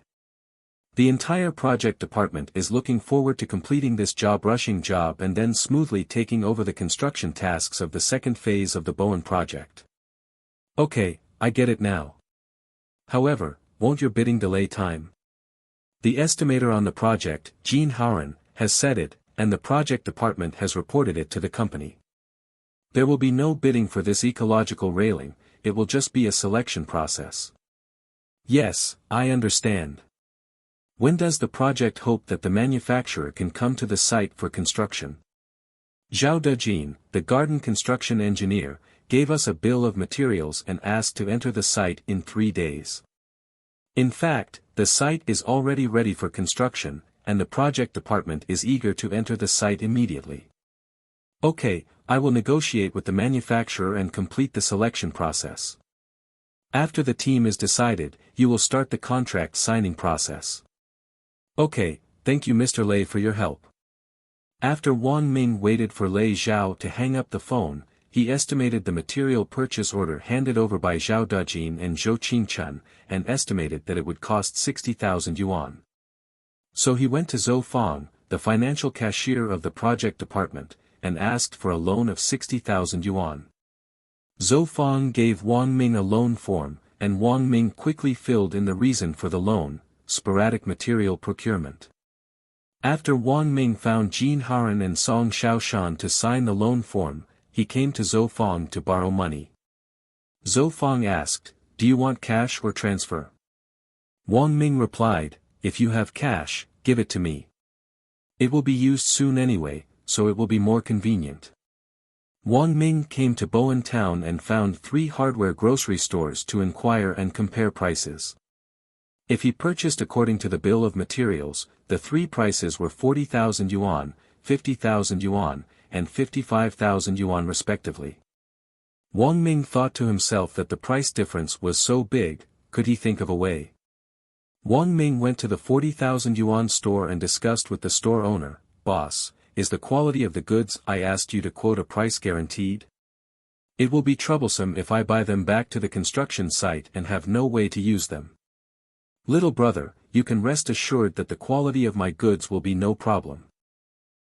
The entire project department is looking forward to completing this rushing job and then smoothly taking over the construction tasks of the second phase of the Bowen project. Okay, I get it now. However, won't your bidding delay time? The estimator on the project, Jean Haren, has said it, and the project department has reported it to the company. There will be no bidding for this ecological railing, it will just be a selection process. Yes, I understand. When does the project hope that the manufacturer can come to the site for construction? Zhao Dejin, the garden construction engineer, gave us a bill of materials and asked to enter the site in 3 days. In fact, the site is already ready for construction, and the project department is eager to enter the site immediately. Okay, I will negotiate with the manufacturer and complete the selection process. After the team is decided, you will start the contract signing process. Okay, thank you Mr. Lei for your help. After Wang Ming waited for Lei Zhao to hang up the phone, he estimated the material purchase order handed over by Zhao Dejin and Zhou Qingchen, and estimated that it would cost 60,000 yuan. So he went to Zhou Fang, the financial cashier of the project department, and asked for a loan of 60,000 yuan. Zhou Fang gave Wang Ming a loan form, and Wang Ming quickly filled in the reason for the loan: sporadic material procurement. After Wang Ming found Jean Haren and Song Xiaoshan to sign the loan form, he came to Zhou Fang to borrow money. Zhou Fang asked, "Do you want cash or transfer?" Wang Ming replied, "If you have cash, give it to me. It will be used soon anyway, so it will be more convenient." Wang Ming came to Bowen town and found 3 hardware grocery stores to inquire and compare prices. If he purchased according to the bill of materials, the 3 prices were 40,000 yuan, 50,000 yuan, and 55,000 yuan respectively. Wang Ming thought to himself that the price difference was so big, could he think of a way? Wang Ming went to the 40,000 yuan store and discussed with the store owner, "Boss, is the quality of the goods I asked you to quote a price guaranteed? It will be troublesome if I buy them back to the construction site and have no way to use them." "Little brother, you can rest assured that the quality of my goods will be no problem.